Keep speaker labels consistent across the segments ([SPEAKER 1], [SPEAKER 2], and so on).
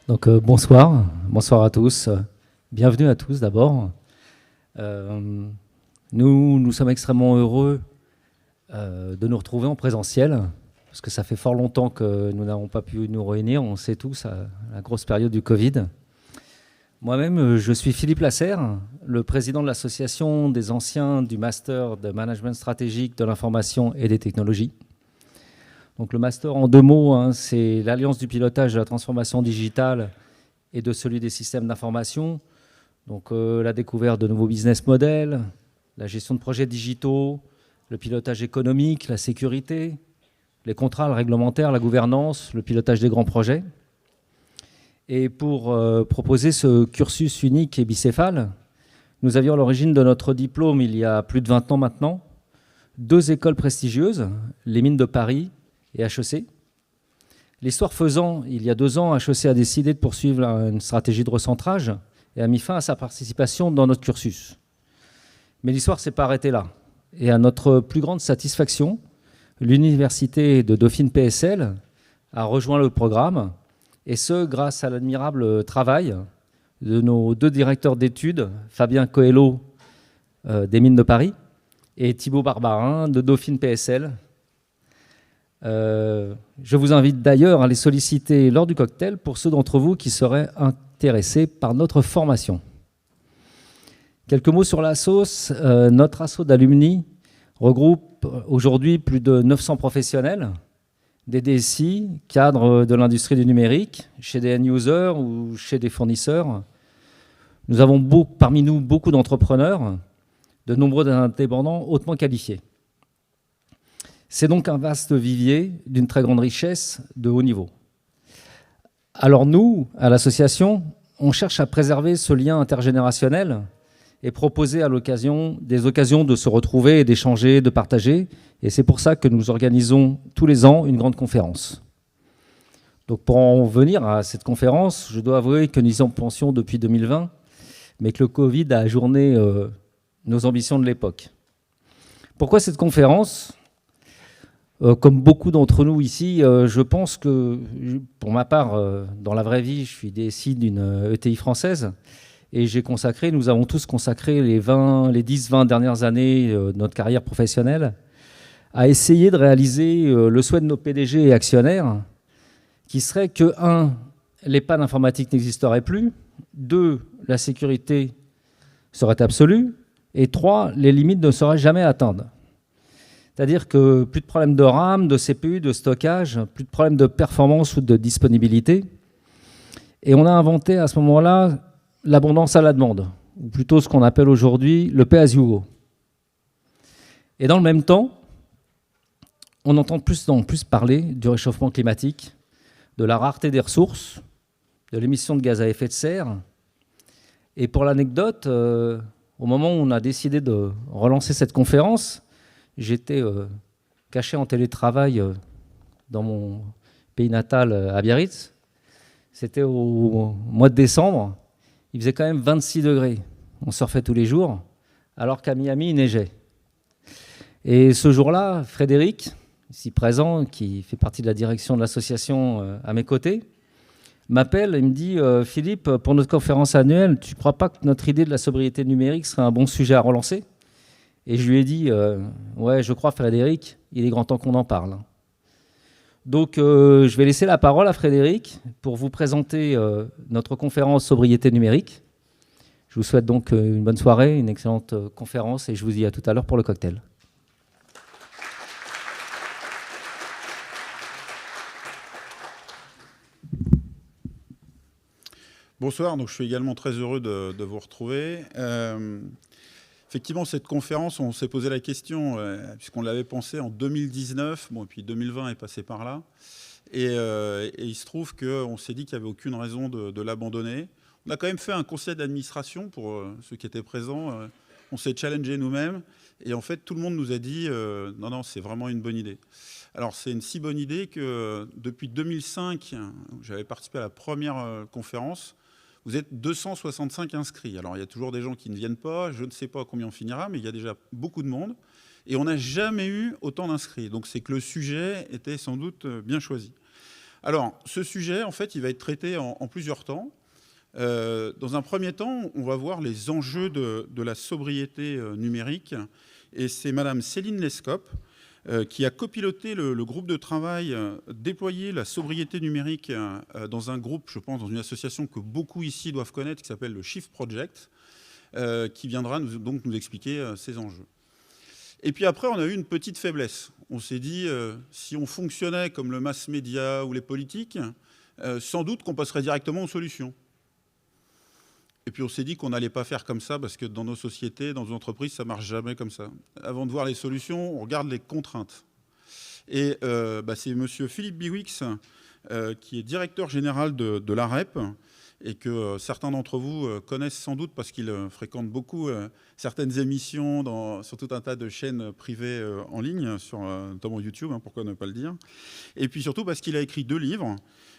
[SPEAKER 1] Bonsoir à tous. Bienvenue à tous d'abord. Nous sommes extrêmement heureux de nous retrouver en présentiel, parce que ça fait fort longtemps que nous n'avons pas pu nous réunir, on sait tous, à la grosse période du Covid. Moi-même, je suis Philippe Lasserre, le président de l'association des anciens du Master de Management Stratégique de l'Information et des Technologies. Donc le Master, en deux mots, c'est l'Alliance du pilotage de la transformation digitale et de celui des systèmes d'information. Donc la découverte de nouveaux business models, la gestion de projets digitaux, le pilotage économique, la sécurité, les contrats, le réglementaire, la gouvernance, le pilotage des grands projets. Et pour proposer ce cursus unique et bicéphale, nous avions à l'origine de notre diplôme, il y a plus de 20 ans maintenant, deux écoles prestigieuses, les Mines de Paris et HEC. L'histoire faisant, il y a 2 ans, HEC a décidé de poursuivre une stratégie de recentrage et a mis fin à sa participation dans notre cursus. Mais l'histoire ne s'est pas arrêtée là. Et à notre plus grande satisfaction, l'université de Dauphine PSL a rejoint le programme, et ce, grâce à l'admirable travail de nos 2 directeurs d'études, Fabien Coelho des Mines de Paris et Thibaut Barbarin de Dauphine PSL. Je vous invite d'ailleurs à les solliciter lors du cocktail pour ceux d'entre vous qui seraient intéressés par notre formation. Quelques mots sur l'assos. Notre asso d'alumni regroupe aujourd'hui plus de 900 professionnels, des DSI, cadres de l'industrie du numérique, chez des end-users ou chez des fournisseurs. Nous avons parmi nous beaucoup d'entrepreneurs, de nombreux indépendants hautement qualifiés. C'est donc un vaste vivier d'une très grande richesse de haut niveau. Alors nous, à l'association, on cherche à préserver ce lien intergénérationnel et proposer à l'occasion des occasions de se retrouver et d'échanger, de partager. Et c'est pour ça que nous organisons tous les ans une grande conférence. Donc pour en venir à cette conférence, je dois avouer que nous y pensions depuis 2020, mais que le Covid a ajourné nos ambitions de l'époque. Pourquoi cette conférence ? Comme beaucoup d'entre nous ici, je pense que, pour ma part, dans la vraie vie, je suis DSI d'une ETI française et nous avons tous consacré les 10-20 dernières années de notre carrière professionnelle à essayer de réaliser le souhait de nos PDG et actionnaires, qui serait que, 1, les pannes informatiques n'existeraient plus, 2, la sécurité serait absolue, et 3, les limites ne seraient jamais atteintes. C'est-à-dire que plus de problèmes de RAM, de CPU, de stockage, plus de problèmes de performance ou de disponibilité. Et on a inventé à ce moment-là l'abondance à la demande, ou plutôt ce qu'on appelle aujourd'hui le pay as you go. Et dans le même temps, on entend de plus en plus parler du réchauffement climatique, de la rareté des ressources, de l'émission de gaz à effet de serre. Et pour l'anecdote, au moment où on a décidé de relancer cette conférence, j'étais caché en télétravail dans mon pays natal à Biarritz. C'était au mois de décembre. Il faisait quand même 26 degrés. On surfait tous les jours, alors qu'à Miami, il neigeait. Et ce jour-là, Frédéric, ici présent, qui fait partie de la direction de l'association à mes côtés, m'appelle et me dit « Philippe, pour notre conférence annuelle, tu ne crois pas que notre idée de la sobriété numérique serait un bon sujet à relancer ?» Et je lui ai dit « Ouais, je crois, Frédéric, il est grand temps qu'on en parle. » Donc, je vais laisser la parole à Frédéric pour vous présenter notre conférence sobriété numérique. Je vous souhaite donc une bonne soirée, une excellente conférence, et je vous dis à tout à l'heure pour le cocktail.
[SPEAKER 2] Bonsoir, donc je suis également très heureux de vous retrouver. Effectivement, cette conférence, on s'est posé la question, puisqu'on l'avait pensée en 2019, bon, et puis 2020 est passé par là, et il se trouve qu'on s'est dit qu'il n'y avait aucune raison de l'abandonner. On a quand même fait un conseil d'administration pour ceux qui étaient présents, on s'est challengé nous-mêmes, et en fait, tout le monde nous a dit non, c'est vraiment une bonne idée. Alors, c'est une si bonne idée que depuis 2005, j'avais participé à la première conférence. Vous êtes 265 inscrits. Alors, il y a toujours des gens qui ne viennent pas. Je ne sais pas combien on finira, mais il y a déjà beaucoup de monde. Et on n'a jamais eu autant d'inscrits. Donc, c'est que le sujet était sans doute bien choisi. Alors, ce sujet, en fait, il va être traité en plusieurs temps. Dans un premier temps, on va voir les enjeux de la sobriété numérique. Et c'est Madame Céline Lescope qui a copiloté le groupe de travail déployer la sobriété numérique dans un groupe, je pense, dans une association que beaucoup ici doivent connaître, qui s'appelle le Shift Project, qui viendra donc nous expliquer ces enjeux. Et puis après, on a eu une petite faiblesse. On s'est dit, si on fonctionnait comme le mass média ou les politiques, sans doute qu'on passerait directement aux solutions. Et puis on s'est dit qu'on n'allait pas faire comme ça, parce que dans nos sociétés, dans nos entreprises, ça ne marche jamais comme ça. Avant de voir les solutions, on regarde les contraintes. Et c'est M. Philippe Biwix, qui est directeur général de l'AREP, et que certains d'entre vous connaissent sans doute parce qu'il fréquente beaucoup certaines émissions sur tout un tas de chaînes privées en ligne, sur notamment YouTube, pourquoi ne pas le dire. Et puis surtout parce qu'il a écrit 2 livres,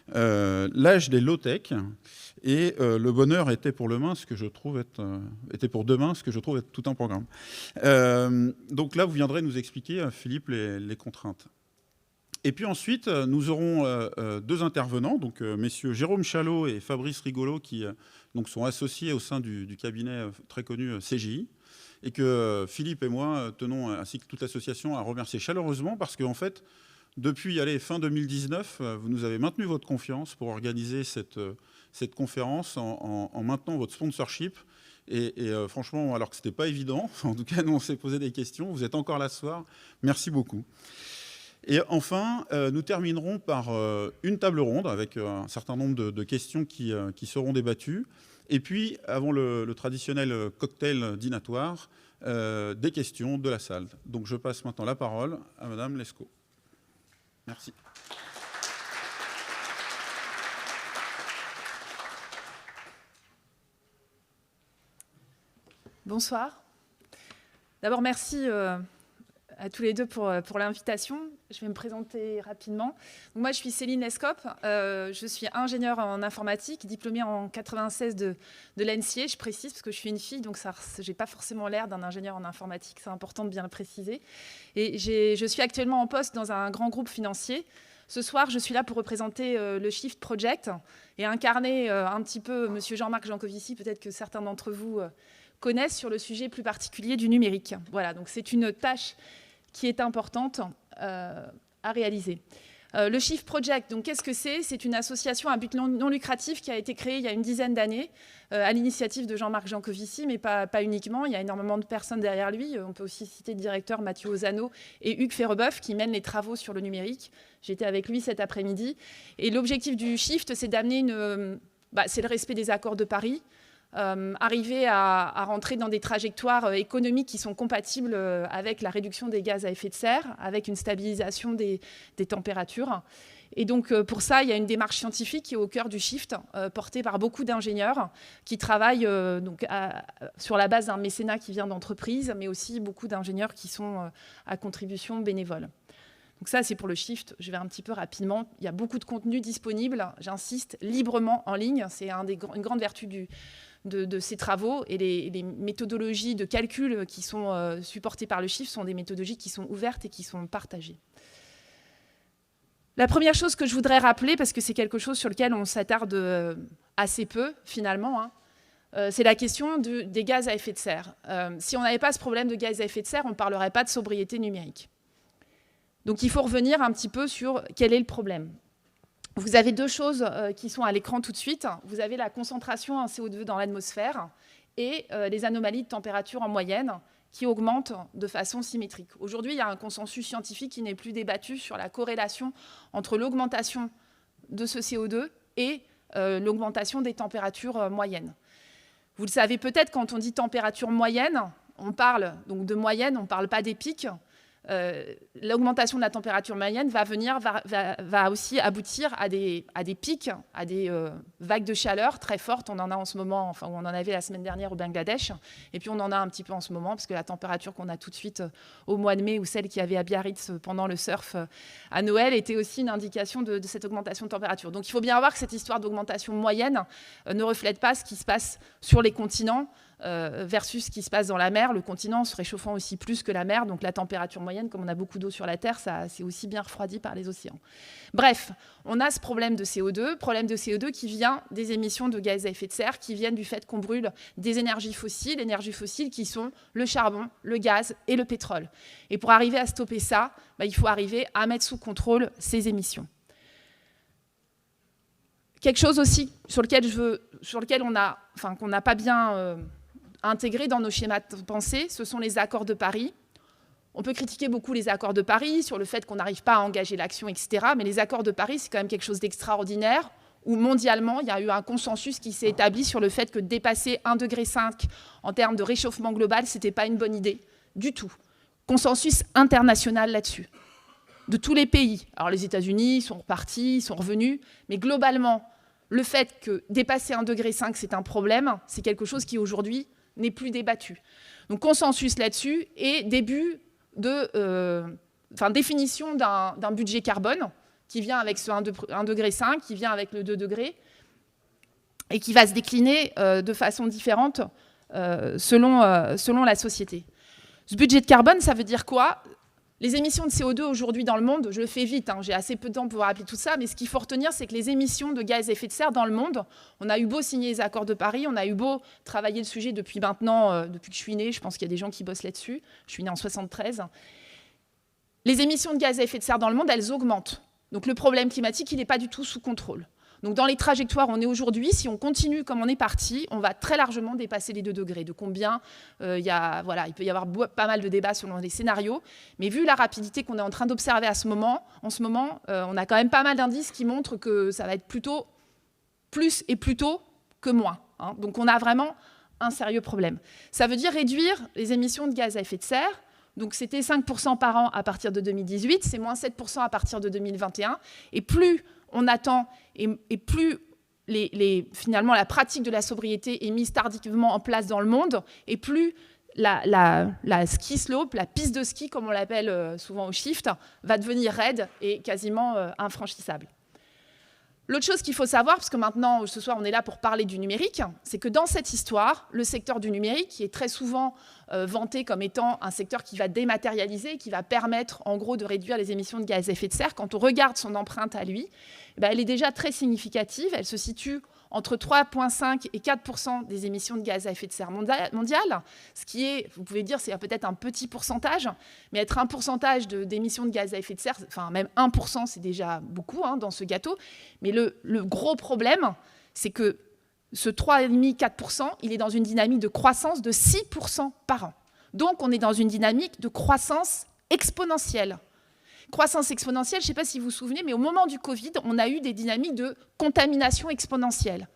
[SPEAKER 2] L'âge des low-tech et Le bonheur était pour demain, ce que je trouve être tout un programme. Donc là, vous viendrez nous expliquer, Philippe, les contraintes. Et puis ensuite, nous aurons 2 intervenants, donc messieurs Jérôme Chalot et Fabrice Rigolo, qui donc sont associés au sein du cabinet très connu CGI, et que Philippe et moi tenons, ainsi que toute l'association, à remercier chaleureusement, parce qu'en fait, depuis fin 2019, vous nous avez maintenu votre confiance pour organiser cette conférence en maintenant votre sponsorship. Et franchement, alors que ce n'était pas évident, en tout cas, nous, on s'est posé des questions. Vous êtes encore là ce soir. Merci beaucoup. Et enfin, nous terminerons par une table ronde avec un certain nombre de questions qui seront débattues. Et puis, avant le traditionnel cocktail dînatoire, des questions de la salle. Donc, je passe maintenant la parole à Madame Lescaut. Merci.
[SPEAKER 3] Bonsoir. D'abord, merci à tous les deux pour l'invitation. Je vais me présenter rapidement. Donc moi, je suis Céline Lescope. Je suis ingénieure en informatique, diplômée en 96 de l'ENSIE. Je précise parce que je suis une fille, donc je n'ai pas forcément l'air d'un ingénieur en informatique. C'est important de bien le préciser. Et je suis actuellement en poste dans un grand groupe financier. Ce soir, je suis là pour représenter le Shift Project et incarner un petit peu M. Jean-Marc Jancovici, peut-être que certains d'entre vous connaissent, sur le sujet plus particulier du numérique. Voilà, donc c'est une tâche qui est importante à réaliser. Le Shift Project, donc qu'est-ce que c'est ? C'est une association à but non lucratif qui a été créée il y a une dizaine d'années à l'initiative de Jean-Marc Jancovici, mais pas uniquement. Il y a énormément de personnes derrière lui. On peut aussi citer le directeur Mathieu Ozano et Hugues Ferreboeuf qui mènent les travaux sur le numérique. J'étais avec lui cet après-midi. Et l'objectif du Shift, c'est d'amener c'est le respect des accords de Paris, arriver à rentrer dans des trajectoires économiques qui sont compatibles avec la réduction des gaz à effet de serre, avec une stabilisation des températures. Et donc, pour ça, il y a une démarche scientifique qui est au cœur du Shift, portée par beaucoup d'ingénieurs qui travaillent sur la base d'un mécénat qui vient d'entreprises, mais aussi beaucoup d'ingénieurs qui sont à contribution bénévole. Donc ça, c'est pour le Shift. Je vais un petit peu rapidement. Il y a beaucoup de contenu disponible, j'insiste, librement en ligne. C'est une grande vertu de ces travaux, et les méthodologies de calcul qui sont supportées par le Shift sont des méthodologies qui sont ouvertes et qui sont partagées. La première chose que je voudrais rappeler, parce que c'est quelque chose sur lequel on s'attarde assez peu finalement, c'est la question des gaz à effet de serre. Si on n'avait pas ce problème de gaz à effet de serre, on ne parlerait pas de sobriété numérique. Donc il faut revenir un petit peu sur quel est le problème. Vous avez 2 choses qui sont à l'écran tout de suite. Vous avez la concentration en CO2 dans l'atmosphère et les anomalies de température en moyenne qui augmentent de façon symétrique. Aujourd'hui, il y a un consensus scientifique qui n'est plus débattu sur la corrélation entre l'augmentation de ce CO2 et l'augmentation des températures moyennes. Vous le savez peut-être, quand on dit température moyenne, on parle donc de moyenne, on ne parle pas des pics. L'augmentation de la température moyenne va aussi aboutir à des pics, à des vagues de chaleur très fortes. On en a en ce moment, enfin on en avait la semaine dernière au Bangladesh, et puis on en a un petit peu en ce moment, parce que la température qu'on a tout de suite au mois de mai, ou celle qu'il y avait à Biarritz pendant le surf à Noël, était aussi une indication de cette augmentation de température. Donc il faut bien voir que cette histoire d'augmentation moyenne ne reflète pas ce qui se passe sur les continents, versus ce qui se passe dans la mer, le continent se réchauffant aussi plus que la mer, donc la température moyenne, comme on a beaucoup d'eau sur la Terre, ça c'est aussi bien refroidi par les océans. Bref, on a ce problème de CO2 qui vient des émissions de gaz à effet de serre, qui viennent du fait qu'on brûle des énergies fossiles qui sont le charbon, le gaz et le pétrole. Et pour arriver à stopper ça, il faut arriver à mettre sous contrôle ces émissions. Quelque chose aussi sur lequel qu'on n'a pas bien intégré dans nos schémas de pensée, ce sont les accords de Paris. On peut critiquer beaucoup les accords de Paris sur le fait qu'on n'arrive pas à engager l'action, etc. Mais les accords de Paris, c'est quand même quelque chose d'extraordinaire, où mondialement, il y a eu un consensus qui s'est établi sur le fait que dépasser 1,5 degré en termes de réchauffement global, ce n'était pas une bonne idée du tout. Consensus international là-dessus, de tous les pays. Alors les États-Unis sont repartis, sont revenus, mais globalement, le fait que dépasser 1,5 degré, c'est un problème, c'est quelque chose qui aujourd'hui n'est plus débattu. Donc consensus là-dessus et début de définition d'un budget carbone qui vient avec ce 1,5 degré, qui vient avec le 2 degrés et qui va se décliner de façon différente selon la société. Ce budget de carbone, ça veut dire quoi ? Les émissions de CO2 aujourd'hui dans le monde, je le fais vite, j'ai assez peu de temps pour vous rappeler tout ça, mais ce qu'il faut retenir, c'est que les émissions de gaz à effet de serre dans le monde, on a eu beau signer les accords de Paris, on a eu beau travailler le sujet depuis maintenant, depuis que je suis née, je pense qu'il y a des gens qui bossent là-dessus, je suis née en 73, les émissions de gaz à effet de serre dans le monde, elles augmentent. Donc le problème climatique, il n'est pas du tout sous contrôle. Donc dans les trajectoires, on est aujourd'hui, si on continue comme on est parti, on va très largement dépasser les 2 degrés. De combien il peut y avoir pas mal de débats selon les scénarios, mais vu la rapidité qu'on est en train d'observer en ce moment, on a quand même pas mal d'indices qui montrent que ça va être plutôt plus et plus tôt que moins. Donc on a vraiment un sérieux problème. Ça veut dire réduire les émissions de gaz à effet de serre. Donc c'était 5% par an à partir de 2018, c'est moins 7% à partir de 2021. Et plus on attend et plus finalement la pratique de la sobriété est mise tardivement en place dans le monde, et plus la ski slope, la piste de ski, comme on l'appelle souvent au shift, va devenir raide et quasiment infranchissable. L'autre chose qu'il faut savoir, parce que maintenant, ce soir, on est là pour parler du numérique, c'est que dans cette histoire, le secteur du numérique, qui est très souvent vanté comme étant un secteur qui va dématérialiser, qui va permettre, en gros, de réduire les émissions de gaz à effet de serre, quand on regarde son empreinte à lui, elle est déjà très significative. Elle se situe entre 3,5 et 4% des émissions de gaz à effet de serre mondiales, ce qui est, vous pouvez dire, c'est peut-être un petit pourcentage, mais être un pourcentage d'émissions de gaz à effet de serre, enfin même 1%, c'est déjà beaucoup dans ce gâteau. Mais le gros problème, c'est que ce 3,5-4%, il est dans une dynamique de croissance de 6% par an. Donc on est dans une dynamique de croissance exponentielle. Croissance exponentielle, je ne sais pas si vous vous souvenez, mais au moment du Covid, on a eu des dynamiques de contamination exponentielle.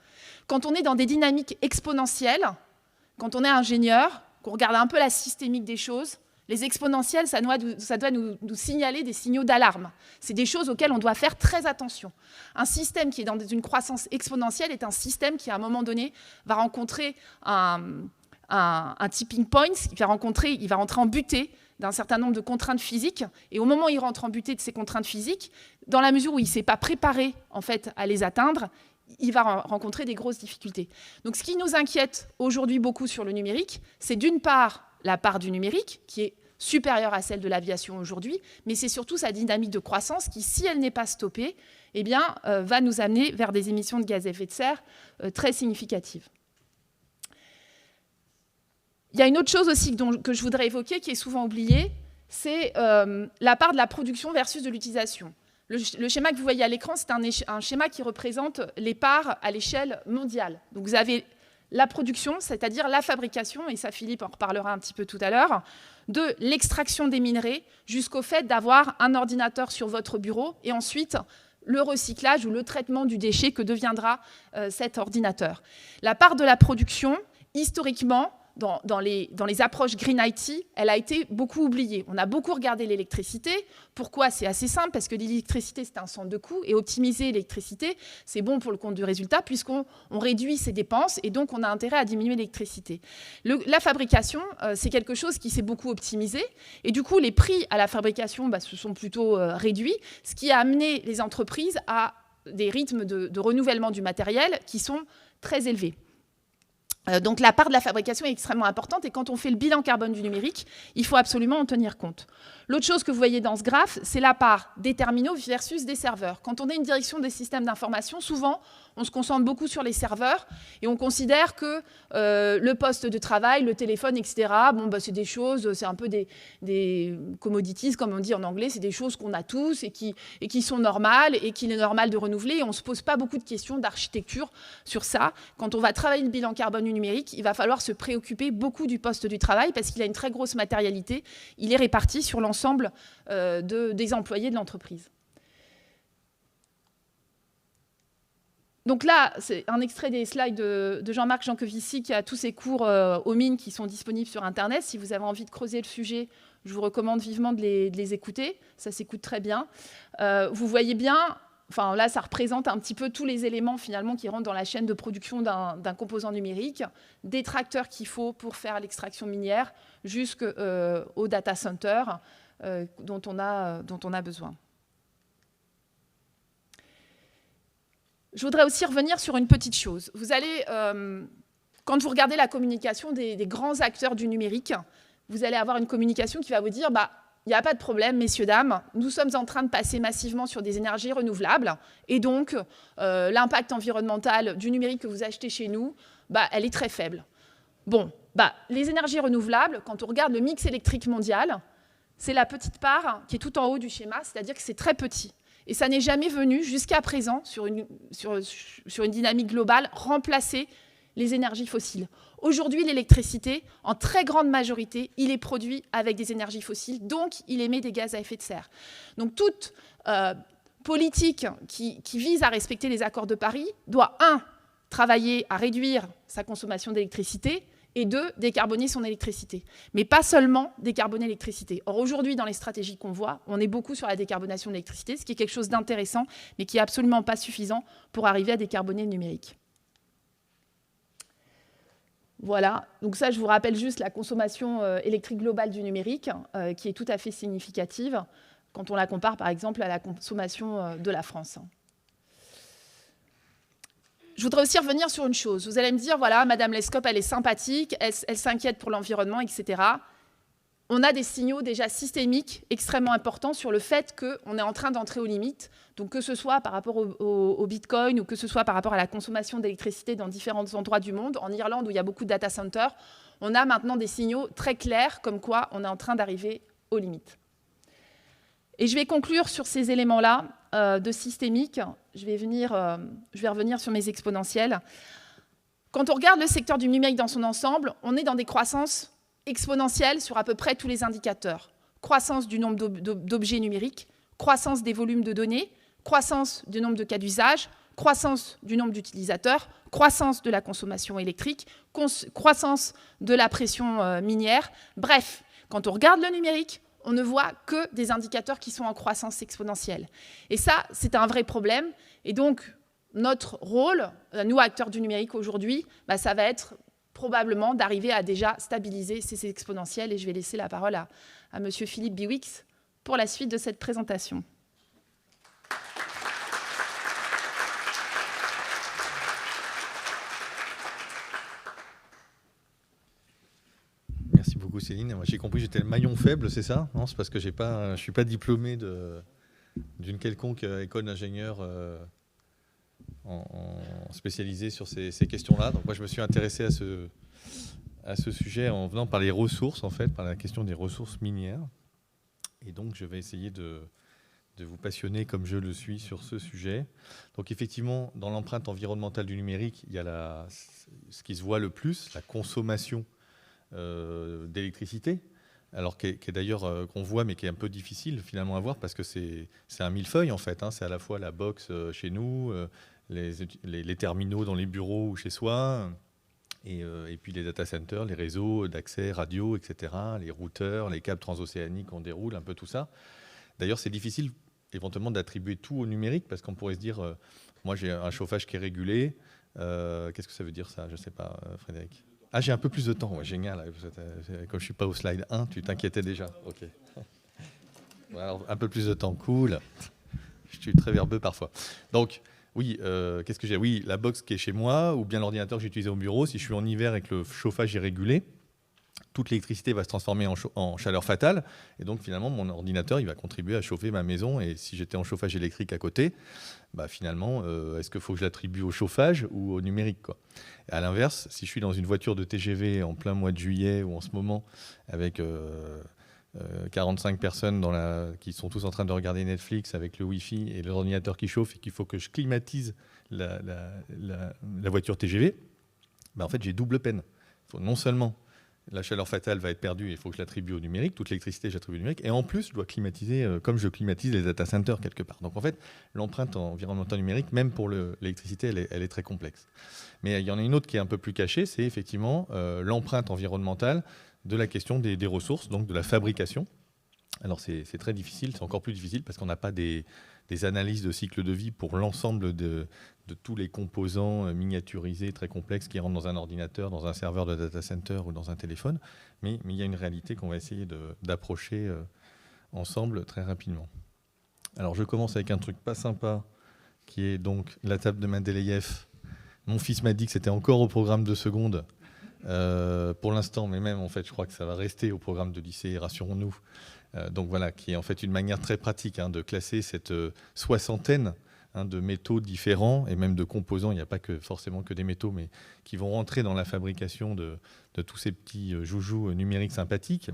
[SPEAKER 3] Quand on est dans des dynamiques exponentielles, quand on est ingénieur, qu'on regarde un peu la systémique des choses, les exponentielles, ça doit nous signaler des signaux d'alarme. C'est des choses auxquelles on doit faire très attention. Un système qui est dans une croissance exponentielle est un système qui, à un moment donné, va rencontrer un tipping point, il va rentrer en butée d'un certain nombre de contraintes physiques, et au moment où il rentre en butée de ces contraintes physiques, dans la mesure où il ne s'est pas préparé en fait, à les atteindre, il va rencontrer des grosses difficultés. Donc ce qui nous inquiète aujourd'hui beaucoup sur le numérique, c'est d'une part la part du numérique, qui est supérieure à celle de l'aviation aujourd'hui, mais c'est surtout sa dynamique de croissance qui, si elle n'est pas stoppée, va nous amener vers des émissions de gaz à effet de serre très significatives. Il y a une autre chose aussi que je voudrais évoquer, qui est souvent oubliée, c'est la part de la production versus de l'utilisation. Le schéma que vous voyez à l'écran, c'est un schéma qui représente les parts à l'échelle mondiale. Donc vous avez la production, c'est-à-dire la fabrication, et ça Philippe en reparlera un petit peu tout à l'heure, de l'extraction des minerais jusqu'au fait d'avoir un ordinateur sur votre bureau et ensuite le recyclage ou le traitement du déchet que deviendra cet ordinateur. La part de la production, historiquement, dans les approches Green IT, elle a été beaucoup oubliée. On a beaucoup regardé l'électricité. Pourquoi ? C'est assez simple, parce que l'électricité, c'est un centre de coût, et optimiser l'électricité, c'est bon pour le compte du résultat, puisqu'on réduit ses dépenses, et donc on a intérêt à diminuer l'électricité. La fabrication, c'est quelque chose qui s'est beaucoup optimisé, et du coup, les prix à la fabrication se sont plutôt réduits, ce qui a amené les entreprises à des rythmes de renouvellement du matériel qui sont très élevés. Donc la part de la fabrication est extrêmement importante et quand on fait le bilan carbone du numérique, il faut absolument en tenir compte. L'autre chose que vous voyez dans ce graphe, c'est la part des terminaux versus des serveurs. Quand on est une direction des systèmes d'information, souvent on se concentre beaucoup sur les serveurs et on considère que le poste de travail, le téléphone, etc., c'est des choses, c'est un peu des commodities, comme on dit en anglais, c'est des choses qu'on a tous et qui sont normales et qu'il est normal de renouveler. Et on ne se pose pas beaucoup de questions d'architecture sur ça. Quand on va travailler le bilan carbone numérique, il va falloir se préoccuper beaucoup du poste du travail parce qu'il a une très grosse matérialité. Il est réparti sur l'ensemble des employés de l'entreprise. Donc là, c'est un extrait des slides de Jean-Marc Jancovici qui a tous ses cours aux mines qui sont disponibles sur Internet. Si vous avez envie de creuser le sujet, je vous recommande vivement de les écouter. Ça s'écoute très bien. Vous voyez bien, enfin là, ça représente un petit peu tous les éléments finalement qui rentrent dans la chaîne de production d'un composant numérique, des tracteurs qu'il faut pour faire l'extraction minière, jusqu'au data center dont on a besoin. Je voudrais aussi revenir sur une petite chose. Vous allez, quand vous regardez la communication des grands acteurs du numérique, vous allez avoir une communication qui va vous dire il n'y a pas de problème, messieurs, dames, nous sommes en train de passer massivement sur des énergies renouvelables et donc l'impact environnemental du numérique que vous achetez chez nous, elle est très faible. Bon, les énergies renouvelables, quand on regarde le mix électrique mondial, c'est la petite part qui est tout en haut du schéma, c'est-à-dire que c'est très petit. Et ça n'est jamais venu, jusqu'à présent, sur une dynamique globale, remplacer les énergies fossiles. Aujourd'hui, l'électricité, en très grande majorité, il est produit avec des énergies fossiles, donc il émet des gaz à effet de serre. Donc toute politique qui vise à respecter les accords de Paris doit, 1, travailler à réduire sa consommation d'électricité, et 2, décarboner son électricité. Mais pas seulement décarboner l'électricité. Or, aujourd'hui, dans les stratégies qu'on voit, on est beaucoup sur la décarbonation de l'électricité, ce qui est quelque chose d'intéressant, mais qui n'est absolument pas suffisant pour arriver à décarboner le numérique. Voilà, donc ça, je vous rappelle juste la consommation électrique globale du numérique, qui est tout à fait significative, quand on la compare, par exemple, à la consommation de la France. Je voudrais aussi revenir sur une chose. Vous allez me dire, voilà, Madame Lescope, elle est sympathique, elle s'inquiète pour l'environnement, etc. On a des signaux déjà systémiques extrêmement importants sur le fait qu'on est en train d'entrer aux limites. Donc que ce soit par rapport au Bitcoin ou que ce soit par rapport à la consommation d'électricité dans différents endroits du monde. En Irlande, où il y a beaucoup de data centers, on a maintenant des signaux très clairs comme quoi on est en train d'arriver aux limites. Et je vais conclure sur ces éléments-là de systémique. Je vais revenir sur mes exponentielles. Quand on regarde le secteur du numérique dans son ensemble, on est dans des croissances exponentielles sur à peu près tous les indicateurs. Croissance du nombre d'objets numériques, croissance des volumes de données, croissance du nombre de cas d'usage, croissance du nombre d'utilisateurs, croissance de la consommation électrique, croissance de la pression minière. Bref, quand on regarde le numérique, on ne voit que des indicateurs qui sont en croissance exponentielle. Et ça, c'est un vrai problème. Et donc, notre rôle, nous, acteurs du numérique aujourd'hui, ça va être probablement d'arriver à déjà stabiliser ces exponentielles. Et je vais laisser la parole à M. Philippe Biwix pour la suite de cette présentation.
[SPEAKER 4] Merci beaucoup Céline. Moi, j'ai compris que j'étais le maillon faible, c'est ça? Non, c'est parce que je ne suis pas diplômé d'une quelconque école d'ingénieur spécialisée sur ces questions-là. Donc moi, je me suis intéressé à ce sujet en venant par les ressources, en fait, par la question des ressources minières. Et donc, je vais essayer de vous passionner comme je le suis sur ce sujet. Donc effectivement, dans l'empreinte environnementale du numérique, il y a ce qui se voit le plus, la consommation d'électricité, alors qui est d'ailleurs qu'on voit mais qui est un peu difficile finalement à voir parce que c'est un millefeuille en fait, hein. C'est à la fois la box chez nous, les terminaux dans les bureaux ou chez soi, et puis les data centers, les réseaux d'accès radio, etc., les routeurs, les câbles transocéaniques qu'on déroule, un peu tout ça. D'ailleurs, c'est difficile éventuellement d'attribuer tout au numérique parce qu'on pourrait se dire, moi j'ai un chauffage qui est régulé, qu'est-ce que ça veut dire ça? Je ne sais pas, Frédéric. Ah, j'ai un peu plus de temps, ouais, génial. Comme je ne suis pas au slide 1, tu t'inquiétais déjà. Ok. Alors, un peu plus de temps, cool. Je suis très verbeux parfois. Donc, Oui, qu'est-ce que j'ai? Oui, la box qui est chez moi, ou bien l'ordinateur que j'ai utilisé au bureau. Si je suis en hiver et que le chauffage est régulé, toute l'électricité va se transformer en chaleur fatale. Et donc, finalement, mon ordinateur, il va contribuer à chauffer ma maison. Et si j'étais en chauffage électrique à côté, finalement, est-ce qu'il faut que je l'attribue au chauffage ou au numérique, quoi. Et à l'inverse, si je suis dans une voiture de TGV en plein mois de juillet ou en ce moment, avec 45 personnes qui sont tous en train de regarder Netflix avec le Wi-Fi et l'ordinateur qui chauffe et qu'il faut que je climatise la voiture TGV, en fait, j'ai double peine. Il faut non seulement la chaleur fatale va être perdue, il faut que je l'attribue au numérique, toute l'électricité, j'attribue au numérique, et en plus, je dois climatiser comme je climatise les data centers quelque part. Donc en fait, l'empreinte environnementale numérique, même pour l'électricité, elle est très complexe. Mais il y en a une autre qui est un peu plus cachée, c'est effectivement l'empreinte environnementale de la question des ressources, donc de la fabrication. Alors c'est très difficile, c'est encore plus difficile parce qu'on n'a pas des analyses de cycle de vie pour l'ensemble de tous les composants miniaturisés très complexes qui rentrent dans un ordinateur, dans un serveur de data center ou dans un téléphone. Mais il y a une réalité qu'on va essayer d'approcher ensemble très rapidement. Alors je commence avec un truc pas sympa qui est donc la table de Mendeleïev. Mon fils m'a dit que c'était encore au programme de seconde. Pour l'instant, mais même en fait, je crois que ça va rester au programme de lycée, rassurons-nous. Donc voilà, qui est en fait une manière très pratique de classer cette soixantaine de métaux différents et même de composants. Il n'y a pas forcément que des métaux, mais qui vont rentrer dans la fabrication de tous ces petits joujoux numériques sympathiques.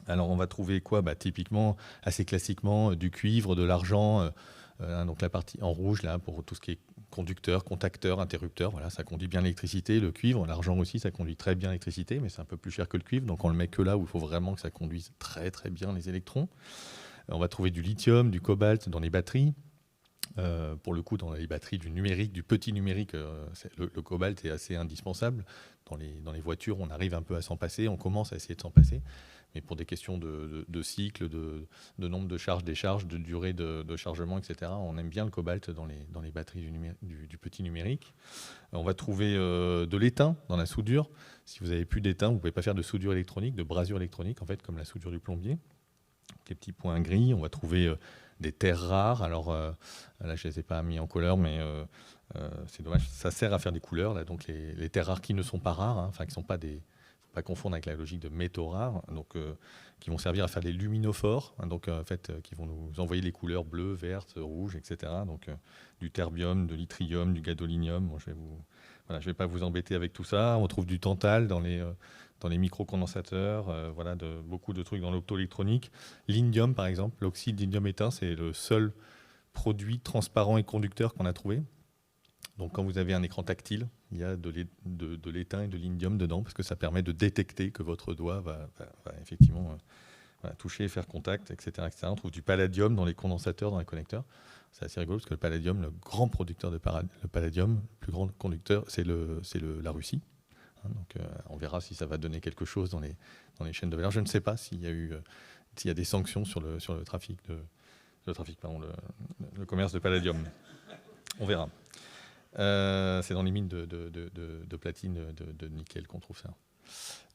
[SPEAKER 4] Alors on va trouver quoi? Typiquement, assez classiquement, du cuivre, de l'argent. Donc la partie en rouge là pour tout ce qui est conducteur, contacteur, interrupteur, voilà, ça conduit bien l'électricité. Le cuivre, l'argent aussi, ça conduit très bien l'électricité, mais c'est un peu plus cher que le cuivre, donc on le met que là où il faut vraiment que ça conduise très très bien les électrons. On va trouver du lithium, du cobalt dans les batteries. Pour le coup, dans les batteries du numérique, du petit numérique, le cobalt est assez indispensable. Dans les voitures, on arrive un peu à s'en passer, on commence à essayer de s'en passer. Mais pour des questions de cycle, de nombre de charges, décharges, de durée de chargement, etc., on aime bien le cobalt dans les batteries du petit numérique. On va trouver de l'étain dans la soudure. Si vous n'avez plus d'étain, vous ne pouvez pas faire de soudure électronique, de brasure électronique, en fait, comme la soudure du plombier. Des petits points gris. On va trouver des terres rares. Alors là, je ne les ai pas mis en couleur, mais c'est dommage. Ça sert à faire des couleurs. Là, donc les terres rares qui ne sont pas rares, qui ne sont pas des... pas confondre avec la logique de métaux rares, donc, qui vont servir à faire des luminophores, qui vont nous envoyer les couleurs bleues, vertes, rouges, etc. Donc du terbium, de l'yttrium, du gadolinium. Bon, je ne vais pas vous embêter avec tout ça. On trouve du tantal dans les microcondensateurs, beaucoup de trucs dans l'optoélectronique. L'indium, par exemple, l'oxyde d'indium éteint, c'est le seul produit transparent et conducteur qu'on a trouvé. Donc quand vous avez un écran tactile, il y a de l'étain et de l'indium dedans, parce que ça permet de détecter que votre doigt va effectivement toucher, faire contact, etc., etc. On trouve du palladium dans les condensateurs, dans les connecteurs. C'est assez rigolo, parce que le palladium, le grand producteur de palladium, le plus grand conducteur, c'est la Russie. Donc on verra si ça va donner quelque chose dans les chaînes de valeur. Je ne sais pas s'il y a des sanctions sur le trafic, le commerce de palladium. On verra. C'est dans les mines de platine, de nickel qu'on trouve ça.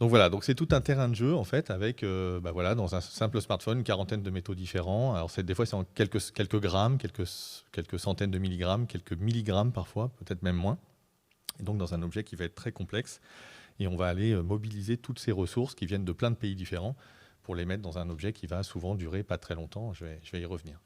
[SPEAKER 4] Donc voilà, donc c'est tout un terrain de jeu en fait, avec dans un simple smartphone, une quarantaine de métaux différents. Alors des fois c'est en quelques grammes, quelques centaines de milligrammes, quelques milligrammes parfois, peut-être même moins. Et donc dans un objet qui va être très complexe, et on va aller mobiliser toutes ces ressources qui viennent de plein de pays différents pour les mettre dans un objet qui va souvent durer pas très longtemps. Je vais y revenir.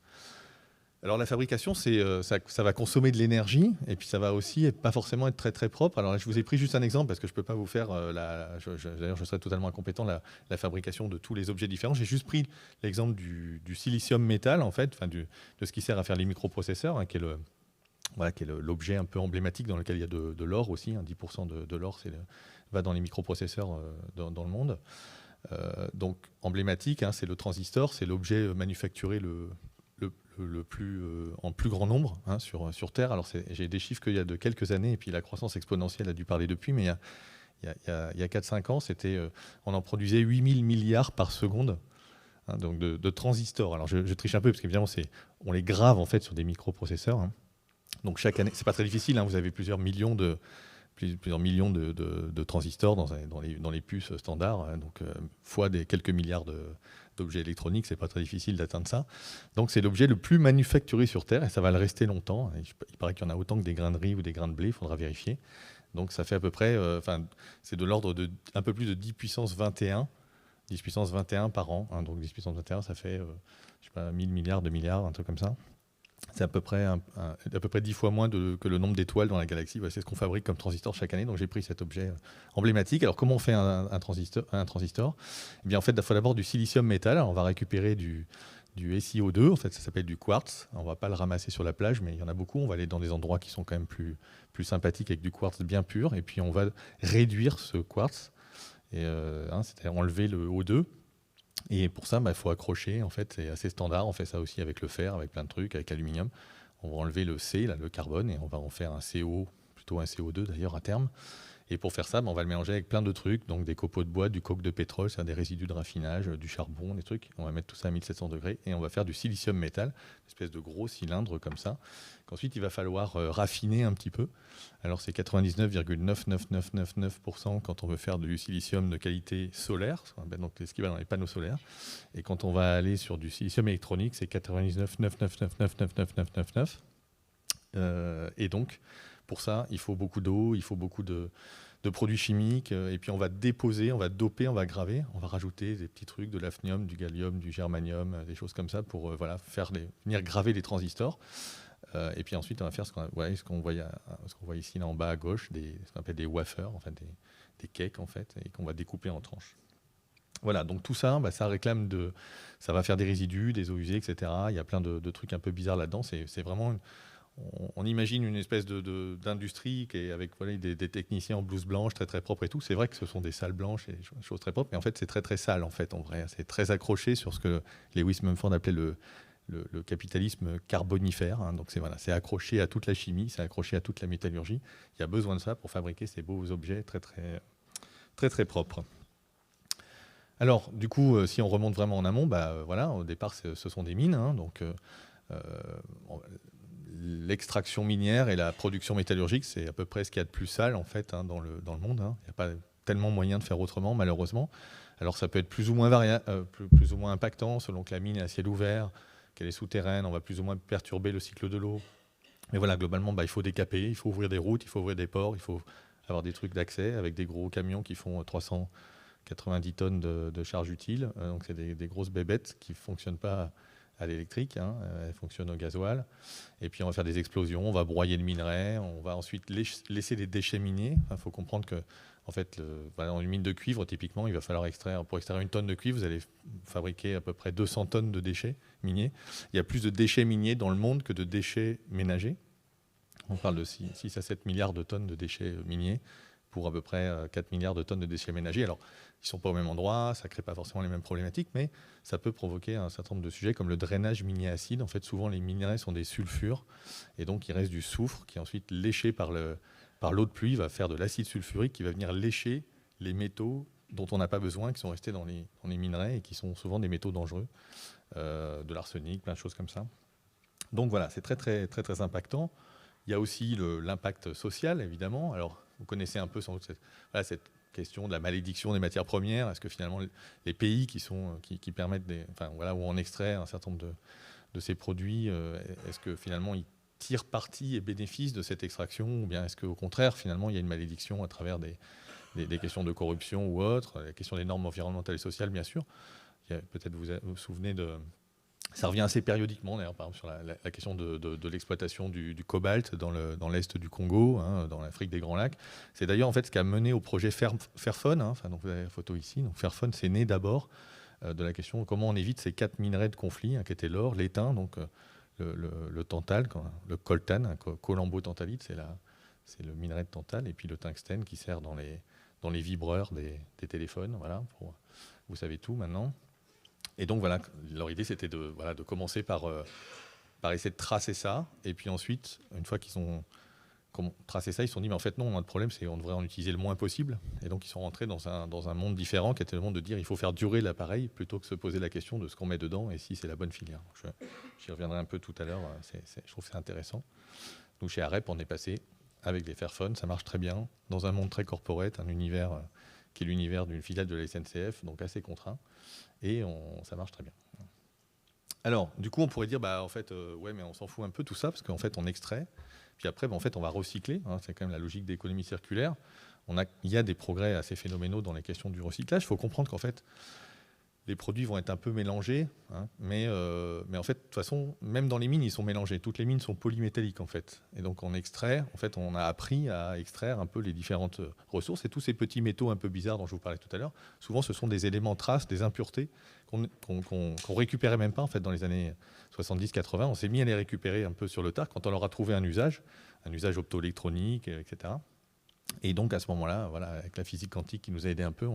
[SPEAKER 4] Alors la fabrication, ça va consommer de l'énergie, et puis ça va aussi pas forcément être très très propre. Alors là, je vous ai pris juste un exemple parce que je ne peux pas vous faire, d'ailleurs je serais totalement incompétent, la fabrication de tous les objets différents. J'ai juste pris l'exemple du silicium métal, en fait, de ce qui sert à faire les microprocesseurs, qui est l'objet un peu emblématique dans lequel il y a de l'or aussi. 10% de l'or va dans les microprocesseurs dans le monde. Donc emblématique, c'est le transistor, c'est l'objet manufacturé le plus, en plus grand nombre sur Terre. Alors j'ai des chiffres qu'il y a de quelques années, et puis la croissance exponentielle a dû parler depuis, mais il y a 4-5 ans, on en produisait 8000 milliards par seconde, donc de transistors. Alors je triche un peu, parce qu'évidemment, on les grave en fait sur des microprocesseurs. Donc chaque année, c'est pas très difficile, vous avez plusieurs millions de plusieurs millions de transistors dans les puces standards, hein, donc fois quelques milliards d'objets électroniques, c'est pas très difficile d'atteindre ça. Donc c'est l'objet le plus manufacturé sur Terre et ça va le rester longtemps. Il paraît qu'il y en a autant que des grains de riz ou des grains de blé, il faudra vérifier. Donc ça fait à peu près, c'est de l'ordre de un peu plus de 10 puissance 21 par an. Hein, donc 10 puissance 21, ça fait, je sais pas, 1000 milliards, 2 milliards, un truc comme ça. C'est à peu près 10 fois moins que le nombre d'étoiles dans la galaxie. Voilà, c'est ce qu'on fabrique comme transistor chaque année. Donc j'ai pris cet objet emblématique. Alors comment on fait un transistor? Eh bien, en fait, il faut d'abord du silicium métal. Alors, on va récupérer du SiO2. En fait, ça s'appelle du quartz. On ne va pas le ramasser sur la plage, mais il y en a beaucoup. On va aller dans des endroits qui sont quand même plus sympathiques avec du quartz bien pur. Et puis on va réduire ce quartz, c'est-à-dire enlever le O2. Et pour ça, il faut accrocher, en fait, c'est assez standard. On fait ça aussi avec le fer, avec plein de trucs, avec l'aluminium. On va enlever le C, là, le carbone, et on va en faire un CO, plutôt un CO2 d'ailleurs à terme. Et pour faire ça, on va le mélanger avec plein de trucs, donc des copeaux de bois, du coke de pétrole, c'est-à-dire des résidus de raffinage, du charbon, des trucs. On va mettre tout ça à 1700 degrés et on va faire du silicium métal, une espèce de gros cylindre comme ça, qu'ensuite il va falloir raffiner un petit peu. Alors c'est 99,99999% quand on veut faire du silicium de qualité solaire, donc ce qui va dans les panneaux solaires. Et quand on va aller sur du silicium électronique, c'est 99,999999999. Et donc, pour ça, il faut beaucoup d'eau, il faut beaucoup de produits chimiques, et puis on va déposer, on va doper, on va graver, on va rajouter des petits trucs, de l'hafnium, du gallium, du germanium, des choses comme ça pour venir graver les transistors. Et puis ensuite, on va faire ce qu'on voit ici là en bas à gauche, ce qu'on appelle des wafers, en fait, des cakes en fait, et qu'on va découper en tranches. Voilà, donc tout ça, ça ça va faire des résidus, des eaux usées, etc. Il y a plein de trucs un peu bizarres là-dedans. C'est vraiment on imagine une espèce d'industrie qui est avec des techniciens en blouse blanche très très propres et tout. C'est vrai que ce sont des salles blanches et des choses très propres, mais en fait c'est très très sale en fait. En vrai, c'est très accroché sur ce que Lewis Mumford appelait le capitalisme carbonifère. Hein. Donc c'est accroché à toute la chimie, c'est accroché à toute la métallurgie. Il y a besoin de ça pour fabriquer ces beaux objets très très très très propres. Alors du coup, si on remonte vraiment en amont, au départ ce sont des mines, hein, donc l'extraction minière et la production métallurgique, c'est à peu près ce qu'il y a de plus sale en fait, hein, dans le monde. Hein. Il n'y a pas tellement moyen de faire autrement, malheureusement. Alors ça peut être plus ou moins impactant selon que la mine est à ciel ouvert, qu'elle est souterraine, on va plus ou moins perturber le cycle de l'eau. Mais voilà, globalement, il faut décaper, il faut ouvrir des routes, il faut ouvrir des ports, il faut avoir des trucs d'accès avec des gros camions qui font 390 tonnes de charge utile. Donc c'est des grosses bébêtes qui ne fonctionnent pas à l'électrique, hein, elle fonctionne au gasoil. Et puis on va faire des explosions, on va broyer le minerai, on va ensuite laisser des déchets miniers. Il faut comprendre que en fait, dans une mine de cuivre, typiquement, il va falloir pour extraire une tonne de cuivre, vous allez fabriquer à peu près 200 tonnes de déchets miniers. Il y a plus de déchets miniers dans le monde que de déchets ménagers. On parle de 6 à 7 milliards de tonnes de déchets miniers pour à peu près 4 milliards de tonnes de déchets ménagers. Alors, ils ne sont pas au même endroit, ça ne crée pas forcément les mêmes problématiques, mais ça peut provoquer un certain nombre de sujets comme le drainage minier acide. En fait, souvent, les minerais sont des sulfures, et donc il reste du soufre qui est ensuite léché par l'eau de pluie, va faire de l'acide sulfurique qui va venir lécher les métaux dont on n'a pas besoin, qui sont restés dans les minerais et qui sont souvent des métaux dangereux, de l'arsenic, plein de choses comme ça. Donc voilà, c'est très, très, très, très impactant. Il y a aussi l'impact social, évidemment. Alors, vous connaissez un peu sans doute cette question de la malédiction des matières premières. Est-ce que finalement, les pays qui permettent où on extrait un certain nombre de ces produits, est-ce que finalement, ils tirent parti et bénéficient de cette extraction, ou bien est-ce qu'au contraire, finalement, il y a une malédiction à travers des questions de corruption ou autres, la question des normes environnementales et sociales, bien sûr. Peut-être vous vous souvenez ça revient assez périodiquement, d'ailleurs, par exemple, sur la question de l'exploitation du cobalt dans l'est du Congo, hein, dans l'Afrique des Grands Lacs. C'est d'ailleurs en fait ce qui a mené au projet Fairphone. Hein, donc vous avez la photo ici. Donc Fairphone, c'est né d'abord de la question de comment on évite ces 4 minerais de conflit, hein, qui étaient l'or, l'étain, donc le tantal, le coltan, hein, collambo-tantalite, c'est le minerai de tantal, et puis le tungstène qui sert dans les vibreurs des téléphones. Voilà, vous savez tout maintenant. Et donc voilà, leur idée c'était de commencer par essayer de tracer ça, et puis ensuite, une fois qu'ils ont tracé ça, ils se sont dit mais en fait non, notre problème c'est qu'on devrait en utiliser le moins possible, et donc ils sont rentrés dans un monde différent qui était le monde de dire il faut faire durer l'appareil plutôt que se poser la question de ce qu'on met dedans et si c'est la bonne filière. J'y reviendrai un peu tout à l'heure, je trouve que c'est intéressant. Donc chez AREP on est passé avec des Fairphone, ça marche très bien, dans un monde très corporate, un univers qui est l'univers d'une filiale de la SNCF, donc assez contraint, et ça marche très bien. Alors, du coup, on pourrait dire, en fait, ouais, mais on s'en fout un peu tout ça, parce qu'en fait, on extrait, puis après, en fait, on va recycler, hein, c'est quand même la logique d'économie circulaire. Il y a des progrès assez phénoménaux dans les questions du recyclage. Il faut comprendre qu'en fait, les produits vont être un peu mélangés, hein, mais en fait, de toute façon, même dans les mines, ils sont mélangés. Toutes les mines sont polymétalliques, en fait. Et donc, on extrait, en fait, on a appris à extraire un peu les différentes ressources. Et tous ces petits métaux un peu bizarres dont je vous parlais tout à l'heure, souvent, ce sont des éléments traces, des impuretés qu'on récupérait même pas, en fait, dans les années 70-80. On s'est mis à les récupérer un peu sur le tard quand on leur a trouvé un usage optoélectronique, etc. Et donc, à ce moment-là, voilà, avec la physique quantique qui nous a aidé un peu,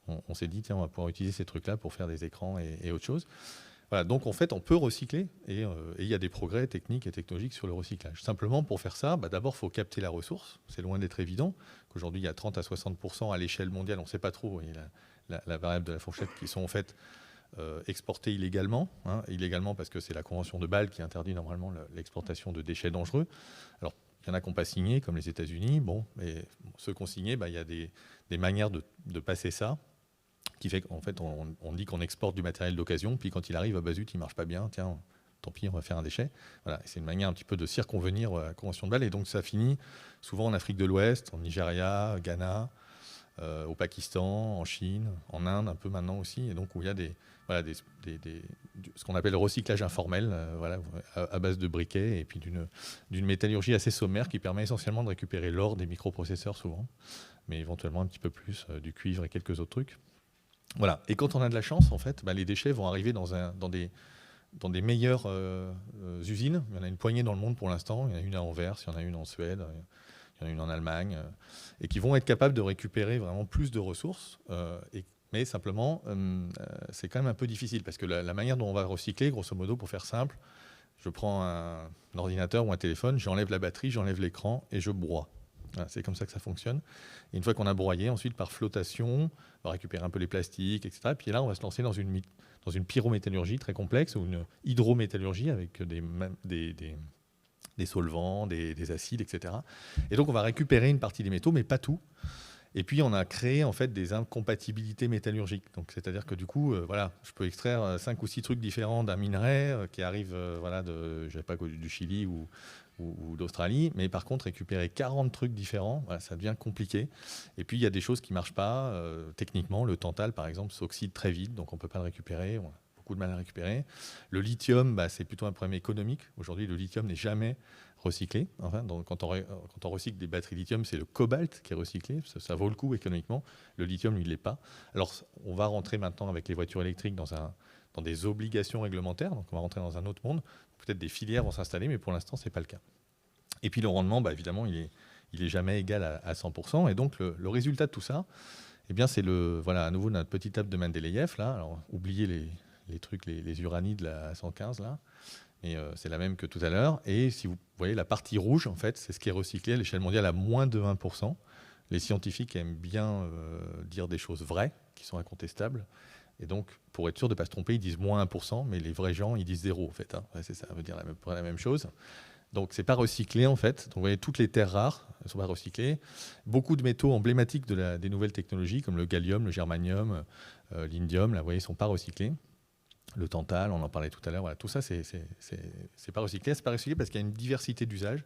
[SPEAKER 4] on s'est dit, tiens, on va pouvoir utiliser ces trucs-là pour faire des écrans et autre chose. Voilà, donc, en fait, on peut recycler et il y a des progrès techniques et technologiques sur le recyclage. Simplement, pour faire ça, d'abord, il faut capter la ressource. C'est loin d'être évident qu'aujourd'hui, il y a 30 à 60% à l'échelle mondiale, on ne sait pas trop, vous voyez, la variable de la fourchette, qui sont en fait exportés illégalement. Illégalement parce que c'est la Convention de Bâle qui interdit normalement l'exportation de déchets dangereux. Alors, il y en a qui n'ont pas signé, comme les États-Unis. Mais ceux qui ont signé, il y a des manières de passer ça, qui fait qu'en fait, on dit qu'on exporte du matériel d'occasion, puis quand il arrive, zut, il ne marche pas bien, tiens, tant pis, on va faire un déchet. Voilà. C'est une manière un petit peu de circonvenir la Convention de Bâle. Et donc, ça finit souvent en Afrique de l'Ouest, en Nigeria, Ghana, au Pakistan, en Chine, en Inde, un peu maintenant aussi. Et donc, où il y a ce qu'on appelle le recyclage informel, à base de briquets et puis d'une métallurgie assez sommaire qui permet essentiellement de récupérer l'or des microprocesseurs souvent, mais éventuellement un petit peu plus du cuivre et quelques autres trucs. Voilà. Et quand on a de la chance, en fait, les déchets vont arriver dans des meilleures usines. Il y en a une poignée dans le monde pour l'instant. Il y en a une à Anvers, il y en a une en Suède, il y en a une en Allemagne, et qui vont être capables de récupérer vraiment plus de ressources. Mais simplement, c'est quand même un peu difficile, parce que la manière dont on va recycler, grosso modo, pour faire simple, je prends un ordinateur ou un téléphone, j'enlève la batterie, j'enlève l'écran et je broie. Voilà, c'est comme ça que ça fonctionne. Et une fois qu'on a broyé, ensuite, par flottation, on va récupérer un peu les plastiques, etc. Et puis là, on va se lancer dans une pyrométallurgie très complexe, ou une hydrométallurgie avec des solvants, des acides, etc. Et donc, on va récupérer une partie des métaux, mais pas tout. Et puis, on a créé en fait des incompatibilités métallurgiques. Donc, c'est-à-dire que du coup, je peux extraire 5 ou 6 trucs différents d'un minerai qui arrive du Chili ou d'Australie, mais par contre, récupérer 40 trucs différents, ça devient compliqué. Et puis, il y a des choses qui ne marchent pas. Techniquement, le tantal, par exemple, s'oxyde très vite, donc on ne peut pas le récupérer. On a beaucoup de mal à le récupérer. Le lithium, c'est plutôt un problème économique. Aujourd'hui, le lithium n'est jamais recyclé. Enfin, donc, quand on recycle des batteries lithium, c'est le cobalt qui est recyclé. Ça vaut le coup économiquement. Le lithium, lui, ne l'est pas. Alors, on va rentrer maintenant avec les voitures électriques dans des obligations réglementaires. Donc, on va rentrer dans un autre monde. Peut-être des filières vont s'installer, mais pour l'instant, ce n'est pas le cas. Et puis, le rendement, évidemment, il est jamais égal à 100%. Et donc, le résultat de tout ça, c'est à nouveau notre petite table de Mendeleïev. Là. Alors, oubliez les trucs, les uranides, la 115, là. Et c'est la même que tout à l'heure. Et si vous voyez, la partie rouge, en fait, c'est ce qui est recyclé à l'échelle mondiale à moins de 1%. Les scientifiques aiment bien dire des choses vraies, qui sont incontestables. Et donc, pour être sûr de ne pas se tromper, ils disent moins 1%, mais les vrais gens, ils disent 0, en fait. C'est ça, ça veut dire la même chose. Donc, ce n'est pas recyclé, en fait. Donc, vous voyez, toutes les terres rares ne sont pas recyclées. Beaucoup de métaux emblématiques des nouvelles technologies, comme le gallium, le germanium, l'indium, là, vous voyez, ne sont pas recyclés. Le tantal, on en parlait tout à l'heure. Voilà, tout ça, c'est pas recyclé. C'est pas recyclé parce qu'il y a une diversité d'usages,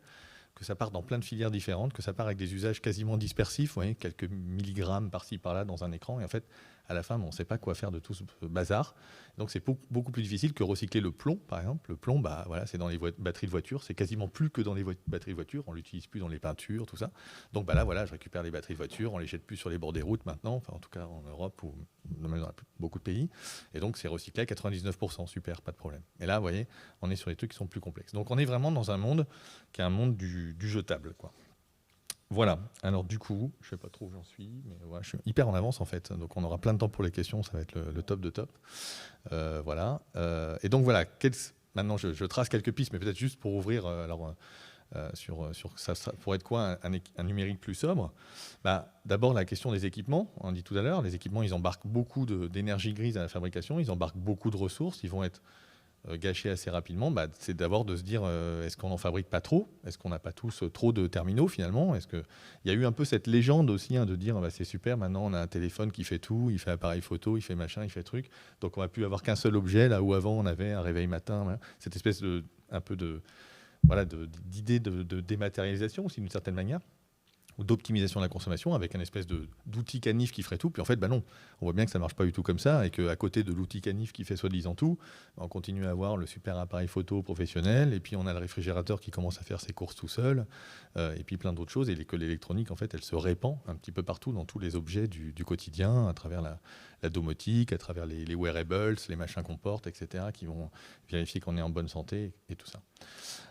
[SPEAKER 4] que ça part dans plein de filières différentes, que ça part avec des usages quasiment dispersifs, vous voyez, quelques milligrammes par-ci, par-là dans un écran. Et en fait, à la fin, on ne sait pas quoi faire de tout ce bazar. Donc, c'est beaucoup plus difficile que recycler le plomb, par exemple. Le plomb, c'est dans les batteries de voitures. C'est quasiment plus que dans les batteries de voitures. On ne l'utilise plus dans les peintures, tout ça. Donc, je récupère les batteries de voitures. On ne les jette plus sur les bords des routes maintenant. Enfin, en tout cas, en Europe ou même dans beaucoup de pays. Et donc, c'est recyclé à 99%. Super, pas de problème. Et là, vous voyez, on est sur des trucs qui sont plus complexes. Donc, on est vraiment dans un monde qui est un monde du jetable, quoi. Voilà, alors du coup, je ne sais pas trop où j'en suis, mais voilà, je suis hyper en avance en fait, donc on aura plein de temps pour les questions, ça va être le top de top. Voilà, et donc voilà, maintenant je trace quelques pistes, mais peut-être juste pour ouvrir, sur ça pourrait être quoi un numérique plus sobre. D'abord la question des équipements, on dit tout à l'heure, les équipements ils embarquent beaucoup d'énergie grise à la fabrication, ils embarquent beaucoup de ressources, ils vont être gâcher assez rapidement, c'est d'abord de se dire est-ce qu'on n'en fabrique pas trop? Est-ce qu'on n'a pas tous trop de terminaux finalement? Il y a eu un peu cette légende aussi de dire c'est super, maintenant on a un téléphone qui fait tout, il fait appareil photo, il fait machin, il fait truc, donc on va plus avoir qu'un seul objet là où avant on avait un réveil matin, voilà. Cette espèce d'idée de dématérialisation aussi d'une certaine manière, ou d'optimisation de la consommation avec un espèce d'outil canif qui ferait tout. Puis en fait, non. On voit bien que ça ne marche pas du tout comme ça et qu'à côté de l'outil canif qui fait soi-disant tout, on continue à avoir le super appareil photo professionnel et puis on a le réfrigérateur qui commence à faire ses courses tout seul et puis plein d'autres choses. Et que l'électronique, en fait, elle se répand un petit peu partout dans tous les objets du quotidien, à travers la domotique, à travers les wearables, les machins qu'on porte, etc., qui vont vérifier qu'on est en bonne santé et tout ça.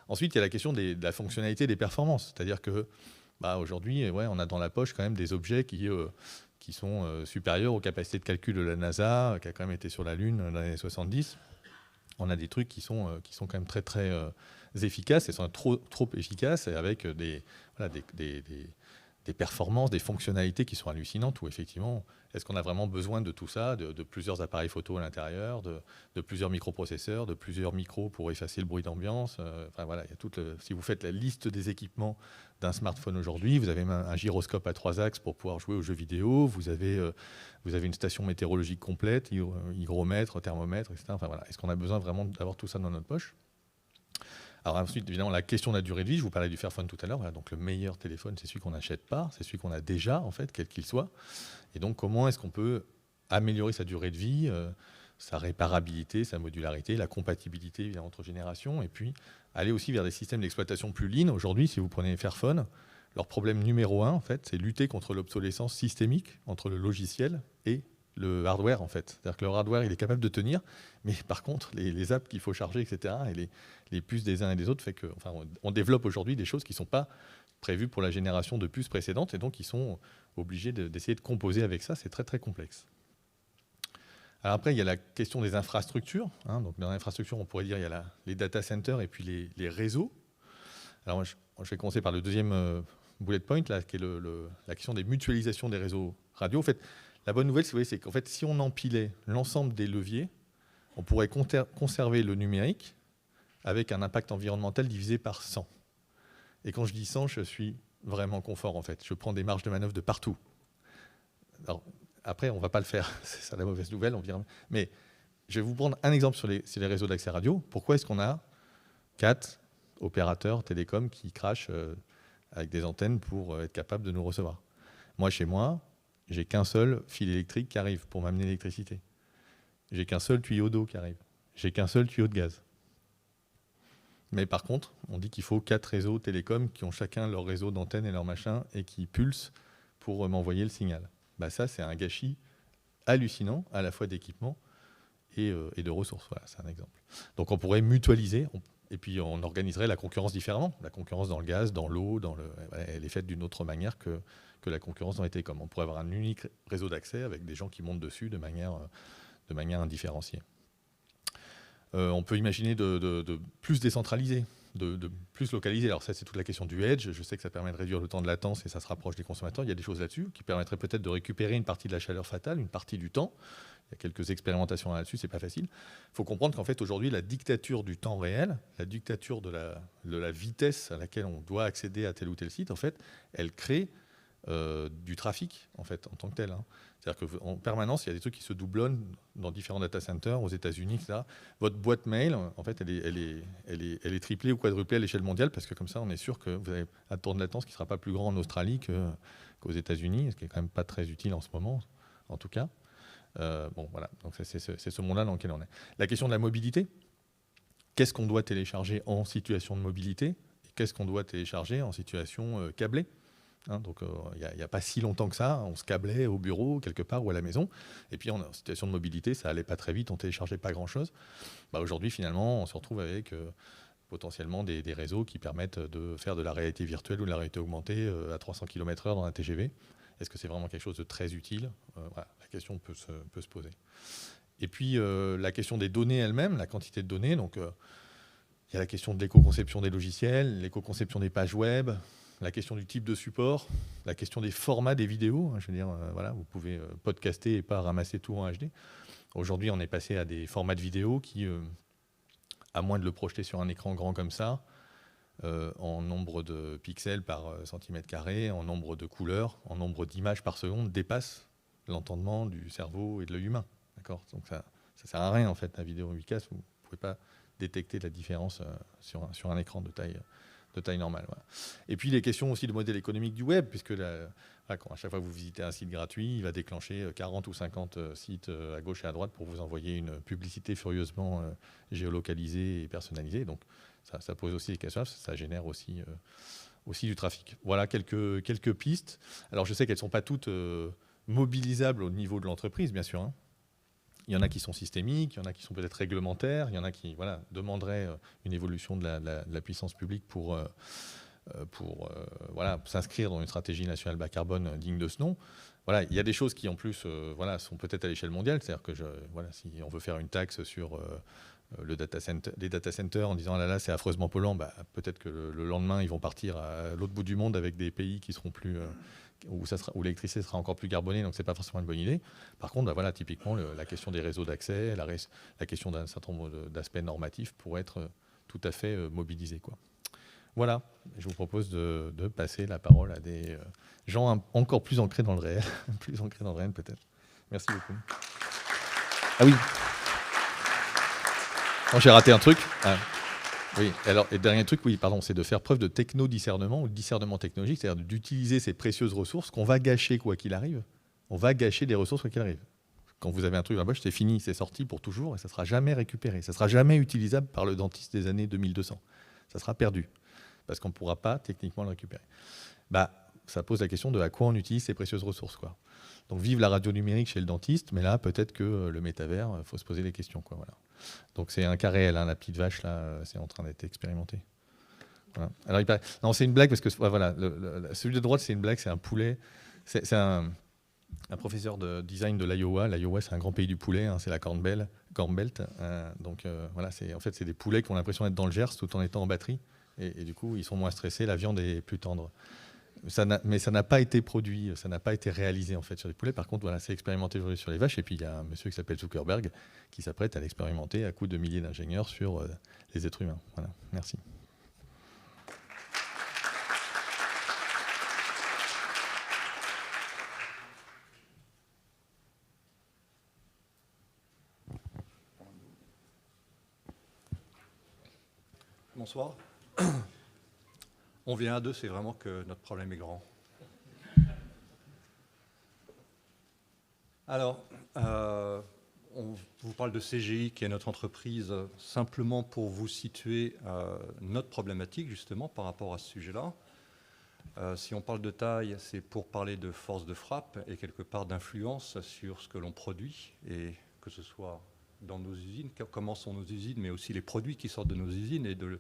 [SPEAKER 4] Ensuite, il y a la question de la fonctionnalité des performances. C'est-à-dire que aujourd'hui, on a dans la poche quand même des objets qui sont supérieurs aux capacités de calcul de la NASA, qui a quand même été sur la Lune dans les années 70. On a des trucs qui sont quand même très, très efficaces, et sont trop efficaces, et avec des performances, des fonctionnalités qui sont hallucinantes, où effectivement, est-ce qu'on a vraiment besoin de tout ça, de plusieurs appareils photo à l'intérieur, de plusieurs microprocesseurs, de plusieurs micros pour effacer le bruit d'ambiance. Il y a si vous faites la liste des équipements d'un smartphone aujourd'hui, vous avez même un gyroscope à 3 axes pour pouvoir jouer aux jeux vidéo, vous avez une station météorologique complète, hygromètre, thermomètre, etc. Est-ce qu'on a besoin vraiment d'avoir tout ça dans notre poche? Alors ensuite, évidemment, la question de la durée de vie, je vous parlais du Fairphone tout à l'heure, donc le meilleur téléphone, c'est celui qu'on n'achète pas, c'est celui qu'on a déjà, en fait, quel qu'il soit. Et donc, comment est-ce qu'on peut améliorer sa durée de vie, sa réparabilité, sa modularité, la compatibilité évidemment, entre générations, et puis aller aussi vers des systèmes d'exploitation plus lean. Aujourd'hui, si vous prenez les Fairphone, leur problème numéro 1, en fait, c'est lutter contre l'obsolescence systémique entre le logiciel et le hardware, en fait. C'est-à-dire que le hardware, il est capable de tenir, mais par contre, les apps qu'il faut charger, etc., et les puces des uns et des autres, fait que, on développe aujourd'hui des choses qui ne sont pas prévues pour la génération de puces précédentes, et donc ils sont obligés d'essayer de composer avec ça. C'est très, très complexe. Alors après, il y a la question des infrastructures. Donc dans l'infrastructure, on pourrait dire il y a les data centers et puis les réseaux. Alors moi, je vais commencer par le deuxième bullet point, là, qui est la question des mutualisations des réseaux radio. En fait, la bonne nouvelle, c'est qu'en fait, si on empilait l'ensemble des leviers, on pourrait conserver le numérique avec un impact environnemental divisé par 100. Et quand je dis 100, je suis vraiment confort, en fait. Je prends des marges de manœuvre de partout. Alors, après, on ne va pas le faire. C'est ça la mauvaise nouvelle, on dira. Mais je vais vous prendre un exemple sur les réseaux d'accès radio. Pourquoi est-ce qu'on a 4 opérateurs télécoms qui crachent avec des antennes pour être capables de nous recevoir? Moi, chez moi, j'ai qu'un seul fil électrique qui arrive pour m'amener l'électricité. J'ai qu'un seul tuyau d'eau qui arrive. J'ai qu'un seul tuyau de gaz. Mais par contre, on dit qu'il faut 4 réseaux télécoms qui ont chacun leur réseau d'antennes et leur machin et qui pulsent pour m'envoyer le signal. Ça, c'est un gâchis hallucinant, à la fois d'équipement et de ressources. Voilà, c'est un exemple. Donc on pourrait mutualiser, et puis on organiserait la concurrence différemment. La concurrence dans le gaz, dans l'eau, elle est faite d'une autre manière que la concurrence dans les télécoms. On pourrait avoir un unique réseau d'accès avec des gens qui montent dessus de manière indifférenciée. On peut imaginer de plus décentraliser, de plus localiser. Alors ça, c'est toute la question du edge. Je sais que ça permet de réduire le temps de latence et ça se rapproche des consommateurs. Il y a des choses là-dessus qui permettraient peut-être de récupérer une partie de la chaleur fatale, une partie du temps. Il y a quelques expérimentations là-dessus, c'est pas facile. Il faut comprendre qu'en fait, aujourd'hui, la dictature du temps réel, la dictature de la vitesse à laquelle on doit accéder à tel ou tel site, en fait, elle crée du trafic en fait en tant que tel. C'est-à-dire qu'en permanence, il y a des trucs qui se doublonnent dans différents data centers aux États-Unis, etc. Votre boîte mail, en fait, elle est triplée ou quadruplée à l'échelle mondiale parce que comme ça, on est sûr que vous avez un temps de latence qui ne sera pas plus grand en Australie qu'aux États-Unis, ce qui est quand même pas très utile en ce moment, en tout cas. Voilà. Donc c'est ce monde-là dans lequel on est. La question de la mobilité. Qu'est-ce qu'on doit télécharger en situation de mobilité et qu'est-ce qu'on doit télécharger en situation câblée? Donc il n'y a pas si longtemps que ça, on se câblait au bureau quelque part ou à la maison, et puis en situation de mobilité, ça allait pas très vite, on téléchargeait pas grand-chose. Aujourd'hui, finalement, on se retrouve avec potentiellement des réseaux qui permettent de faire de la réalité virtuelle ou de la réalité augmentée à 300 km/h dans un TGV. Est-ce que c'est vraiment quelque chose de très utile? Voilà, la question peut se poser. Et puis la question des données elles-mêmes, la quantité de données. Donc il y a la question de l'éco-conception des logiciels, l'éco-conception des pages web, la question du type de support, la question des formats des vidéos. Je veux dire, voilà, vous pouvez podcaster et pas ramasser tout en HD. Aujourd'hui, on est passé à des formats de vidéo qui à moins de le projeter sur un écran grand comme ça, en nombre de pixels par centimètre carré, en nombre de couleurs, en nombre d'images par seconde, dépasse l'entendement du cerveau et de l'œil humain. D'accord ? Donc ça ne sert à rien, en fait, la vidéo 8K, vous ne pouvez pas détecter la différence sur un écran de taille normale. Voilà. Et puis les questions aussi de modèle économique du web, puisque à chaque fois que vous visitez un site gratuit, il va déclencher 40 ou 50 sites à gauche et à droite pour vous envoyer une publicité furieusement géolocalisée et personnalisée. Donc ça pose aussi des questions, ça génère aussi du trafic. Voilà quelques pistes. Alors je sais qu'elles ne sont pas toutes mobilisables au niveau de l'entreprise, bien sûr, hein. Il y en a qui sont systémiques, il y en a qui sont peut-être réglementaires, il y en a qui demanderaient une évolution de la puissance publique pour s'inscrire dans une stratégie nationale bas carbone digne de ce nom. Voilà, il y a des choses qui en plus sont peut-être à l'échelle mondiale, c'est-à-dire que si on veut faire une taxe sur les data centers en disant ah là c'est affreusement polluant, peut-être que le lendemain ils vont partir à l'autre bout du monde avec des pays qui seront plus où l'électricité sera encore plus carbonée, donc c'est pas forcément une bonne idée. Par contre, typiquement la question des réseaux d'accès, la question d'un certain nombre d'aspects normatifs pourrait être tout à fait mobilisée, quoi. Voilà, je vous propose de passer la parole à des gens encore plus ancrés dans le réel, plus ancrés dans le réel peut-être. Merci beaucoup. Ah oui. Non, j'ai raté un truc. Ah. Oui, alors, et dernier truc, c'est de faire preuve de techno-discernement ou de discernement technologique, c'est-à-dire d'utiliser ces précieuses ressources qu'on va gâcher quoi qu'il arrive. On va gâcher des ressources quoi qu'il arrive. Quand vous avez un truc dans la poche, c'est fini, c'est sorti pour toujours et ça ne sera jamais récupéré. Ça ne sera jamais utilisable par le dentiste des années 2200. Ça sera perdu parce qu'on ne pourra pas techniquement le récupérer. Ça pose la question de à quoi on utilise ces précieuses ressources, quoi. Donc vive la radio numérique chez le dentiste, mais là peut-être que le métavers, il faut se poser des questions, quoi. Voilà. Donc c'est un cas réel, hein, la petite vache là, c'est en train d'être expérimenté. Voilà. Alors non, c'est une blague parce que celui de droite c'est une blague, c'est un poulet, c'est un professeur de design de l'Iowa. L'Iowa c'est un grand pays du poulet, hein, c'est la Corn Belt. C'est des poulets qui ont l'impression d'être dans le Gers tout en étant en batterie et du coup ils sont moins stressés, la viande est plus tendre. Mais ça n'a pas été produit, ça n'a pas été réalisé en fait sur les poulets. Par contre, c'est expérimenté aujourd'hui sur les vaches. Et puis il y a un monsieur qui s'appelle Zuckerberg qui s'apprête à l'expérimenter à coups de milliers d'ingénieurs sur les êtres humains. Voilà, merci.
[SPEAKER 5] Bonsoir. On vient à deux, c'est vraiment que notre problème est grand. Alors, on vous parle de CGI, qui est notre entreprise, simplement pour vous situer notre problématique, justement, par rapport à ce sujet-là. Si on parle de taille, c'est pour parler de force de frappe et quelque part d'influence sur ce que l'on produit, et que ce soit dans nos usines, comment sont nos usines, mais aussi les produits qui sortent de nos usines et de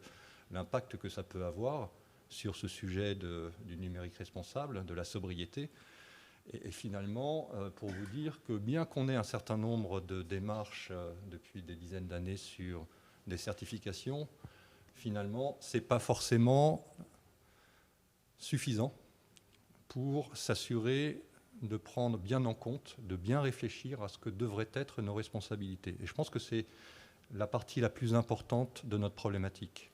[SPEAKER 5] l'impact que ça peut avoir sur ce sujet du numérique responsable, de la sobriété. Et finalement, pour vous dire que bien qu'on ait un certain nombre de démarches depuis des dizaines d'années sur des certifications, finalement, ce n'est pas forcément suffisant pour s'assurer de prendre bien en compte, de bien réfléchir à ce que devraient être nos responsabilités. Et je pense que c'est la partie la plus importante de notre problématique.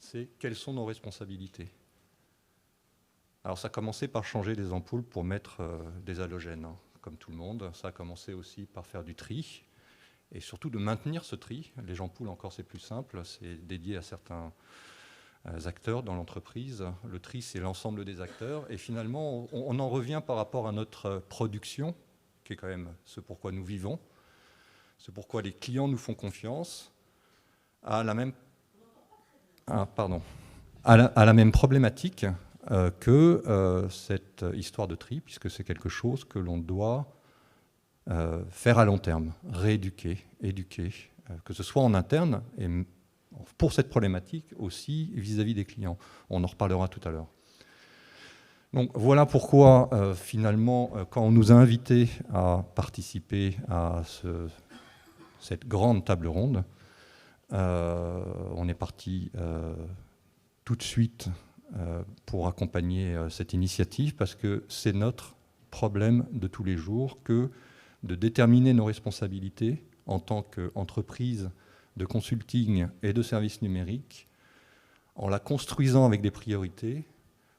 [SPEAKER 5] C'est quelles sont nos responsabilités. Alors ça a commencé par changer des ampoules pour mettre des halogènes, hein, comme tout le monde. Ça a commencé aussi par faire du tri, et surtout de maintenir ce tri. Les ampoules, encore, c'est plus simple, c'est dédié à certains acteurs dans l'entreprise. Le tri, c'est l'ensemble des acteurs. Et finalement, on en revient par rapport à notre production, qui est quand même ce pourquoi nous vivons, ce pourquoi les clients nous font confiance, à la même problématique que cette histoire de tri, puisque c'est quelque chose que l'on doit faire à long terme, rééduquer, éduquer, que ce soit en interne et pour cette problématique aussi vis-à-vis des clients. On en reparlera tout à l'heure. Donc voilà pourquoi finalement, quand on nous a invités à participer à cette grande table ronde, on est parti tout de suite pour accompagner cette initiative, parce que c'est notre problème de tous les jours que de déterminer nos responsabilités en tant qu'entreprise de consulting et de services numériques, en la construisant avec des priorités,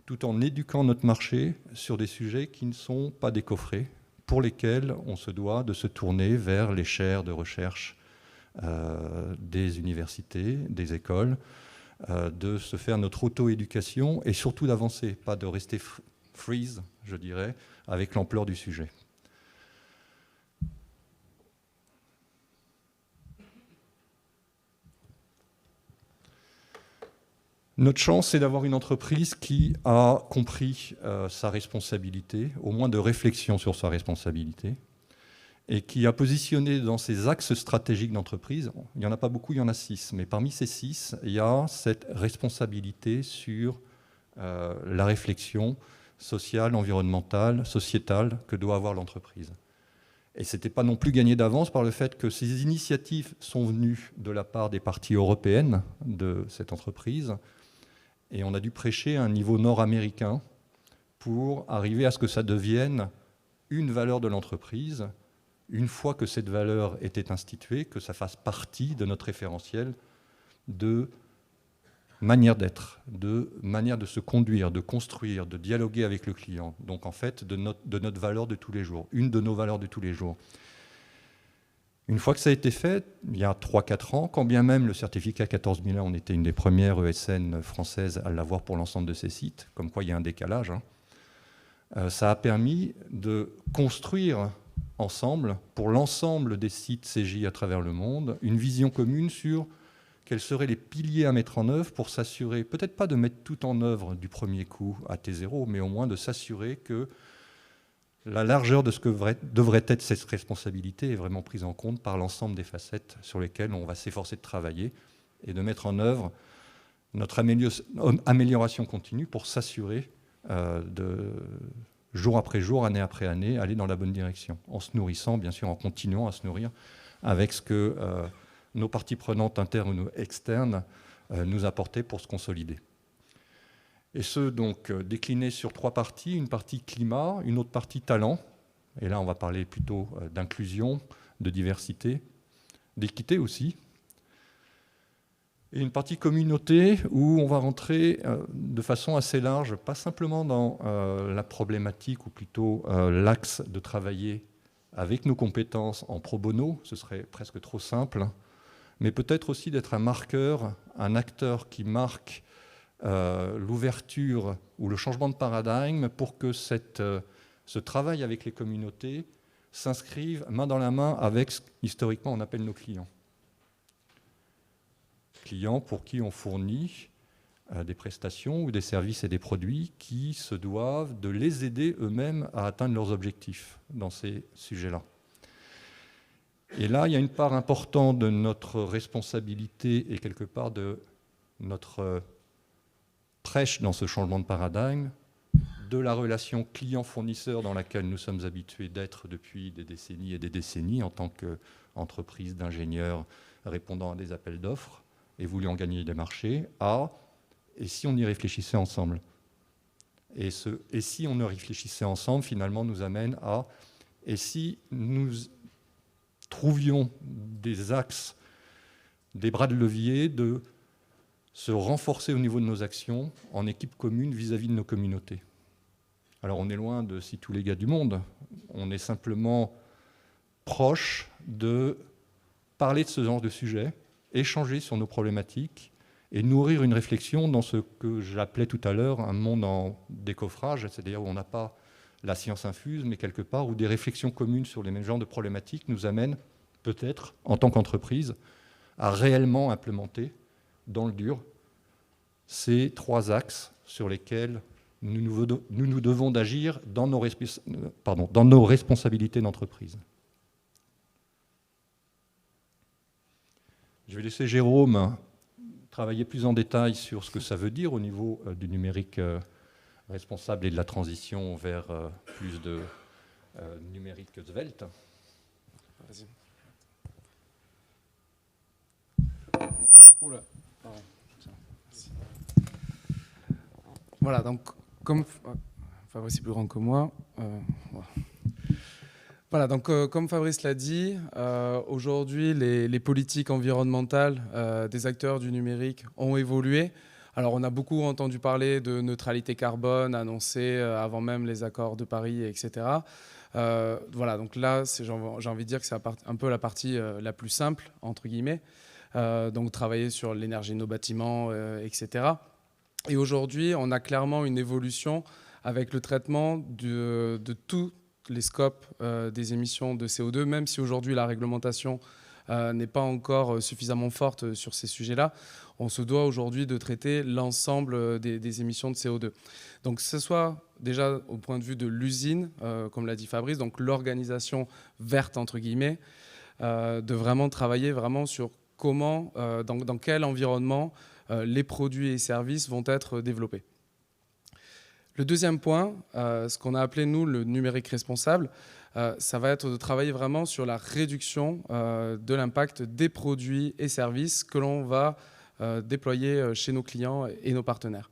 [SPEAKER 5] tout en éduquant notre marché sur des sujets qui ne sont pas des coffrets, pour lesquels on se doit de se tourner vers les chaires de recherche des universités, des écoles, de se faire notre auto-éducation et surtout d'avancer, pas de rester freeze, je dirais, avec l'ampleur du sujet. Notre chance, c'est d'avoir une entreprise qui a compris sa responsabilité, au moins de réflexion sur sa responsabilité, et qui a positionné dans ses axes stratégiques d'entreprise, il n'y en a pas beaucoup, il y en a 6, mais parmi ces 6, il y a cette responsabilité sur la réflexion sociale, environnementale, sociétale que doit avoir l'entreprise. Et ce n'était pas non plus gagné d'avance par le fait que ces initiatives sont venues de la part des parties européennes de cette entreprise, et on a dû prêcher à un niveau nord-américain pour arriver à ce que ça devienne une valeur de l'entreprise, une fois que cette valeur était instituée, que ça fasse partie de notre référentiel de manière d'être, de manière de se conduire, de construire, de dialoguer avec le client. Donc en fait, de notre valeur de tous les jours, une de nos valeurs de tous les jours. Une fois que ça a été fait, il y a 3-4 ans, quand bien même le certificat 14001, on était une des premières ESN françaises à l'avoir pour l'ensemble de ces sites, comme quoi il y a un décalage, ça a permis de construire ensemble, pour l'ensemble des sites CJ à travers le monde, une vision commune sur quels seraient les piliers à mettre en œuvre pour s'assurer, peut-être pas de mettre tout en œuvre du premier coup à T0, mais au moins de s'assurer que la largeur de ce que devrait être cette responsabilité est vraiment prise en compte par l'ensemble des facettes sur lesquelles on va s'efforcer de travailler et de mettre en œuvre notre amélioration continue pour s'assurer de jour après jour, année après année, aller dans la bonne direction, en se nourrissant, bien sûr, en continuant à se nourrir avec ce que nos parties prenantes internes ou externes nous apportaient pour se consolider. Et ce, donc, décliné sur 3 parties, une partie climat, une autre partie talent, et là on va parler plutôt d'inclusion, de diversité, d'équité aussi, et une partie communauté où on va rentrer de façon assez large, pas simplement dans la problématique ou plutôt l'axe de travailler avec nos compétences en pro bono, ce serait presque trop simple, mais peut-être aussi d'être un marqueur, un acteur qui marque l'ouverture ou le changement de paradigme pour que ce travail avec les communautés s'inscrive main dans la main avec ce qu'historiquement on appelle nos clients. Clients pour qui on fournit des prestations ou des services et des produits qui se doivent de les aider eux-mêmes à atteindre leurs objectifs dans ces sujets-là. Et là, il y a une part importante de notre responsabilité et quelque part de notre prêche dans ce changement de paradigme, de la relation client-fournisseur dans laquelle nous sommes habitués d'être depuis des décennies et des décennies en tant qu'entreprise d'ingénieurs répondant à des appels d'offres et voulant gagner des marchés, et si on y réfléchissait ensemble. Et si on y réfléchissait ensemble, finalement, nous amène à et si nous trouvions des axes, des bras de levier de se renforcer au niveau de nos actions en équipe commune vis-à-vis de nos communautés. Alors on est loin de si tous les gars du monde, on est simplement proche de parler de ce genre de sujet, échanger sur nos problématiques et nourrir une réflexion dans ce que j'appelais tout à l'heure un monde en décoffrage, c'est-à-dire où on n'a pas la science infuse, mais quelque part où des réflexions communes sur les mêmes genres de problématiques nous amènent peut-être, en tant qu'entreprise, à réellement implémenter dans le dur ces 3 axes sur lesquels nous devons d'agir dans nos responsabilités d'entreprise. Je vais laisser Jérôme travailler plus en détail sur ce que ça veut dire au niveau du numérique responsable et de la transition vers plus de numérique svelte.
[SPEAKER 6] Vas-y. Oula, pardon. Merci. Voilà, donc comme Fabrice est plus grand que moi, voilà. Voilà, donc comme Fabrice l'a dit, aujourd'hui les politiques environnementales des acteurs du numérique ont évolué. Alors on a beaucoup entendu parler de neutralité carbone annoncée avant même les accords de Paris, etc. Voilà, donc là j'ai envie de dire que c'est un peu la partie la plus simple, entre guillemets. Donc travailler sur l'énergie de nos bâtiments, etc. Et aujourd'hui on a clairement une évolution avec le traitement de tout les scopes des émissions de CO2, même si aujourd'hui la réglementation n'est pas encore suffisamment forte sur ces sujets-là, on se doit aujourd'hui de traiter l'ensemble des émissions de CO2. Donc que ce soit déjà au point de vue de l'usine, comme l'a dit Fabrice, donc l'organisation verte entre guillemets, de vraiment travailler vraiment sur comment, dans quel environnement les produits et services vont être développés. Le deuxième point, ce qu'on a appelé, nous, le numérique responsable, ça va être de travailler vraiment sur la réduction de l'impact des produits et services que l'on va déployer chez nos clients et nos partenaires.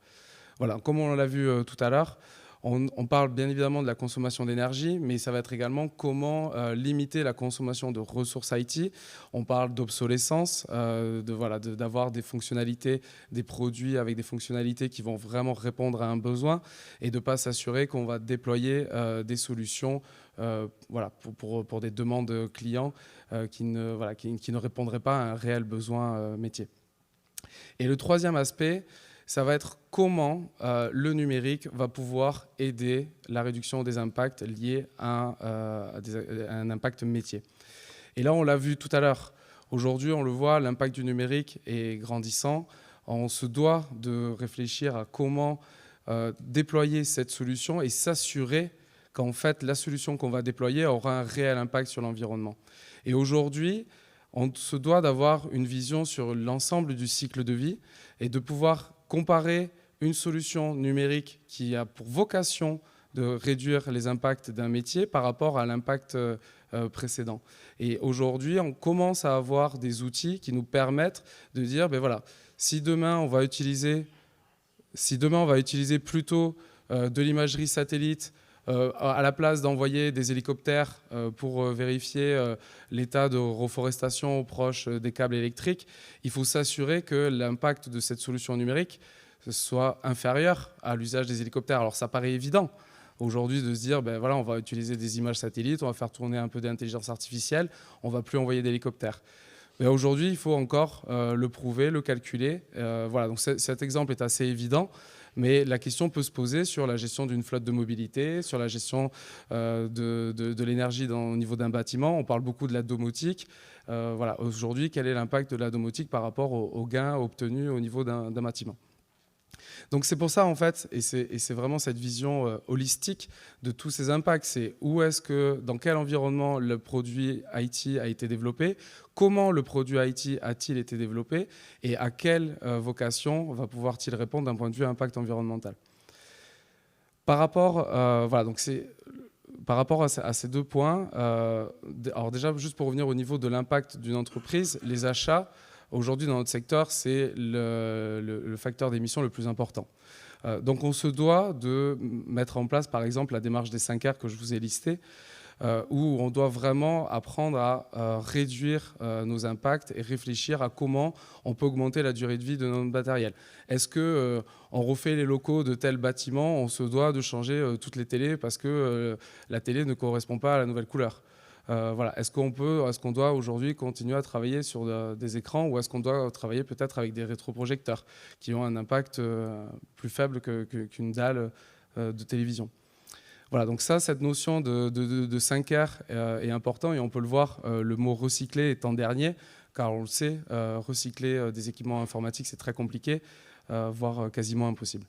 [SPEAKER 6] Voilà, comme on l'a vu tout à l'heure, on parle bien évidemment de la consommation d'énergie, mais ça va être également comment limiter la consommation de ressources IT. On parle d'obsolescence, d'avoir des fonctionnalités, des produits avec des fonctionnalités qui vont vraiment répondre à un besoin et de ne pas s'assurer qu'on va déployer des solutions pour des demandes clients qui ne répondraient pas à un réel besoin métier. Et le troisième aspect, ça va être comment le numérique va pouvoir aider la réduction des impacts liés à un impact métier. Et là, on l'a vu tout à l'heure. Aujourd'hui, on le voit, l'impact du numérique est grandissant. On se doit de réfléchir à comment déployer cette solution et s'assurer qu'en fait, la solution qu'on va déployer aura un réel impact sur l'environnement. Et aujourd'hui, on se doit d'avoir une vision sur l'ensemble du cycle de vie et de pouvoir comparer une solution numérique qui a pour vocation de réduire les impacts d'un métier par rapport à l'impact précédent. Et aujourd'hui, on commence à avoir des outils qui nous permettent de dire, ben voilà, si demain on va utiliser plutôt de l'imagerie satellite à la place d'envoyer des hélicoptères pour vérifier l'état de reforestation proche des câbles électriques, il faut s'assurer que l'impact de cette solution numérique soit inférieur à l'usage des hélicoptères. Alors ça paraît évident aujourd'hui de se dire, ben voilà, on va utiliser des images satellites, on va faire tourner un peu d'intelligence artificielle, on ne va plus envoyer d'hélicoptères. Mais aujourd'hui, il faut encore le prouver, le calculer. Voilà, donc cet exemple est assez évident. Mais la question peut se poser sur la gestion d'une flotte de mobilité, sur la gestion de l'énergie au niveau d'un bâtiment. On parle beaucoup de la domotique. Voilà, aujourd'hui, quel est l'impact de la domotique par rapport aux gains obtenus au niveau d'un bâtiment ? Donc c'est pour ça, en fait, et c'est vraiment cette vision holistique de tous ces impacts. C'est dans quel environnement le produit IT a été développé, comment le produit IT a-t-il été développé et à quelle vocation va pouvoir-t-il répondre d'un point de vue impact environnemental. Par rapport à ces deux points, alors déjà, juste pour revenir au niveau de l'impact d'une entreprise, les achats, aujourd'hui, dans notre secteur, c'est le facteur d'émission le plus important. Donc, on se doit de mettre en place, par exemple, la démarche des 5 R que je vous ai listée, où on doit vraiment apprendre à réduire nos impacts et réfléchir à comment on peut augmenter la durée de vie de notre matériel. Est-ce qu'on refait les locaux de tel bâtiment, on se doit de changer toutes les télés parce que la télé ne correspond pas à la nouvelle couleur ? Voilà. Est-ce qu'on doit aujourd'hui continuer à travailler sur des écrans ou est-ce qu'on doit travailler peut-être avec des rétroprojecteurs qui ont un impact plus faible qu'une dalle de télévision ? Voilà, donc cette notion de 5 R est importante et on peut le voir, le mot recycler étant dernier, car on le sait, recycler des équipements informatiques, c'est très compliqué, voire quasiment impossible.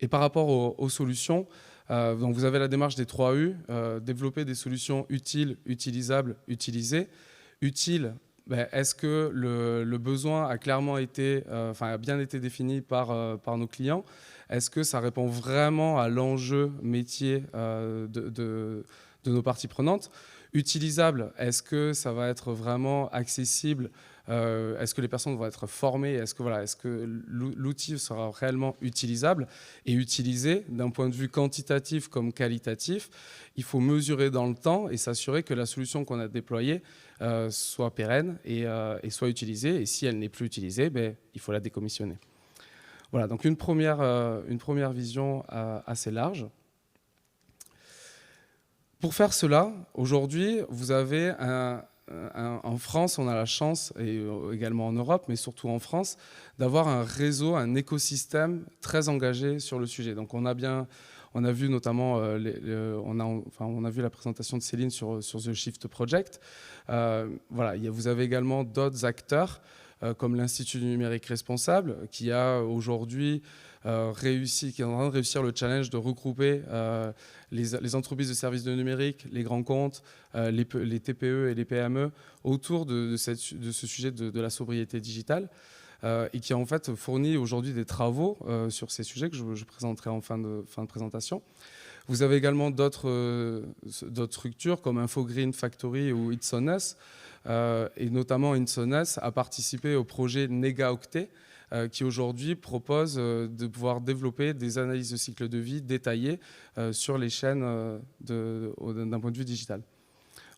[SPEAKER 6] Et par rapport aux solutions, donc vous avez la démarche des 3 U, développer des solutions utiles, utilisables, utilisées. Utiles, est-ce que le besoin a clairement été, a bien été défini par nos clients ? Est-ce que ça répond vraiment à l'enjeu métier de nos parties prenantes ? Utilisable, est-ce que ça va être vraiment accessible Est-ce que les personnes vont être formées? Est-ce que l'outil sera réellement utilisable et utilisé d'un point de vue quantitatif comme qualitatif? Il faut mesurer dans le temps et s'assurer que la solution qu'on a déployée soit pérenne et soit utilisée. Et si elle n'est plus utilisée, il faut la décommissionner. Voilà, donc une première vision assez large. Pour faire cela, aujourd'hui, vous avez en France, on a la chance, et également en Europe, mais surtout en France, d'avoir un réseau, un écosystème très engagé sur le sujet. Donc on a vu notamment, on a vu la présentation de Céline sur The Shift Project. Voilà, vous avez également d'autres acteurs, comme l'Institut du numérique responsable, qui a aujourd'hui qui est en train de réussir le challenge de regrouper les entreprises de services de numérique, les grands comptes, les TPE et les PME autour de ce sujet de la sobriété digitale, et qui a en fait fourni aujourd'hui des travaux sur ces sujets que je présenterai en fin de présentation. Vous avez également d'autres structures comme Infogreen Factory ou It's On Us, et notamment It's On Us a participé au projet NegaOctet, qui aujourd'hui propose de pouvoir développer des analyses de cycle de vie détaillées sur les chaînes d'un point de vue digital.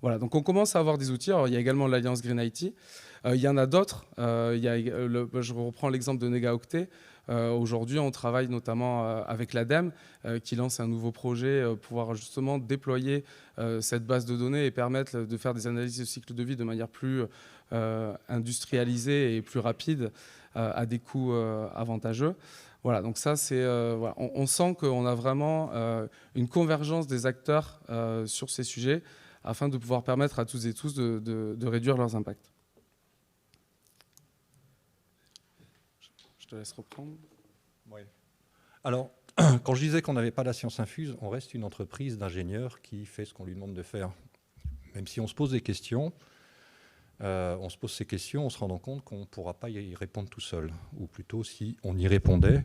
[SPEAKER 6] Voilà, donc on commence à avoir des outils. Alors, il y a également l'Alliance Green IT. Il y en a d'autres. Je reprends l'exemple de NegaOctet. Aujourd'hui, on travaille notamment avec l'ADEME qui lance un nouveau projet pour pouvoir justement déployer cette base de données et permettre de faire des analyses de cycle de vie de manière plus industrialisée et plus rapide à des coûts avantageux. Voilà, donc ça, voilà. On sent qu'on a vraiment une convergence des acteurs sur ces sujets afin de pouvoir permettre à tous et tous de réduire leurs impacts. Je te laisse reprendre.
[SPEAKER 5] Oui. Alors, quand je disais qu'on n'avait pas la science infuse, on reste une entreprise d'ingénieurs qui fait ce qu'on lui demande de faire. Même si on se pose des questions, on se rendant compte qu'on ne pourra pas y répondre tout seul. Ou plutôt, si on y répondait,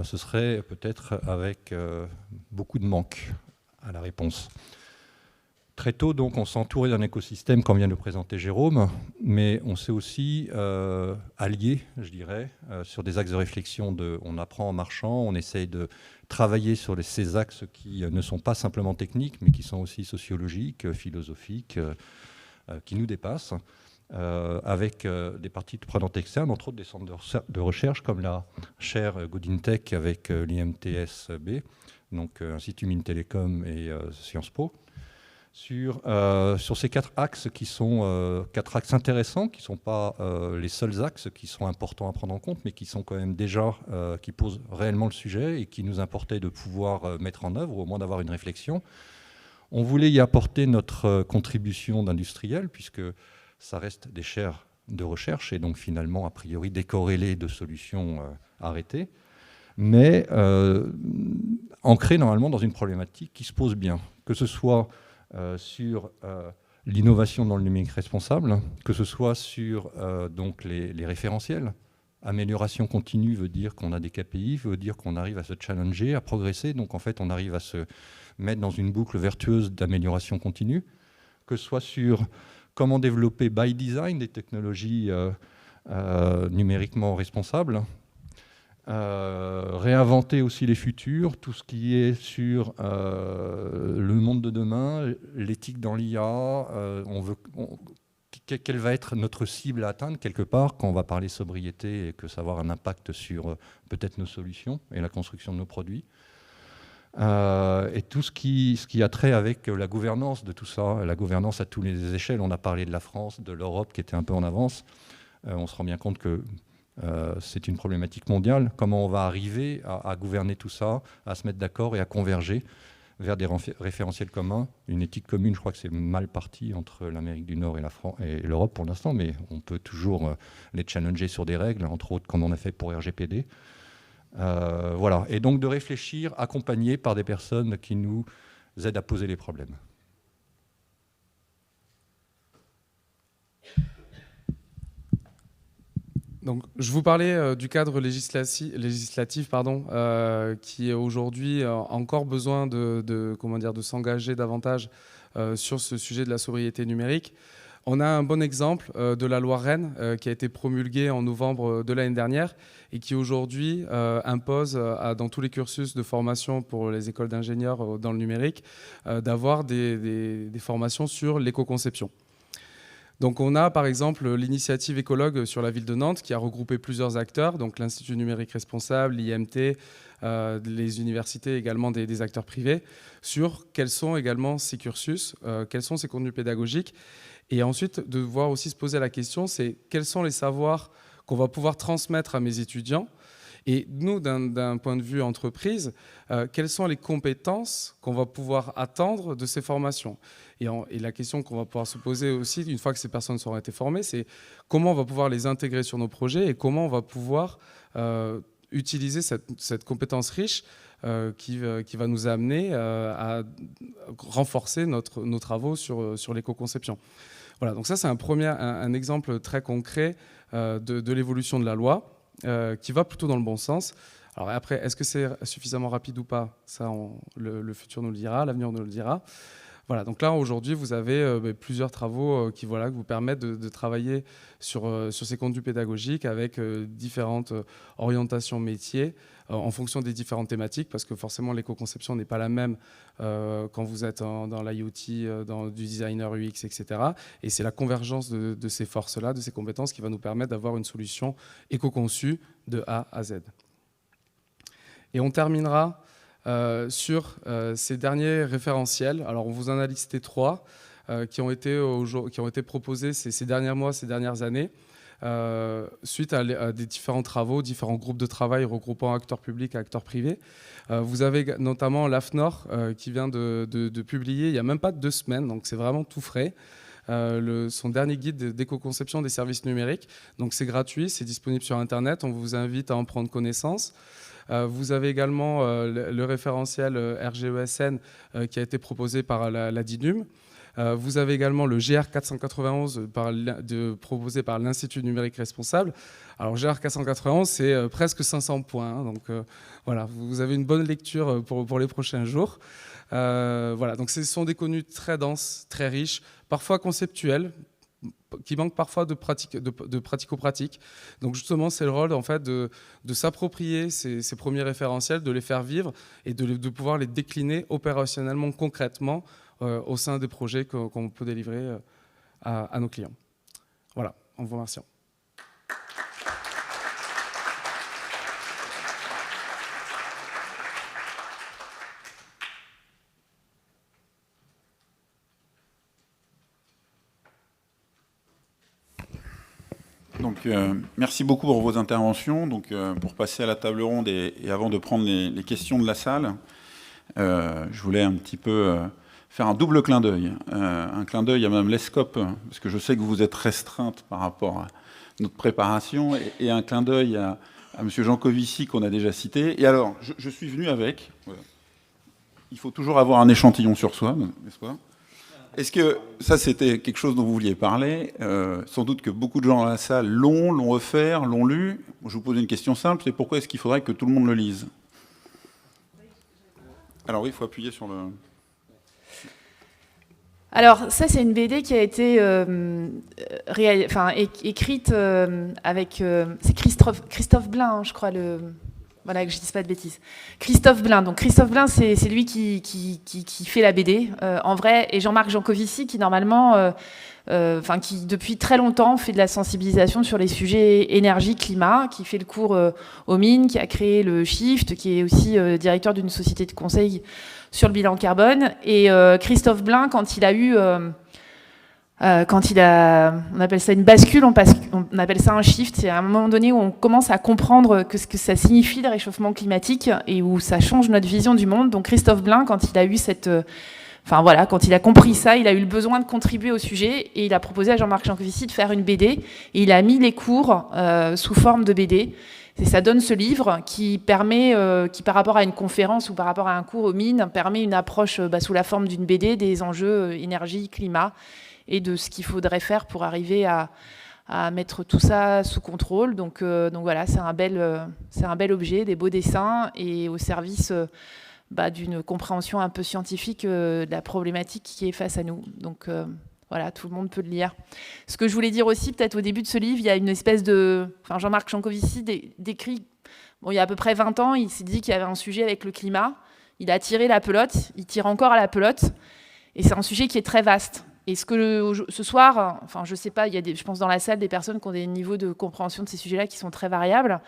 [SPEAKER 5] ce serait peut-être avec beaucoup de manque à la réponse. Très tôt, donc, on s'est entouré d'un écosystème, comme vient de le présenter Jérôme, mais on s'est aussi allié, je dirais, sur des axes de réflexion. On apprend en marchant, on essaye de travailler sur ces axes qui ne sont pas simplement techniques, mais qui sont aussi sociologiques, philosophiques, qui nous dépassent, avec des parties prenantes externes, entre autres des centres de recherche, comme la chaire Godintech avec l'IMTSB, donc Institut Mines Télécom et Sciences Po. Sur ces 4 axes qui sont 4 axes intéressants, qui ne sont pas les seuls axes qui sont importants à prendre en compte, mais qui sont quand même déjà, qui posent réellement le sujet et qui nous importait de pouvoir mettre en œuvre, ou au moins d'avoir une réflexion. On voulait y apporter notre contribution d'industriel, puisque ça reste des chaires de recherche, et donc finalement, a priori, décorrélées de solutions arrêtées, mais ancrées normalement dans une problématique qui se pose bien, que ce soit sur l'innovation dans le numérique responsable, que ce soit sur donc les référentiels. Amélioration continue veut dire qu'on a des KPI, veut dire qu'on arrive à se challenger, à progresser. Donc en fait, on arrive à se mettre dans une boucle vertueuse d'amélioration continue, que ce soit sur comment développer by design des technologies numériquement responsables, réinventer aussi les futurs, tout ce qui est sur le monde de demain, l'éthique dans l'IA, quelle va être notre cible à atteindre quelque part quand on va parler sobriété et que ça va avoir un impact sur peut-être nos solutions et la construction de nos produits. Et tout ce qui a trait avec la gouvernance de tout ça, la gouvernance à tous les échelles. On a parlé de la France, de l'Europe qui était un peu en avance. On se rend bien compte que c'est une problématique mondiale. Comment on va arriver à gouverner tout ça, à se mettre d'accord et à converger vers des référentiels communs. Une éthique commune, je crois que c'est mal parti entre l'Amérique du Nord et l'Europe pour l'instant, mais on peut toujours les challenger sur des règles, entre autres comme on a fait pour RGPD. Voilà. Et donc de réfléchir, accompagné par des personnes qui nous aident à poser les problèmes.
[SPEAKER 6] Donc, je vous parlais du cadre législatif qui aujourd'hui a encore besoin de s'engager davantage sur ce sujet de la sobriété numérique. On a un bon exemple de la loi Rennes qui a été promulguée en novembre de l'année dernière et qui aujourd'hui impose dans tous les cursus de formation pour les écoles d'ingénieurs dans le numérique d'avoir des formations sur l'éco-conception. Donc on a par exemple l'initiative écologue sur la ville de Nantes qui a regroupé plusieurs acteurs, donc l'Institut numérique responsable, l'IMT, les universités, également des acteurs privés, sur quels sont également ces cursus, quels sont ces contenus pédagogiques. Et ensuite de voir aussi se poser la question, c'est quels sont les savoirs qu'on va pouvoir transmettre à mes étudiants. Et nous, d'un point de vue entreprise, quelles sont les compétences qu'on va pouvoir attendre de ces formations ? Et la question qu'on va pouvoir se poser aussi, une fois que ces personnes seront été formées, c'est comment on va pouvoir les intégrer sur nos projets et comment on va pouvoir utiliser cette compétence riche qui va nous amener à renforcer nos travaux sur l'éco-conception. Voilà, donc ça c'est un exemple très concret de l'évolution de la loi. Qui va plutôt dans le bon sens. Alors après, est-ce que c'est suffisamment rapide ou pas ? Ça, le futur nous le dira, l'avenir nous le dira. Voilà, donc là, aujourd'hui, vous avez plusieurs travaux qui vous permettent de travailler sur ces contenus pédagogiques avec différentes orientations métiers en fonction des différentes thématiques, parce que forcément, l'éco-conception n'est pas la même quand vous êtes dans l'IoT, dans du designer UX, etc. Et c'est la convergence de ces forces-là, de ces compétences, qui va nous permettre d'avoir une solution éco-conçue de A à Z. Et on terminera sur ces derniers référentiels. Alors, on vous en a listé 3 qui ont été proposés ces derniers mois, ces dernières années, suite à des différents travaux, différents groupes de travail regroupant acteurs publics et acteurs privés. Vous avez notamment l'AFNOR qui vient de publier il n'y a même pas 2 semaines, donc c'est vraiment tout frais. Son dernier guide d'éco-conception des services numériques. Donc c'est gratuit, c'est disponible sur Internet, on vous invite à en prendre connaissance. Vous avez également le référentiel RGESN qui a été proposé par la DINUM. Vous avez également le GR 491 proposé par l'Institut numérique responsable. Alors GR 491, c'est presque 500 points. Hein, donc voilà, vous avez une bonne lecture pour les prochains jours. Voilà, donc ce sont des contenus très denses, très riches, parfois conceptuels, qui manquent parfois de pratico-pratique. Donc justement, c'est le rôle en fait, de s'approprier ces premiers référentiels, de les faire vivre et de pouvoir les décliner opérationnellement, concrètement, au sein des projets qu'on peut délivrer à nos clients. Voilà, en vous remerciant.
[SPEAKER 2] Donc, merci beaucoup pour vos interventions. Donc, pour passer à la table ronde et avant de prendre les questions de la salle, je voulais un petit peu faire un double clin d'œil. Un clin d'œil à Mme Lescope, parce que je sais que vous êtes restreinte par rapport à notre préparation, et un clin d'œil à M. Jancovici qu'on a déjà cité. Et alors, je suis venu avec... Voilà. Il faut toujours avoir un échantillon sur soi, n'est-ce pas ? Est-ce que ça, c'était quelque chose dont vous vouliez parler ? Sans doute que beaucoup de gens dans la salle l'ont offert, l'ont lu. Je vous pose une question simple, c'est pourquoi est-ce qu'il faudrait que tout le monde le lise ? Alors oui, il faut appuyer sur le...
[SPEAKER 3] Alors ça, c'est une BD qui a été écrite avec... c'est Christophe Blain, hein, je crois, Voilà, que je ne dise pas de bêtises. Christophe Blain. Donc Christophe Blain, c'est lui qui fait la BD, en vrai, et Jean-Marc Jancovici, qui normalement, qui depuis très longtemps fait de la sensibilisation sur les sujets énergie-climat, qui fait le cours aux mines, qui a créé le Shift, qui est aussi directeur d'une société de conseil sur le bilan carbone. Et Christophe Blain, quand il a eu... on appelle ça une bascule, on appelle ça un shift, c'est à un moment donné où on commence à comprendre ce que ça signifie le réchauffement climatique et où ça change notre vision du monde. Donc Christophe Blain, quand il a eu quand il a compris ça, il a eu le besoin de contribuer au sujet et il a proposé à Jean-Marc Jancovici de faire une BD et il a mis les cours sous forme de BD. Et ça donne ce livre qui permet, qui par rapport à une conférence ou par rapport à un cours aux mines, permet une approche sous la forme d'une BD des enjeux énergie, climat, et de ce qu'il faudrait faire pour arriver à mettre tout ça sous contrôle. Donc voilà, c'est un bel objet, des beaux dessins, et au service d'une compréhension un peu scientifique de la problématique qui est face à nous. Donc Voilà, tout le monde peut le lire. Ce que je voulais dire aussi, peut-être au début de ce livre, il y a une espèce de... Enfin, Jean-Marc Jancovici décrit... Bon, il y a à peu près 20 ans, il s'est dit qu'il y avait un sujet avec le climat. Il a tiré la pelote, il tire encore à la pelote. Et c'est un sujet qui est très vaste. Et ce soir, enfin, je sais pas, il y a je pense dans la salle des personnes qui ont des niveaux de compréhension de ces sujets-là qui sont très variables.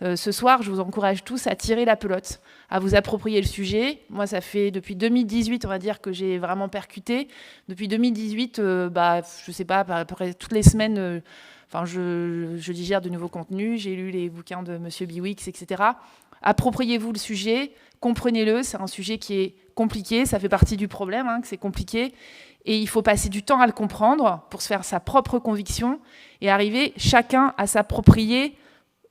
[SPEAKER 3] Ce soir, je vous encourage tous à tirer la pelote, à vous approprier le sujet. Moi, ça fait depuis 2018, on va dire, que j'ai vraiment percuté. Depuis 2018, je sais pas, à peu près toutes les semaines, je digère de nouveaux contenus. J'ai lu les bouquins de Monsieur Biwix, etc. Appropriez-vous le sujet, comprenez-le. C'est un sujet qui est compliqué, ça fait partie du problème, que c'est compliqué. Et il faut passer du temps à le comprendre pour se faire sa propre conviction et arriver chacun à s'approprier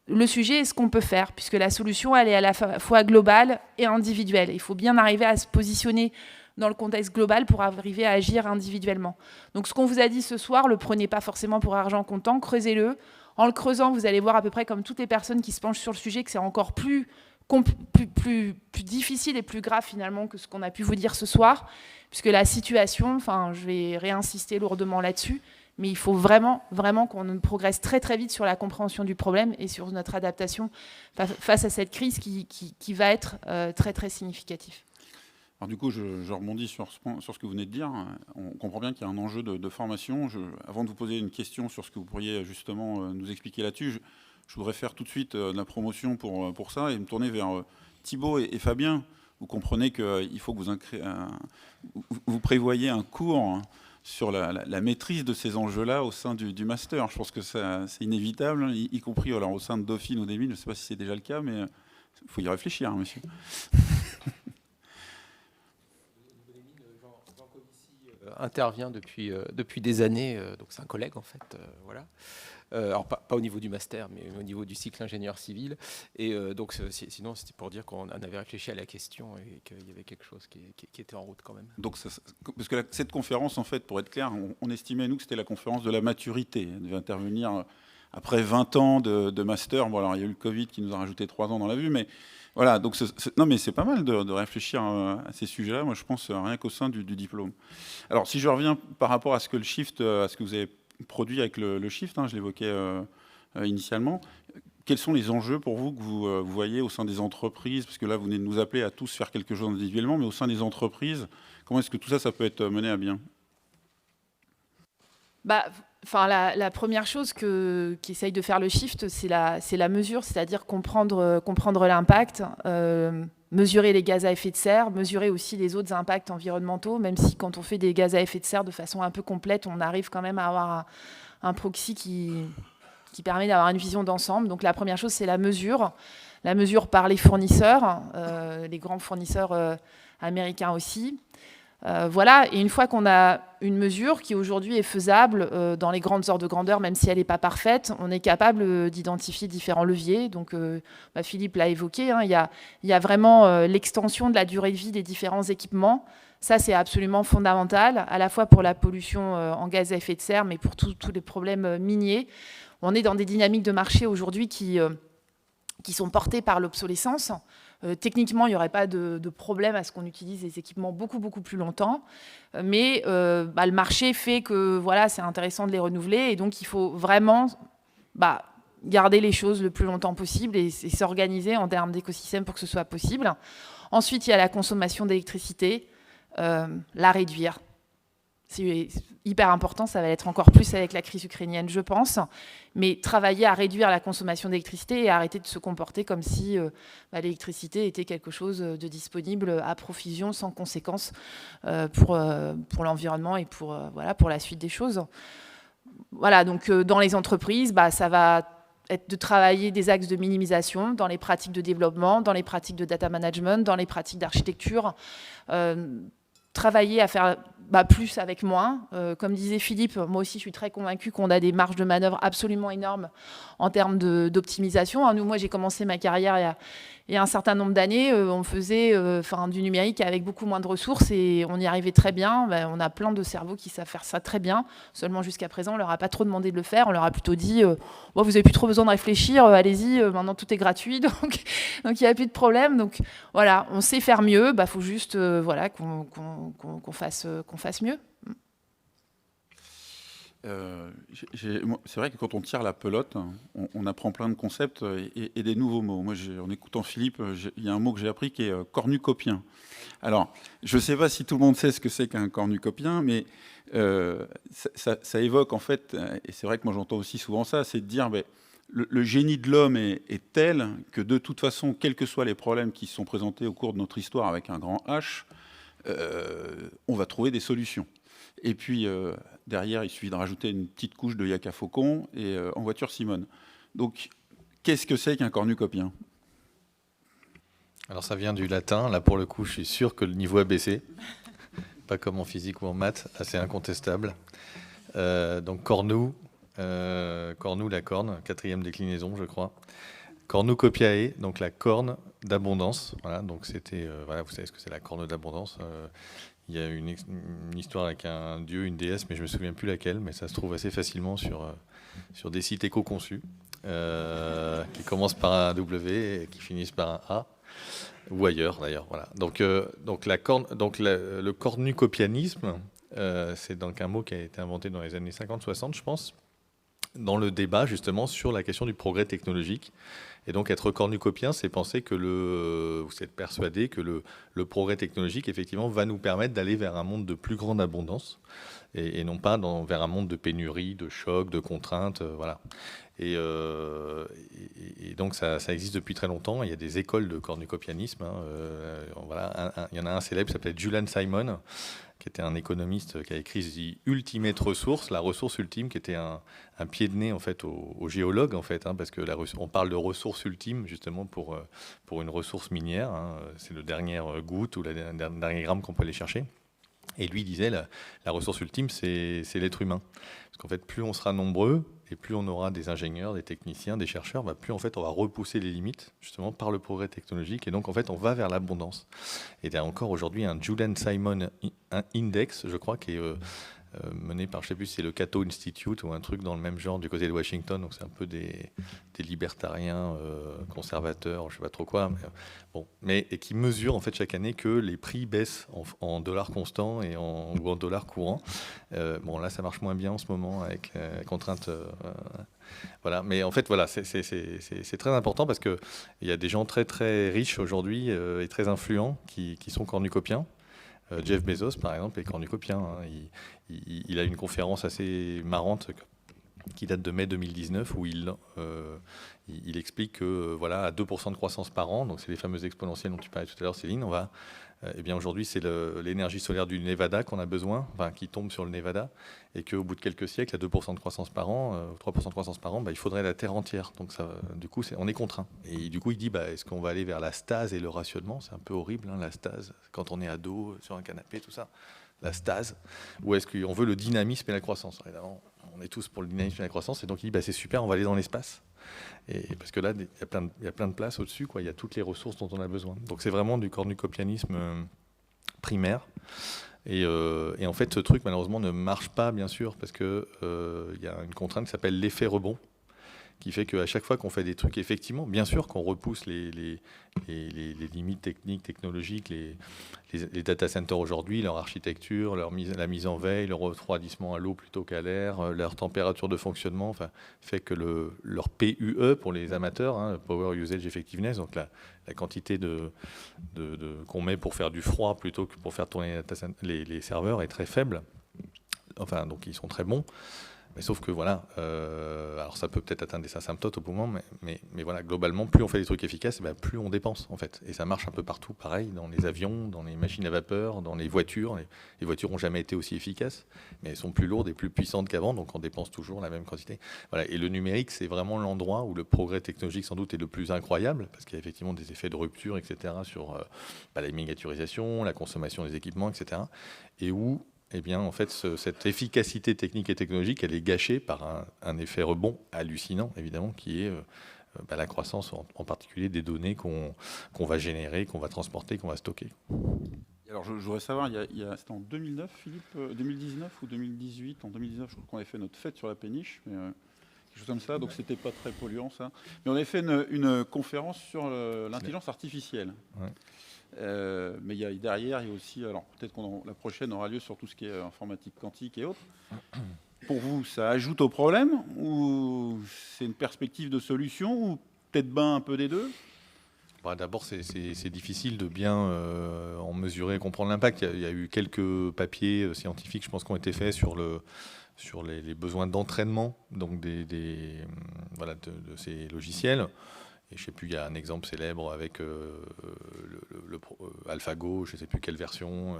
[SPEAKER 3] le sujet et ce qu'on peut faire, puisque la solution, elle est à la fois globale et individuelle. Il faut bien arriver à se positionner dans le contexte global pour arriver à agir individuellement. Donc ce qu'on vous a dit ce soir, le prenez pas forcément pour argent comptant, creusez-le. En le creusant, vous allez voir à peu près comme toutes les personnes qui se penchent sur le sujet que c'est encore plus difficile et plus grave finalement que ce qu'on a pu vous dire ce soir, puisque la situation, je vais réinsister lourdement là-dessus, mais il faut vraiment, vraiment qu'on progresse très très vite sur la compréhension du problème et sur notre adaptation face à cette crise qui va être très très significative.
[SPEAKER 2] Alors du coup, je rebondis sur ce que vous venez de dire. On comprend bien qu'il y a un enjeu de formation. Avant de vous poser une question sur ce que vous pourriez justement nous expliquer là-dessus, je voudrais faire tout de suite de la promotion pour ça et me tourner vers Thibaut et Fabien. Vous comprenez qu'il faut que vous prévoyez un cours sur la maîtrise de ces enjeux-là au sein du master. Je pense que c'est inévitable, y compris au sein de Dauphine au début. Je ne sais pas si c'est déjà le cas, mais il faut y réfléchir, monsieur.
[SPEAKER 7] Intervient depuis des années, donc c'est un collègue en fait, voilà. Alors pas au niveau du master, mais au niveau du cycle ingénieur civil. Et donc sinon c'était pour dire qu'on avait réfléchi à la question et qu'il y avait quelque chose qui était en route quand même.
[SPEAKER 2] Donc parce que cette conférence, en fait, pour être clair, on estimait nous que c'était la conférence de la maturité. Elle devait intervenir après 20 ans de master. Bon, alors il y a eu le Covid qui nous a rajouté 3 ans dans la vue, mais voilà. Donc non, mais c'est pas mal de réfléchir à ces sujets-là. Moi, je pense rien qu'au sein du diplôme. Alors, si je reviens par rapport à ce que le Shift, à ce que vous avez produit avec le Shift, je l'évoquais initialement. Quels sont les enjeux pour vous que vous voyez au sein des entreprises? Parce que là, vous venez de nous appeler à tous faire quelque chose individuellement, mais au sein des entreprises, comment est-ce que tout ça peut être mené à bien?
[SPEAKER 3] La première chose qu'essaye de faire le Shift, c'est la mesure, c'est-à-dire comprendre l'impact, mesurer les gaz à effet de serre, mesurer aussi les autres impacts environnementaux, même si quand on fait des gaz à effet de serre de façon un peu complète, on arrive quand même à avoir un proxy qui permet d'avoir une vision d'ensemble. Donc la première chose, c'est la mesure par les fournisseurs, les grands fournisseurs américains aussi. Et une fois qu'on a une mesure qui aujourd'hui est faisable dans les grandes ordres de grandeur, même si elle n'est pas parfaite, on est capable d'identifier différents leviers. Donc Philippe l'a évoqué, il y a vraiment l'extension de la durée de vie des différents équipements. Ça, c'est absolument fondamental, à la fois pour la pollution en gaz à effet de serre, mais pour tous les problèmes miniers. On est dans des dynamiques de marché aujourd'hui qui sont portées par l'obsolescence. Techniquement, il n'y aurait pas de problème à ce qu'on utilise des équipements beaucoup, beaucoup plus longtemps. Mais le marché fait que c'est intéressant de les renouveler. Et donc, il faut vraiment garder les choses le plus longtemps possible et s'organiser en termes d'écosystème pour que ce soit possible. Ensuite, il y a la consommation d'électricité, la réduire. C'est hyper important, ça va l'être encore plus avec la crise ukrainienne, je pense. Mais travailler à réduire la consommation d'électricité et arrêter de se comporter comme si l'électricité était quelque chose de disponible à profusion, sans conséquence pour l'environnement et pour la suite des choses. Voilà, donc dans les entreprises, ça va être de travailler des axes de minimisation dans les pratiques de développement, dans les pratiques de data management, dans les pratiques d'architecture. Travailler à faire plus avec moins. Comme disait Philippe, moi aussi je suis très convaincue qu'on a des marges de manœuvre absolument énormes en termes d'optimisation. Moi j'ai commencé ma carrière il y a un certain nombre d'années, on faisait du numérique avec beaucoup moins de ressources et on y arrivait très bien. On a plein de cerveaux qui savent faire ça très bien. Seulement jusqu'à présent, on leur a pas trop demandé de le faire. On leur a plutôt dit vous n'avez plus trop besoin de réfléchir, allez-y, maintenant tout est gratuit, donc il n'y a plus de problème. Donc voilà, on sait faire mieux, faut juste qu'on fasse mieux.
[SPEAKER 2] C'est vrai que quand on tire la pelote, on apprend plein de concepts et des nouveaux mots. Moi, en écoutant Philippe, il y a un mot que j'ai appris qui est cornucopien. Alors, je ne sais pas si tout le monde sait ce que c'est qu'un cornucopien, mais ça évoque en fait, et c'est vrai que moi j'entends aussi souvent ça, c'est de dire le génie de l'homme est tel que de toute façon, quels que soient les problèmes qui se sont présentés au cours de notre histoire avec un grand H, on va trouver des solutions. Et puis, derrière, il suffit de rajouter une petite couche de Yaka Faucon et en voiture Simone. Donc, qu'est-ce que c'est qu'un cornucopien ?
[SPEAKER 4] Alors ça vient du latin. Là, pour le coup, je suis sûr que le niveau a baissé. Pas comme en physique ou en maths, assez incontestable. Donc cornu, la corne, 4e déclinaison, je crois. Cornucopiae, donc la corne d'abondance. Voilà, donc c'était, vous savez ce que c'est la corne d'abondance. Il y a une histoire avec un dieu, une déesse, mais je me souviens plus laquelle, mais ça se trouve assez facilement sur des sites éco-conçus, qui commencent par un W et qui finissent par un A, ou ailleurs d'ailleurs. Voilà. Donc le cornucopianisme, c'est donc un mot qui a été inventé dans les années 50-60, je pense, dans le débat justement sur la question du progrès technologique. Et donc être cornucopien, c'est penser que vous êtes persuadé que le progrès technologique, effectivement, va nous permettre d'aller vers un monde de plus grande abondance et non pas vers un monde de pénurie, de choc, de contraintes, voilà. Et donc ça existe depuis très longtemps. Il y a des écoles de cornucopianisme. Il y en a un célèbre qui s'appelait Julian Simon, qui était un économiste qui a écrit The Ultimate Resource, la ressource ultime, qui était un pied de nez en fait aux géologues en fait, parce que on parle de ressource ultime justement pour une ressource minière. C'est le dernier goutte ou le dernier gramme qu'on peut aller chercher. Et lui disait la ressource ultime, c'est l'être humain, parce qu'en fait plus on sera nombreux et plus on aura des ingénieurs, des techniciens, des chercheurs, plus en fait on va repousser les limites justement par le progrès technologique, et donc en fait on va vers l'abondance. Et il y a encore aujourd'hui un Julian Simon Index, je crois, qui est mené par, je ne sais plus si c'est le Cato Institute ou un truc dans le même genre du côté de Washington, donc c'est un peu des libertariens conservateurs, je ne sais pas trop quoi, et qui mesure en fait chaque année que les prix baissent en dollars constants ou en dollars courants. Là ça marche moins bien en ce moment avec contraintes. Voilà, mais en fait voilà, c'est très important parce qu'il y a des gens très très riches aujourd'hui et très influents qui sont cornucopiens. Jeff Bezos, par exemple, est cornucopien. Il a une conférence assez marrante qui date de mai 2019 où il explique que à 2% de croissance par an, donc c'est les fameuses exponentielles dont tu parlais tout à l'heure, Céline, aujourd'hui c'est l'énergie solaire du Nevada qu'on a besoin, qui tombe sur le Nevada, et qu'au bout de quelques siècles, à 2% de croissance par an, 3% de croissance par an, il faudrait la Terre entière. Donc ça, du coup, on est contraint. Et du coup, il dit, est-ce qu'on va aller vers la stase et le rationnement ? C'est un peu horrible, la stase, quand on est ado, sur un canapé, tout ça. La stase. Ou est-ce qu'on veut le dynamisme et la croissance ? Évidemment, on est tous pour le dynamisme et la croissance, et donc il dit, c'est super, on va aller dans l'espace. Et parce que là, il y a plein de places au-dessus, il y a toutes les ressources dont on a besoin. Donc c'est vraiment du cornucopianisme primaire. Et en fait, ce truc, malheureusement, ne marche pas, bien sûr, parce qu'il y a une contrainte qui s'appelle l'effet rebond, qui fait qu'à chaque fois qu'on fait des trucs, effectivement, bien sûr qu'on repousse les limites techniques, technologiques, les data centers aujourd'hui, leur architecture, la mise en veille, leur refroidissement à l'eau plutôt qu'à l'air, leur température de fonctionnement, fait que leur PUE pour les amateurs, Power Usage Effectiveness, donc la quantité qu'on met pour faire du froid plutôt que pour faire tourner les serveurs est très faible. Donc ils sont très bons. Mais sauf que alors ça peut peut-être atteindre des asymptotes au moment, mais voilà, globalement, plus on fait des trucs efficaces, plus on dépense en fait. Et ça marche un peu partout, pareil, dans les avions, dans les machines à vapeur, dans les voitures. Les voitures n'ont jamais été aussi efficaces, mais elles sont plus lourdes et plus puissantes qu'avant, donc on dépense toujours la même quantité. Voilà. Et le numérique, c'est vraiment l'endroit où le progrès technologique sans doute est le plus incroyable, parce qu'il y a effectivement des effets de rupture, etc., sur la miniaturisation, la consommation des équipements, etc., et où en fait, cette efficacité technique et technologique, elle est gâchée par un effet rebond hallucinant, évidemment, qui est la croissance, en particulier des données qu'on va générer, qu'on va transporter, qu'on va stocker.
[SPEAKER 2] Alors, je voudrais savoir, c'était en 2009, Philippe, 2019 ou 2018 ? En 2019, je crois qu'on avait fait notre fête sur la péniche, mais quelque chose comme ça, donc c'était pas très polluant, ça. Mais on avait fait une conférence sur l'intelligence artificielle. Ouais. Mais derrière, il y a aussi, alors peut-être la prochaine aura lieu sur tout ce qui est informatique quantique et autres. pour vous, ça ajoute au problème ou c'est une perspective de solution ou peut-être un peu des deux?
[SPEAKER 4] D'abord, c'est difficile de bien en mesurer et comprendre l'impact. Il y a eu quelques papiers scientifiques, je pense, qui ont été faits sur les besoins d'entraînement donc voilà, de ces logiciels. Et je ne sais plus, il y a un exemple célèbre avec AlphaGo, je ne sais plus quelle version,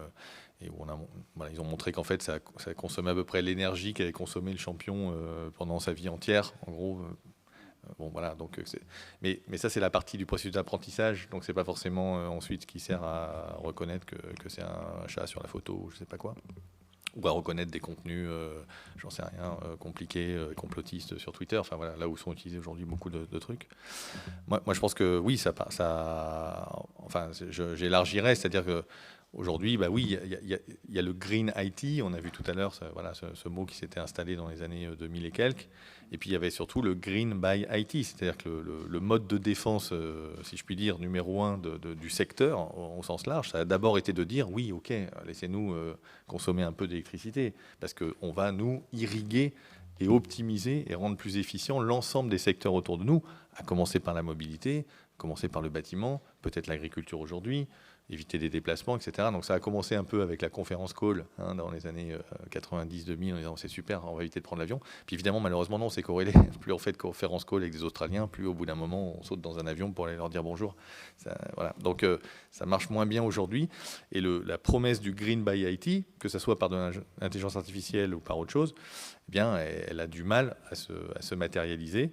[SPEAKER 4] et où voilà, ils ont montré qu'en fait, ça consommait à peu près l'énergie qu'avait consommé le champion pendant sa vie entière, en gros. Bon, voilà, donc mais ça, c'est la partie du processus d'apprentissage, donc c'est pas forcément ensuite ce qui sert à reconnaître que c'est un chat sur la photo ou je sais pas quoi, ou à reconnaître des contenus, j'en sais rien, compliqués, complotistes sur Twitter, enfin voilà, là où sont utilisés aujourd'hui beaucoup de trucs. Moi, je pense que oui, enfin, j'élargirais, c'est-à-dire que aujourd'hui, bah oui, il y a le Green IT, on a vu tout à l'heure voilà, ce mot qui s'était installé dans les années 2000 et quelques. Et puis il y avait surtout le Green by IT, c'est-à-dire que le mode de défense, si je puis dire, numéro 1 du secteur, au sens large, ça a d'abord été de dire, oui, ok, laissez-nous consommer un peu d'électricité, parce qu'on va nous irriguer et optimiser et rendre plus efficient l'ensemble des secteurs autour de nous, à commencer par la mobilité, à commencer par le bâtiment, peut-être l'agriculture aujourd'hui, éviter des déplacements, etc. Donc ça a commencé un peu avec la conférence call dans les années 90-2000 en disant c'est super, on va éviter de prendre l'avion. Puis évidemment, malheureusement, non, c'est corrélé. Plus on fait de conférence call avec des Australiens, plus au bout d'un moment, on saute dans un avion pour aller leur dire bonjour. Voilà. Donc ça marche moins bien aujourd'hui. Et la promesse du Green by IT, que ce soit par de l'intelligence artificielle ou par autre chose, eh bien, elle a du mal à se matérialiser.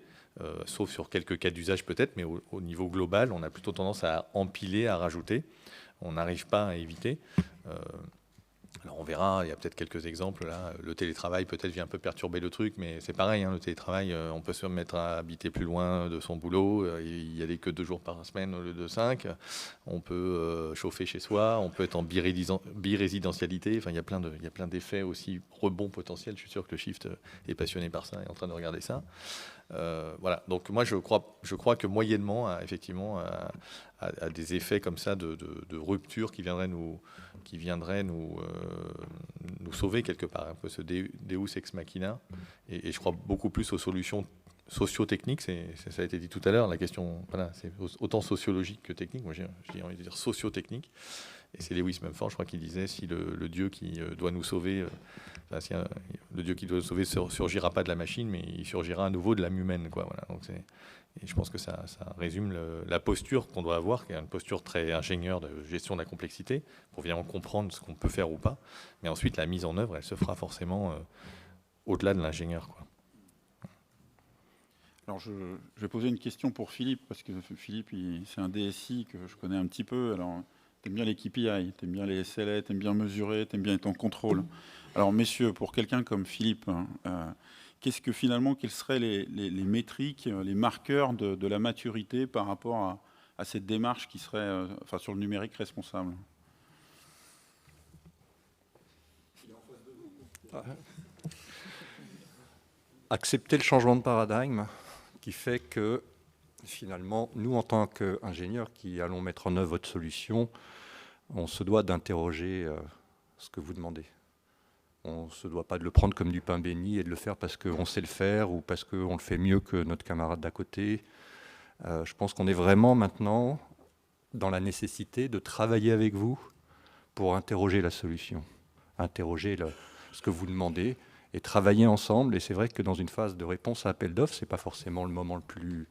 [SPEAKER 4] Sauf sur quelques cas d'usage peut-être, mais au niveau global, on a plutôt tendance à empiler, à rajouter. On n'arrive pas à éviter. Alors on verra, il y a peut-être quelques exemples là. Le télétravail peut-être vient un peu perturber le truc, mais c'est pareil, le télétravail, on peut se mettre à habiter plus loin de son boulot, y aller que 2 jours par semaine au lieu de 5. On peut chauffer chez soi, on peut être en birésidentialité. Enfin, il y a plein d'effets aussi rebonds potentiels. Je suis sûr que le Shift est passionné par ça et est en train de regarder ça. Voilà. Donc moi je crois que moyennement, effectivement, à des effets comme ça de rupture qui viendraient nous sauver quelque part, un peu ce Deus ex machina, et je crois beaucoup plus aux solutions socio-techniques. Ça a été dit tout à l'heure, la question, voilà, c'est autant sociologique que technique. Moi j'ai envie de dire socio-technique. Et c'est Lewis Mumford, je crois, qui disait si le Dieu qui doit nous sauver, le Dieu qui doit nous sauver surgira pas de la machine, mais il surgira à nouveau de l'âme humaine, quoi. Voilà. Donc et je pense que ça résume la posture qu'on doit avoir, qui est une posture très ingénieure de gestion de la complexité, pour vraiment comprendre ce qu'on peut faire ou pas. Mais ensuite, la mise en œuvre, elle se fera forcément au-delà de l'ingénieur, quoi.
[SPEAKER 2] Alors je vais poser une question pour Philippe, parce que Philippe, c'est un DSI que je connais un petit peu. Alors, t'aimes bien les KPI, t'aimes bien les SLA, t'aimes bien mesurer, t'aimes bien être en contrôle. Alors, messieurs, pour quelqu'un comme Philippe, quelles seraient les métriques, les marqueurs de la maturité par rapport à cette démarche qui serait sur le numérique responsable?
[SPEAKER 5] Accepter le changement de paradigme qui fait que, finalement, nous, en tant qu'ingénieurs qui allons mettre en œuvre votre solution, on se doit d'interroger ce que vous demandez. On ne se doit pas de le prendre comme du pain béni et de le faire parce qu'on sait le faire ou parce qu'on le fait mieux que notre camarade d'à côté. Je pense qu'on est vraiment maintenant dans la nécessité de travailler avec vous pour interroger la solution, interroger ce que vous demandez et travailler ensemble. Et c'est vrai que dans une phase de réponse à appel d'offres, ce n'est pas forcément le moment le plus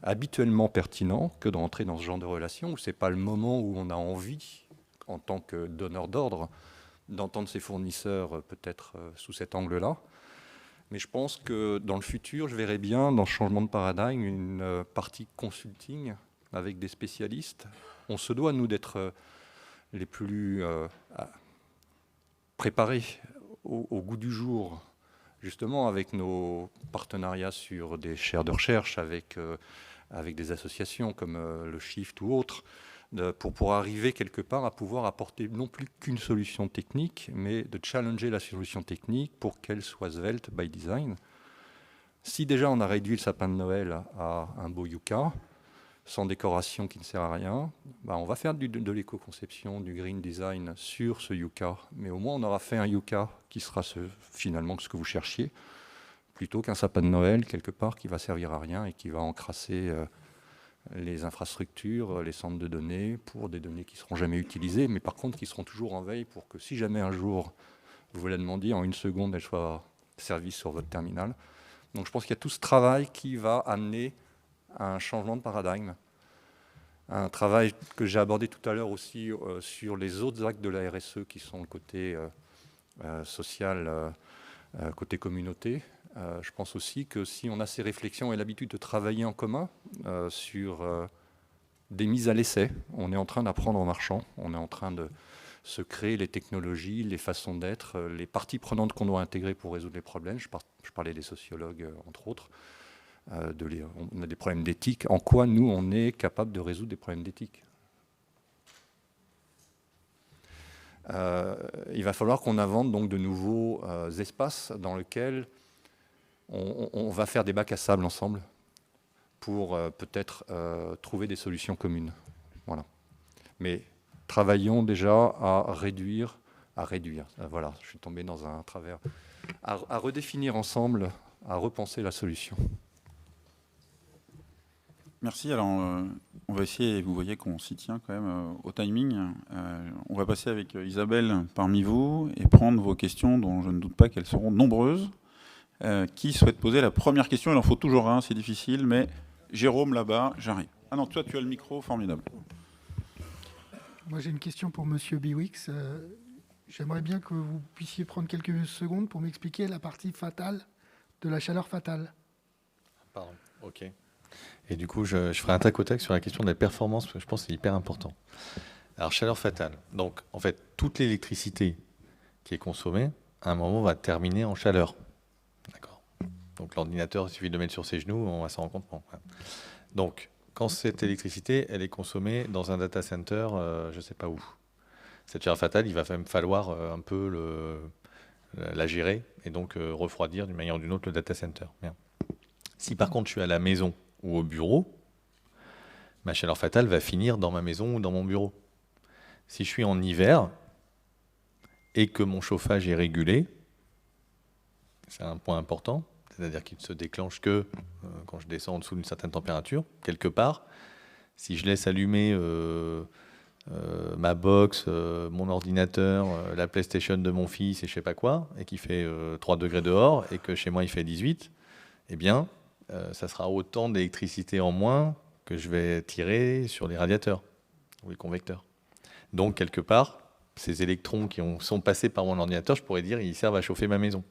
[SPEAKER 5] habituellement pertinent que de rentrer dans ce genre de relation, où ce n'est pas le moment où on a envie, en tant que donneur d'ordre, d'entendre ses fournisseurs peut-être sous cet angle-là. Mais je pense que dans le futur, je verrai bien, dans ce changement de paradigme, une partie consulting avec des spécialistes. On se doit, nous, d'être les plus préparés au goût du jour, justement avec nos partenariats sur des chaires de recherche avec des associations comme le Shift ou autres, pour pouvoir arriver quelque part à pouvoir apporter non plus qu'une solution technique, mais de challenger la solution technique pour qu'elle soit svelte by design. Si déjà on a réduit le sapin de Noël à un beau yucca, sans décoration qui ne sert à rien, on va faire de l'éco-conception, du green design sur ce yucca. Mais au moins, on aura fait un yucca qui sera finalement ce que vous cherchiez, plutôt qu'un sapin de Noël quelque part qui va servir à rien et qui va encrasser les infrastructures, les centres de données, pour des données qui ne seront jamais utilisées, mais par contre qui seront toujours en veille pour que si jamais un jour vous la demandiez, en 1 seconde, elle soit servie sur votre terminal. Donc je pense qu'il y a tout ce travail qui va amener à un changement de paradigme. Un travail que j'ai abordé tout à l'heure aussi sur les autres actes de la RSE qui sont le côté social, côté communauté. Je pense aussi que si on a ces réflexions et l'habitude de travailler en commun sur des mises à l'essai, on est en train d'apprendre en marchant, on est en train de se créer les technologies, les façons d'être, les parties prenantes qu'on doit intégrer pour résoudre les problèmes. Je parlais des sociologues, entre autres. On a des problèmes d'éthique. En quoi, nous, on est capable de résoudre des problèmes d'éthique ? Il va falloir qu'on invente donc de nouveaux espaces dans lesquels on va faire des bacs à sable ensemble pour peut-être trouver des solutions communes. Voilà. Mais travaillons déjà à réduire. Voilà, je suis tombé dans un travers. À redéfinir ensemble, à repenser la solution.
[SPEAKER 2] Merci. Alors, on va essayer, vous voyez qu'on s'y tient quand même au timing. On va passer avec Isabelle parmi vous et prendre vos questions, dont je ne doute pas qu'elles seront nombreuses. Qui souhaite poser la première question? Il en faut toujours un, c'est difficile, mais Jérôme, là-bas, j'arrive. Ah non, toi, tu as le micro, formidable.
[SPEAKER 8] Moi, j'ai une question pour Monsieur Biwix. J'aimerais bien que vous puissiez prendre quelques secondes pour m'expliquer la partie fatale de la chaleur fatale.
[SPEAKER 4] Pardon, ok. Et du coup, je ferai un tac au tac sur la question de la performance, parce que je pense que c'est hyper important. Alors, chaleur fatale. Donc, en fait, toute l'électricité qui est consommée, à un moment, va terminer en chaleur. D'accord. Donc, l'ordinateur, il suffit de le mettre sur ses genoux, on va s'en rendre compte. Bon, voilà. Donc, quand cette électricité, elle est consommée dans un data center, je ne sais pas où. Cette chaleur fatale, il va même falloir un peu la gérer et donc refroidir d'une manière ou d'une autre le data center. Bien. Si par contre je suis à la maison ou au bureau, ma chaleur fatale va finir dans ma maison ou dans mon bureau. Si je suis en hiver et que mon chauffage est régulé, c'est un point important, c'est-à-dire qu'il ne se déclenche que quand je descends en dessous d'une certaine température, quelque part. Si je laisse allumer ma box, mon ordinateur, la PlayStation de mon fils et je sais pas quoi, et qu'il fait 3 degrés dehors et que chez moi il fait 18, eh bien, ça sera autant d'électricité en moins que je vais tirer sur les radiateurs ou les convecteurs. Donc, quelque part, ces électrons qui sont passés par mon ordinateur, je pourrais dire, ils servent à chauffer ma maison.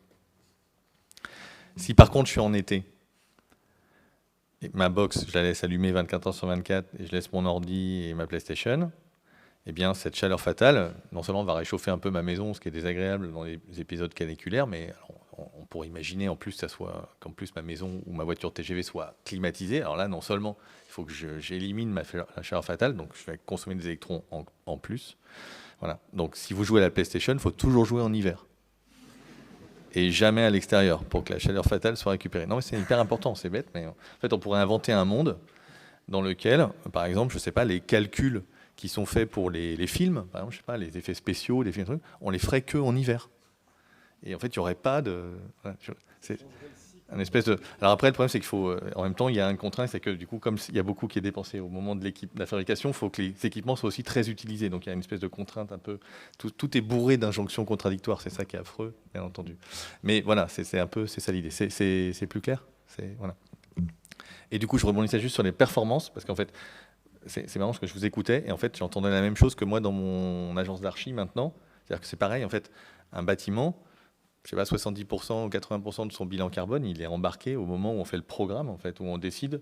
[SPEAKER 4] Si par contre je suis en été, et ma box, je la laisse allumer 24 heures sur 24 et je laisse mon ordi et ma PlayStation, eh bien cette chaleur fatale, non seulement va réchauffer un peu ma maison, ce qui est désagréable dans les épisodes caniculaires, mais on pourrait imaginer en plus qu'en plus ma maison ou ma voiture TGV soit climatisée. Alors là, non seulement il faut que j'élimine la chaleur fatale, donc je vais consommer des électrons en plus. Voilà. Donc si vous jouez à la PlayStation, il faut toujours jouer en hiver. Et jamais à l'extérieur, pour que la chaleur fatale soit récupérée. Non, mais c'est hyper important, c'est bête, mais en fait, on pourrait inventer un monde dans lequel, par exemple, je sais pas, les calculs qui sont faits pour les films, par exemple, je sais pas, les effets spéciaux, les films, on les ferait que en hiver. Et en fait, il n'y aurait pas de... Voilà, c'est un espèce de... Alors après, le problème, c'est qu'il faut... En même temps, il y a une contrainte, c'est que du coup, comme il y a beaucoup qui est dépensé au moment de la fabrication, il faut que les équipements soient aussi très utilisés. Donc il y a une espèce de contrainte un peu... Tout est bourré d'injonctions contradictoires. C'est ça qui est affreux, bien entendu. Mais voilà, c'est ça l'idée. C'est plus clair, voilà. Et du coup, je rebondissais juste sur les performances, parce qu'en fait, c'est marrant parce que je vous écoutais, et en fait, j'entendais la même chose que moi dans mon agence d'archi maintenant. C'est-à-dire que c'est pareil, en fait, un bâtiment... Je sais pas, 70% ou 80% de son bilan carbone, il est embarqué au moment où on fait le programme, en fait, où on décide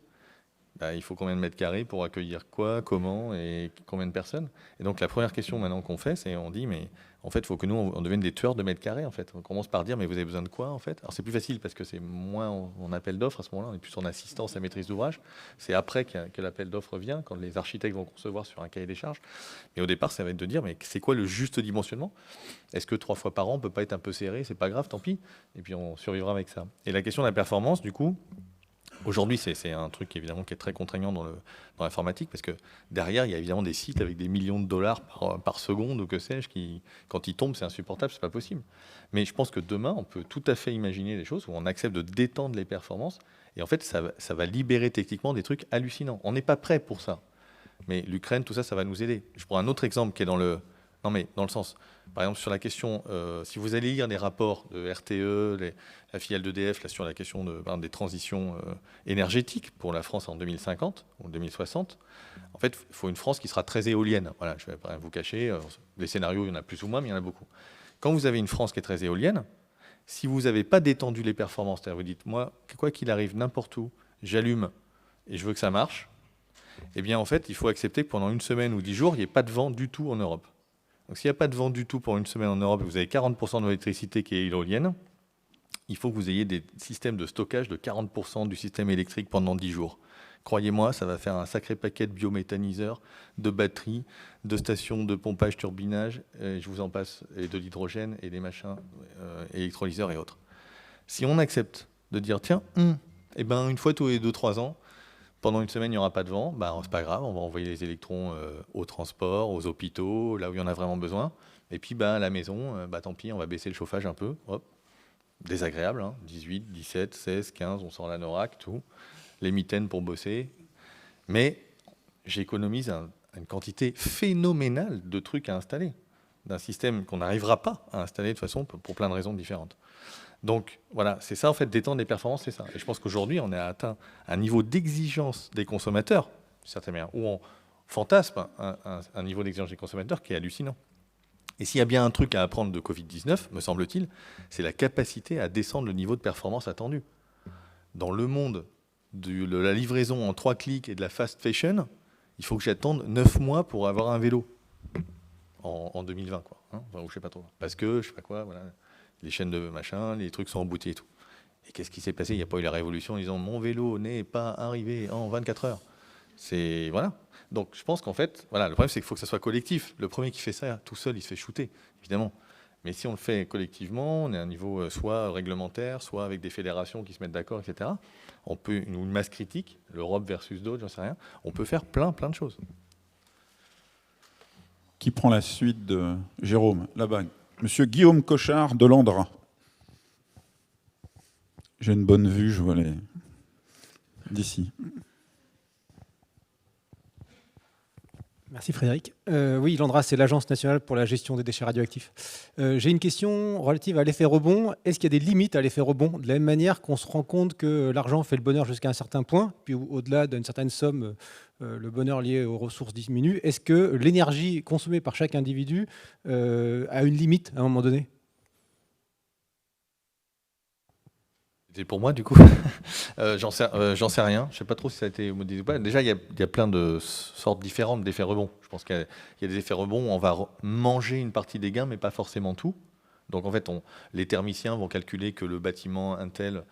[SPEAKER 4] il faut combien de mètres carrés pour accueillir quoi, comment et combien de personnes. Et donc la première question maintenant qu'on fait, c'est on dit, mais en fait, il faut que nous, on devienne des tueurs de mètres carrés, en fait. On commence par dire, mais vous avez besoin de quoi, en fait? Alors c'est plus facile parce que c'est moins en appel d'offres à ce moment-là, on est plus en assistance à maîtrise d'ouvrage. C'est après que l'appel d'offres vient, quand les architectes vont concevoir sur un cahier des charges. Mais au départ, ça va être de dire, mais c'est quoi le juste dimensionnement? Est-ce que 3 fois par an, on peut pas être un peu serré? C'est pas grave, tant pis. Et puis on survivra avec ça. Et la question de la performance, du coup, Aujourd'hui, c'est un truc évidemment qui est très contraignant dans l'informatique, parce que derrière, il y a évidemment des sites avec des millions de dollars par seconde ou que sais-je, qui, quand ils tombent, c'est insupportable, c'est pas possible. Mais je pense que demain, on peut tout à fait imaginer des choses où on accepte de détendre les performances, et en fait, ça va libérer techniquement des trucs hallucinants. On n'est pas prêt pour ça. Mais l'Ukraine, tout ça, ça va nous aider. Je prends un autre exemple qui est dans le sens, par exemple, sur la question, si vous allez lire les rapports de RTE, la filiale d'EDF, là, sur la question des transitions énergétiques pour la France en 2050 ou 2060, en fait, il faut une France qui sera très éolienne. Voilà, je ne vais pas vous cacher, les scénarios, il y en a plus ou moins, mais il y en a beaucoup. Quand vous avez une France qui est très éolienne, si vous n'avez pas détendu les performances, c'est-à-dire vous dites, moi, quoi qu'il arrive, n'importe où, j'allume et je veux que ça marche, eh bien, en fait, il faut accepter que pendant une semaine ou 10 jours, il n'y ait pas de vent du tout en Europe. Donc s'il n'y a pas de vent du tout pour une semaine en Europe et vous avez 40% de l'électricité qui est éolienne, il faut que vous ayez des systèmes de stockage de 40% du système électrique pendant 10 jours. Croyez-moi, ça va faire un sacré paquet de biométhaniseurs, de batteries, de stations de pompage, turbinage, et je vous en passe, et de l'hydrogène et des machins, électrolyseurs et autres. Si on accepte de dire, tiens, eh ben, une fois tous les 2-3 ans, pendant une semaine, il n'y aura pas de vent, bah, c'est pas grave, on va envoyer les électrons au transport, aux hôpitaux, là où il y en a vraiment besoin. Et puis à la maison, tant pis, on va baisser le chauffage un peu. Hop. Désagréable, hein, 18, 17, 16, 15, on sort l'anorak, tout. Les mitaines pour bosser. Mais j'économise une quantité phénoménale de trucs à installer, d'un système qu'on n'arrivera pas à installer de toute façon pour plein de raisons différentes. Donc voilà, c'est ça en fait, détendre les performances, c'est ça. Et je pense qu'aujourd'hui, on a atteint un niveau d'exigence des consommateurs, d'une certaine manière, où on fantasme un niveau d'exigence des consommateurs qui est hallucinant. Et s'il y a bien un truc à apprendre de Covid-19, me semble-t-il, c'est la capacité à descendre le niveau de performance attendu. Dans le monde de la livraison en 3 clics et de la fast fashion, il faut que j'attende 9 mois pour avoir un vélo en 2020, quoi. Hein, enfin, ou je sais pas trop. Parce que, je sais pas quoi, voilà. Les chaînes de machin, les trucs sont emboutés et tout. Et qu'est-ce qui s'est passé? Il n'y a pas eu la révolution en disant mon vélo n'est pas arrivé en 24 heures. C'est voilà. Donc je pense qu'en fait, voilà, le problème c'est qu'il faut que ça soit collectif. Le premier qui fait ça tout seul, il se fait shooter, évidemment. Mais si on le fait collectivement, on est à un niveau soit réglementaire, soit avec des fédérations qui se mettent d'accord, etc. On peut une masse critique, l'Europe versus d'autres, j'en sais rien. On peut faire plein de choses.
[SPEAKER 2] Qui prend la suite de Jérôme, là-bas? Monsieur Guillaume Cochard de Landra. J'ai une bonne vue, je vois les... d'ici.
[SPEAKER 9] Merci Frédéric. Oui, l'ANDRA, c'est l'Agence nationale pour la gestion des déchets radioactifs. J'ai une question relative à l'effet rebond. Est-ce qu'il y a des limites à l'effet rebond? De la même manière qu'on se rend compte que l'argent fait le bonheur jusqu'à un certain point, puis au-delà d'une certaine somme, le bonheur lié aux ressources diminue. Est-ce que l'énergie consommée par chaque individu a une limite à un moment donné?
[SPEAKER 4] C'est pour moi, du coup. J'en sais rien. Je ne sais pas trop si ça a été modélisé ou pas. Déjà, il y a plein de sortes différentes d'effets rebonds. Je pense qu'il y a des effets rebonds où on va manger une partie des gains, mais pas forcément tout. Donc, en fait, les thermiciens vont calculer que le bâtiment Intel,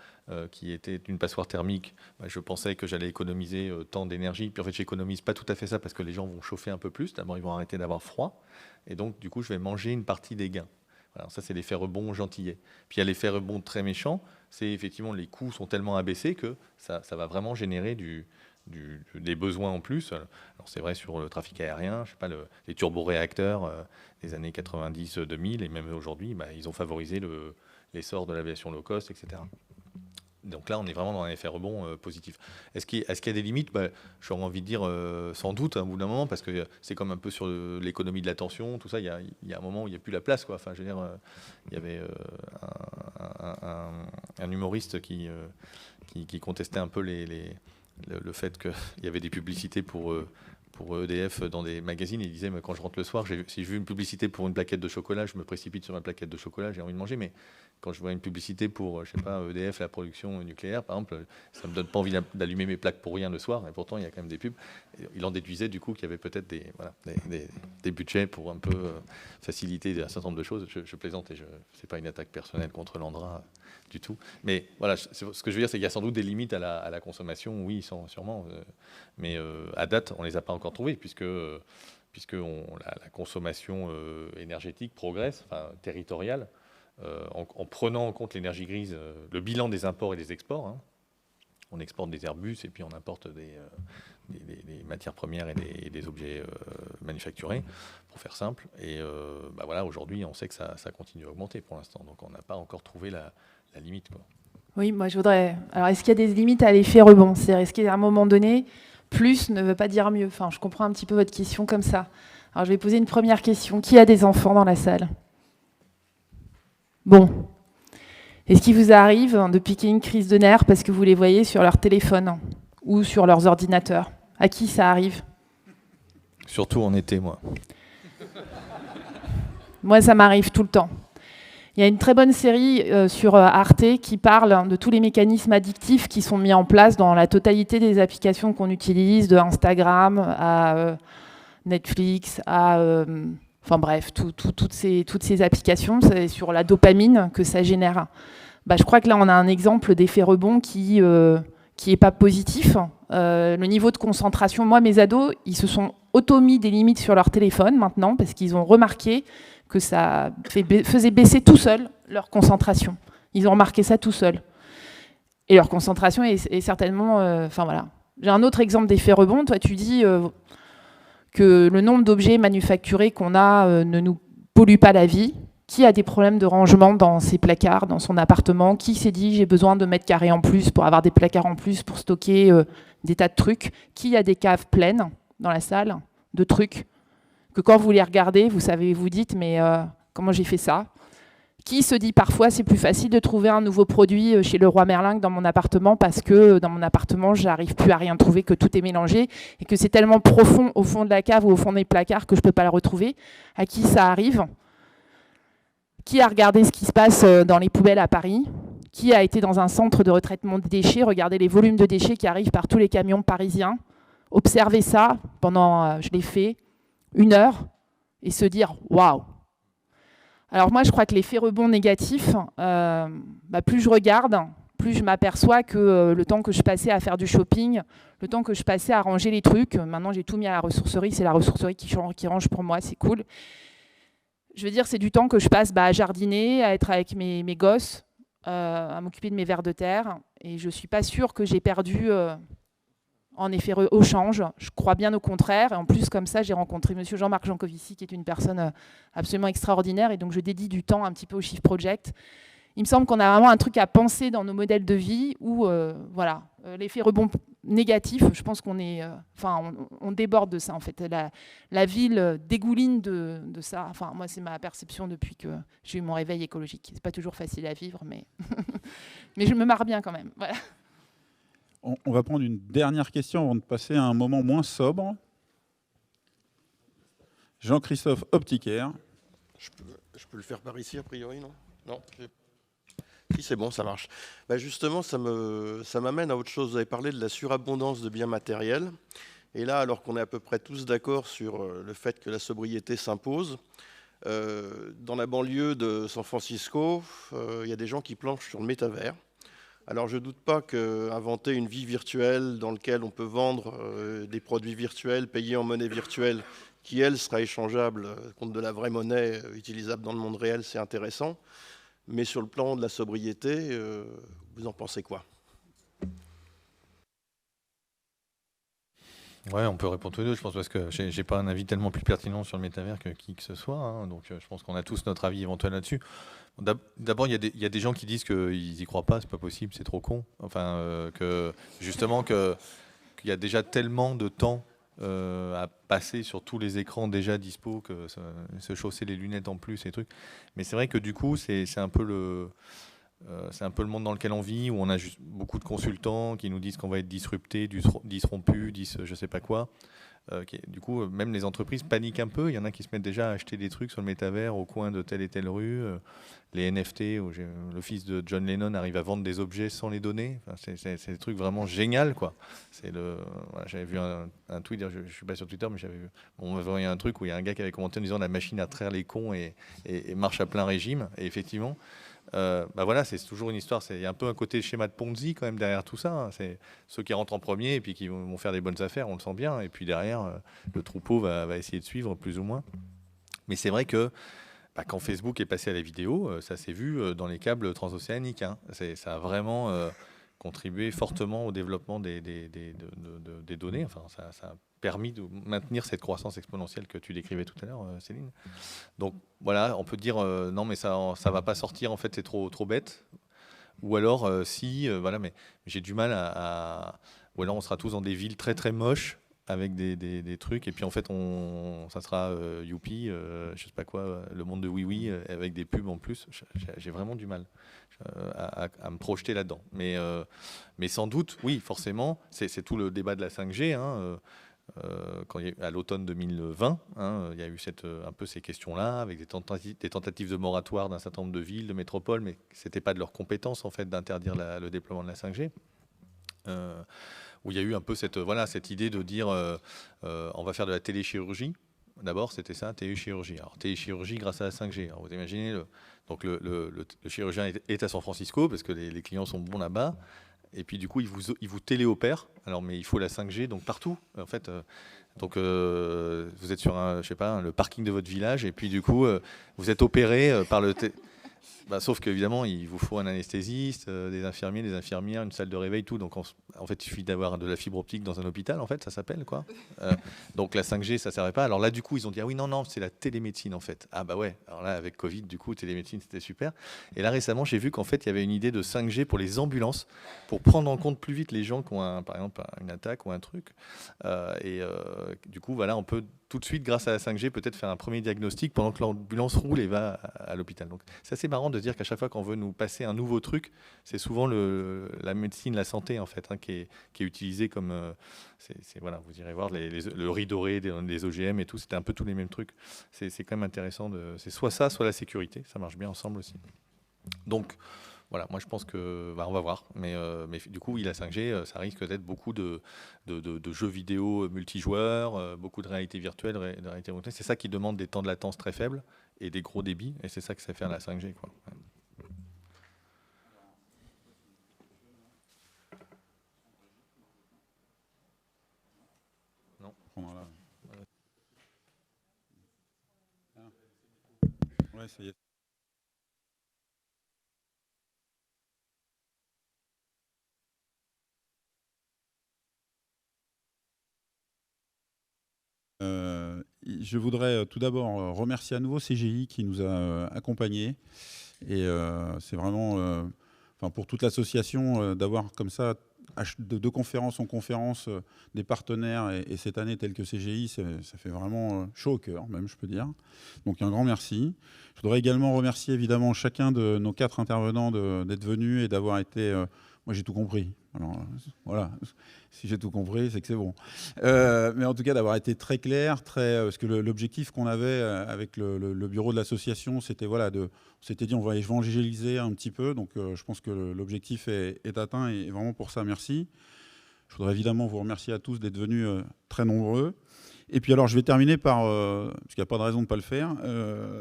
[SPEAKER 4] qui était une passoire thermique, je pensais que j'allais économiser tant d'énergie. Puis, en fait, j'économise pas tout à fait ça parce que les gens vont chauffer un peu plus. D'abord, ils vont arrêter d'avoir froid. Et donc, du coup, je vais manger une partie des gains. Alors ça, c'est l'effet rebond gentillet. Puis il y a l'effet rebond très méchant, c'est effectivement les coûts sont tellement abaissés que ça va vraiment générer des besoins en plus. Alors c'est vrai sur le trafic aérien, je sais pas, les turboréacteurs des années 90-2000 et même aujourd'hui, ils ont favorisé l'essor de l'aviation low cost, etc. Donc là, on est vraiment dans un effet rebond positif. Est-ce qu'il y a des limites? J'aurais envie de dire sans doute, à un bout d'un moment, parce que c'est comme un peu sur l'économie de l'attention, tout ça, il y a un moment où il n'y a plus la place, quoi. Enfin, je veux dire, il y avait un humoriste qui contestait un peu le fait qu'il y avait des publicités pour EDF dans des magazines. Il disait, quand je rentre le soir, si je veux une publicité pour une plaquette de chocolat, je me précipite sur ma plaquette de chocolat, j'ai envie de manger, mais quand je vois une publicité pour, je sais pas, EDF, la production nucléaire, par exemple, ça me donne pas envie d'allumer mes plaques pour rien le soir, et pourtant il y a quand même des pubs. Il en déduisait du coup qu'il y avait peut-être des budgets pour un peu faciliter un certain nombre de choses. Je plaisante et c'est pas une attaque personnelle contre l'ANDRA du tout. Mais voilà, ce que je veux dire, c'est qu'il y a sans doute des limites à la consommation, oui, sûrement. Mais à date, on les a pas encore trouvées, puisque la consommation énergétique progresse, enfin, territoriale, en prenant en compte l'énergie grise, le bilan des imports et des exports. Hein. on exporte des Airbus et puis on importe des matières premières et des objets manufacturés, pour faire simple. Et voilà, aujourd'hui, on sait que ça continue à augmenter pour l'instant. Donc on n'a pas encore trouvé la limite, quoi.
[SPEAKER 3] Oui, moi je voudrais... Alors est-ce qu'il y a des limites à l'effet rebond? C'est-à-dire, est-ce qu'à un moment donné, plus ne veut pas dire mieux? Enfin, je comprends un petit peu votre question comme ça. Alors je vais poser une première question. Qui a des enfants dans la salle? Bon. Est-ce qu'il vous arrive de piquer une crise de nerfs parce que vous les voyez sur leur téléphone ou sur leurs ordinateurs? À qui ça arrive?
[SPEAKER 4] Surtout en été, moi.
[SPEAKER 3] Moi, ça m'arrive tout le temps. Il y a une très bonne série sur Arte qui parle de tous les mécanismes addictifs qui sont mis en place dans la totalité des applications qu'on utilise, de Instagram à Netflix, à... enfin bref, toutes ces applications, c'est sur la dopamine que ça génère. Je crois que là, on a un exemple d'effet rebond qui est pas positif. Le niveau de concentration, moi, mes ados, ils se sont auto-mis des limites sur leur téléphone maintenant parce qu'ils ont remarqué que ça faisait baisser tout seul leur concentration. Ils ont remarqué ça tout seul. Et leur concentration est certainement... Enfin voilà. J'ai un autre exemple d'effet rebond. Toi, tu dis que le nombre d'objets manufacturés qu'on a ne nous pollue pas la vie. Qui a des problèmes de rangement dans ses placards, dans son appartement? Qui s'est dit j'ai besoin de mètres carrés en plus pour avoir des placards en plus pour stocker des tas de trucs? Qui a des caves pleines dans la salle de trucs que quand vous les regardez, vous dites mais comment j'ai fait ça? Qui se dit parfois c'est plus facile de trouver un nouveau produit chez Leroy Merlin que dans mon appartement parce que dans mon appartement j'arrive plus à rien trouver, que tout est mélangé et que c'est tellement profond au fond de la cave ou au fond des placards que je peux pas le retrouver? À qui ça arrive? Qui a regardé ce qui se passe dans les poubelles à Paris? Qui a été dans un centre de retraitement de déchets, regardé les volumes de déchets qui arrivent par tous les camions parisiens, observer ça pendant, je l'ai fait, 1 heure, et se dire « waouh ». Alors moi, je crois que l'effet rebond négatif, plus je regarde, plus je m'aperçois que le temps que je passais à faire du shopping, le temps que je passais à ranger les trucs, maintenant j'ai tout mis à la ressourcerie, c'est la ressourcerie qui range pour moi, c'est cool. Je veux dire, c'est du temps que je passe à jardiner, à être avec mes gosses, à m'occuper de mes vers de terre. Et je ne suis pas sûre que j'ai perdu en effet au change. Je crois bien au contraire. Et en plus, comme ça, j'ai rencontré monsieur Jean-Marc Jancovici, qui est une personne absolument extraordinaire. Et donc, je dédie du temps un petit peu au Shift Project. Il me semble qu'on a vraiment un truc à penser dans nos modèles de vie où, l'effet rebond négatif, je pense qu'on est... on déborde de ça, en fait. La ville dégouline de ça. Enfin, moi, c'est ma perception depuis que j'ai eu mon réveil écologique. C'est pas toujours facile à vivre, mais, mais je me marre bien quand même. Voilà.
[SPEAKER 2] On va prendre une dernière question avant de passer à un moment moins sobre. Jean-Christophe Opticaire.
[SPEAKER 10] Je peux le faire par ici, a priori, non? Non. Si, c'est bon, ça marche. Justement, ça m'amène à autre chose. Vous avez parlé de la surabondance de biens matériels. Et là, alors qu'on est à peu près tous d'accord sur le fait que la sobriété s'impose, dans la banlieue de San Francisco, il y a des gens qui planchent sur le métavers. Alors, je ne doute pas qu'inventer une vie virtuelle dans laquelle on peut vendre des produits virtuels, payer en monnaie virtuelle, qui, elle, sera échangeable contre de la vraie monnaie utilisable dans le monde réel, c'est intéressant. Mais sur le plan de la sobriété, vous en pensez quoi?
[SPEAKER 4] Ouais, on peut répondre tous les deux, je pense, parce que j'ai pas un avis tellement plus pertinent sur le métavers que qui que ce soit. Hein, donc, je pense qu'on a tous notre avis éventuel là-dessus. D'abord, il y a des gens qui disent qu'ils y croient pas, c'est pas possible, c'est trop con. Enfin, que justement qu'il y a déjà tellement de temps à passer sur tous les écrans déjà dispo, que se chausser les lunettes en plus et trucs. Mais c'est vrai que du coup, c'est un peu le monde dans lequel on vit, où on a juste beaucoup de consultants qui nous disent qu'on va être disrupté, disrompu, je sais pas quoi. Du coup, même les entreprises paniquent un peu. Il y en a qui se mettent déjà à acheter des trucs sur le métavers au coin de telle et telle rue. Les NFT, où le fils de John Lennon arrive à vendre des objets sans les donner. Enfin, c'est des trucs vraiment génial, quoi. Voilà, j'avais vu un tweet, je suis pas sur Twitter, mais on m'avait envoyé un truc où il y a un gars qui avait commenté en disant la machine à traire les cons et marche à plein régime. Et effectivement, voilà, c'est toujours une histoire. Il y a un peu un côté schéma de Ponzi quand même derrière tout ça. Hein. C'est ceux qui rentrent en premier et puis qui vont faire des bonnes affaires, on le sent bien. Et puis derrière, le troupeau va essayer de suivre plus ou moins. Mais c'est vrai que quand Facebook est passé à la vidéo, ça s'est vu dans les câbles transocéaniques. Hein. Ça a vraiment contribué fortement au développement des données. Enfin, ça a permis de maintenir cette croissance exponentielle que tu décrivais tout à l'heure, Céline. Donc voilà, on peut dire non, mais ça va pas sortir, en fait, c'est trop bête. Ou alors, voilà, mais j'ai du mal ou alors on sera tous dans des villes très très moches avec des trucs, et puis en fait ça sera youpi, je sais pas quoi, le monde de oui avec des pubs en plus. J'ai vraiment du mal à me projeter là-dedans. Mais sans doute, oui, forcément, c'est tout le débat de la 5G. Quand à l'automne 2020, il y a eu un peu ces questions-là, avec des tentatives de moratoire d'un certain nombre de villes, de métropoles, mais ce n'était pas de leur compétence en fait d'interdire le déploiement de la 5G. Où il y a eu un peu cette idée de dire on va faire de la téléchirurgie. D'abord, c'était ça, téléchirurgie. Alors, téléchirurgie grâce à la 5G. Alors, vous imaginez, donc le chirurgien est à San Francisco parce que les clients sont bons là-bas. Et puis du coup, il vous téléopère. Alors, mais il faut la 5G donc partout. En fait, donc vous êtes sur le parking de votre village, et puis du coup, vous êtes opéré par le. Sauf qu'évidemment, il vous faut un anesthésiste, des infirmiers, des infirmières, une salle de réveil, tout. Donc, en fait, il suffit d'avoir de la fibre optique dans un hôpital, en fait, ça s'appelle, quoi. Donc, la 5G, ça ne servait pas. Alors là, du coup, ils ont dit, ah oui, non, c'est la télémédecine, en fait. Ah bah ouais, alors là, avec Covid, du coup, télémédecine, c'était super. Et là, récemment, j'ai vu qu'en fait, il y avait une idée de 5G pour les ambulances, pour prendre en compte plus vite les gens qui ont, par exemple, une attaque ou un truc. Du coup, voilà, on peut tout de suite, grâce à la 5G, peut-être faire un premier diagnostic pendant que l'ambulance roule et va à l'hôpital. Donc, c'est assez marrant de dire qu'à chaque fois qu'on veut nous passer un nouveau truc, c'est souvent la médecine, la santé, en fait, qui est utilisée comme... voilà, vous irez voir le riz doré des OGM et tout, c'était un peu tous les mêmes trucs. C'est quand même intéressant. C'est soit ça, soit la sécurité. Ça marche bien ensemble aussi. Donc... Voilà, moi je pense que on va voir, mais du coup, la 5G, ça risque d'être beaucoup de jeux vidéo multijoueurs, beaucoup de réalité virtuelle, de réalité augmentée. C'est ça qui demande des temps de latence très faibles et des gros débits, et c'est ça que sait faire la 5G, quoi. Non.
[SPEAKER 2] Ouais, ça y est. Je voudrais tout d'abord remercier à nouveau CGI qui nous a accompagnés. Et c'est vraiment, pour toute l'association, d'avoir comme ça, de conférence en conférence, des partenaires, et cette année telle que CGI, ça fait vraiment chaud au cœur, même, je peux dire. Donc un grand merci. Je voudrais également remercier évidemment chacun de nos 4 intervenants d'être venus et d'avoir été... moi, j'ai tout compris. Alors, voilà, si j'ai tout compris, c'est que c'est bon. Mais en tout cas, d'avoir été très clair, parce que l'objectif qu'on avait avec le bureau de l'association, c'était on s'était dit on va évangéliser un petit peu. Donc, je pense que l'objectif est atteint, et vraiment pour ça, merci. Je voudrais évidemment vous remercier à tous d'être venus très nombreux. Et puis alors, je vais terminer par, parce qu'il n'y a pas de raison de ne pas le faire,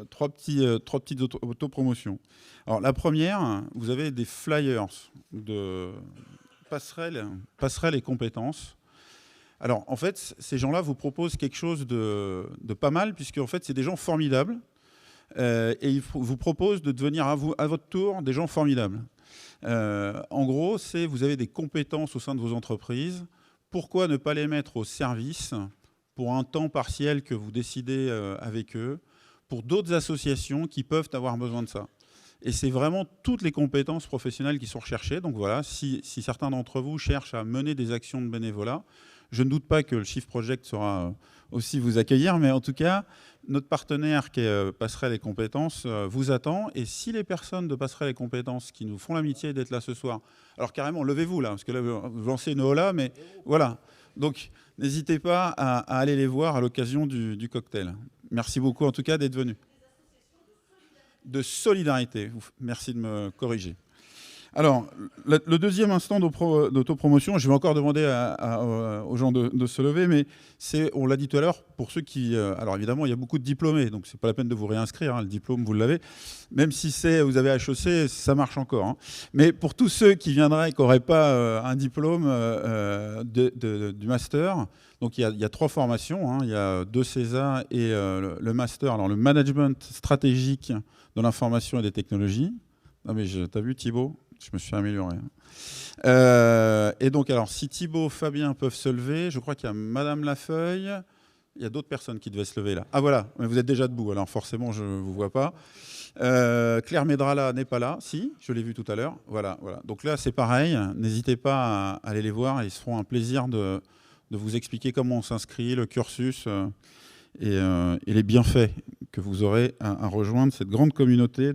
[SPEAKER 2] 3 petites autopromotions. Alors la première, vous avez des flyers de passerelles et compétences. Alors en fait, ces gens-là vous proposent quelque chose de pas mal, puisque en fait, c'est des gens formidables, et ils vous proposent de devenir à votre tour des gens formidables. En gros, vous avez des compétences au sein de vos entreprises. Pourquoi ne pas les mettre au service pour un temps partiel que vous décidez avec eux, pour d'autres associations qui peuvent avoir besoin de ça. Et c'est vraiment toutes les compétences professionnelles qui sont recherchées. Donc voilà, si certains d'entre vous cherchent à mener des actions de bénévolat, je ne doute pas que le Shift Project saura aussi vous accueillir, mais en tout cas, notre partenaire qui est Passerelle et Compétences vous attend. Et si les personnes de Passerelle et Compétences qui nous font l'amitié d'être là ce soir, alors carrément, levez-vous là, parce que là, vous lancez une hola, mais voilà. Donc, n'hésitez pas à aller les voir à l'occasion du cocktail. Merci beaucoup en tout cas d'être venus. De solidarité. Merci de me corriger. Alors, le deuxième instant d'autopromotion, je vais encore demander aux gens de se lever, mais on l'a dit tout à l'heure, pour ceux qui... alors évidemment, il y a beaucoup de diplômés, donc c'est pas la peine de vous réinscrire, le diplôme, vous l'avez. Même si vous avez HEC, ça marche encore. Hein. Mais pour tous ceux qui viendraient et qui n'auraient pas un diplôme du master, donc il y a 3 formations, hein. Il y a 2 CESA et le master, alors le management stratégique de l'information et des technologies. Non mais t'as vu Thibaut ? Je me suis amélioré. Et donc, alors, si Thibaut, Fabien peuvent se lever, je crois qu'il y a Madame Lafeuille. Il y a d'autres personnes qui devaient se lever là. Ah voilà, mais vous êtes déjà debout, alors forcément je ne vous vois pas. Claire Médrala n'est pas là, si, je l'ai vu tout à l'heure. Voilà, voilà. Donc là c'est pareil, n'hésitez pas à aller les voir, ils se feront un plaisir de vous expliquer comment on s'inscrit, le cursus et les bienfaits que vous aurez à rejoindre cette grande communauté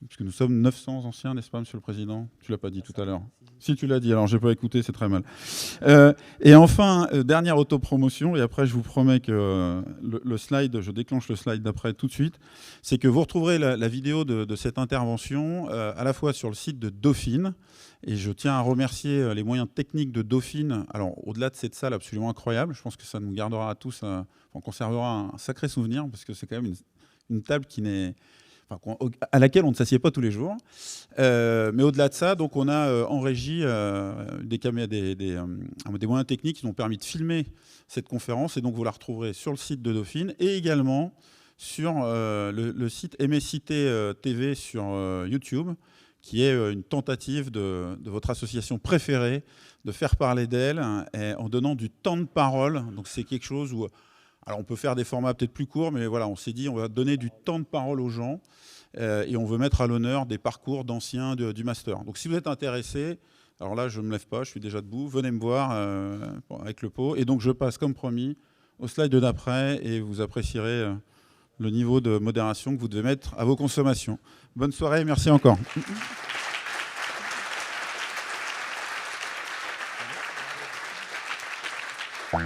[SPEAKER 2] puisque nous sommes 900 anciens, n'est-ce pas, Monsieur le Président? Tu ne l'as pas dit tout à l'heure. Si tu l'as dit, alors je n'ai pas écouté, c'est très mal. Et enfin, dernière autopromotion, et après je vous promets que le slide, je déclenche le slide d'après tout de suite, c'est que vous retrouverez la vidéo de cette intervention à la fois sur le site de Dauphine, et je tiens à remercier les moyens techniques de Dauphine. Alors au-delà de cette salle absolument incroyable, je pense que ça nous gardera à tous, on conservera un sacré souvenir, parce que c'est quand même une table à laquelle on ne s'assied pas tous les jours. Mais au-delà de ça, donc on a en régie des moyens techniques qui nous ont permis de filmer cette conférence, et donc vous la retrouverez sur le site de Dauphine et également sur le site Aimé-Cité TV sur YouTube, qui est une tentative de votre association préférée de faire parler d'elle en donnant du temps de parole. Donc c'est quelque chose où... Alors on peut faire des formats peut-être plus courts, mais voilà, on s'est dit on va donner du temps de parole aux gens et on veut mettre à l'honneur des parcours d'anciens du master. Donc si vous êtes intéressé, alors là je ne me lève pas, je suis déjà debout, venez me voir avec le pot. Et donc je passe comme promis au slide d'après et vous apprécierez le niveau de modération que vous devez mettre à vos consommations. Bonne soirée, merci encore.
[SPEAKER 11] Wow.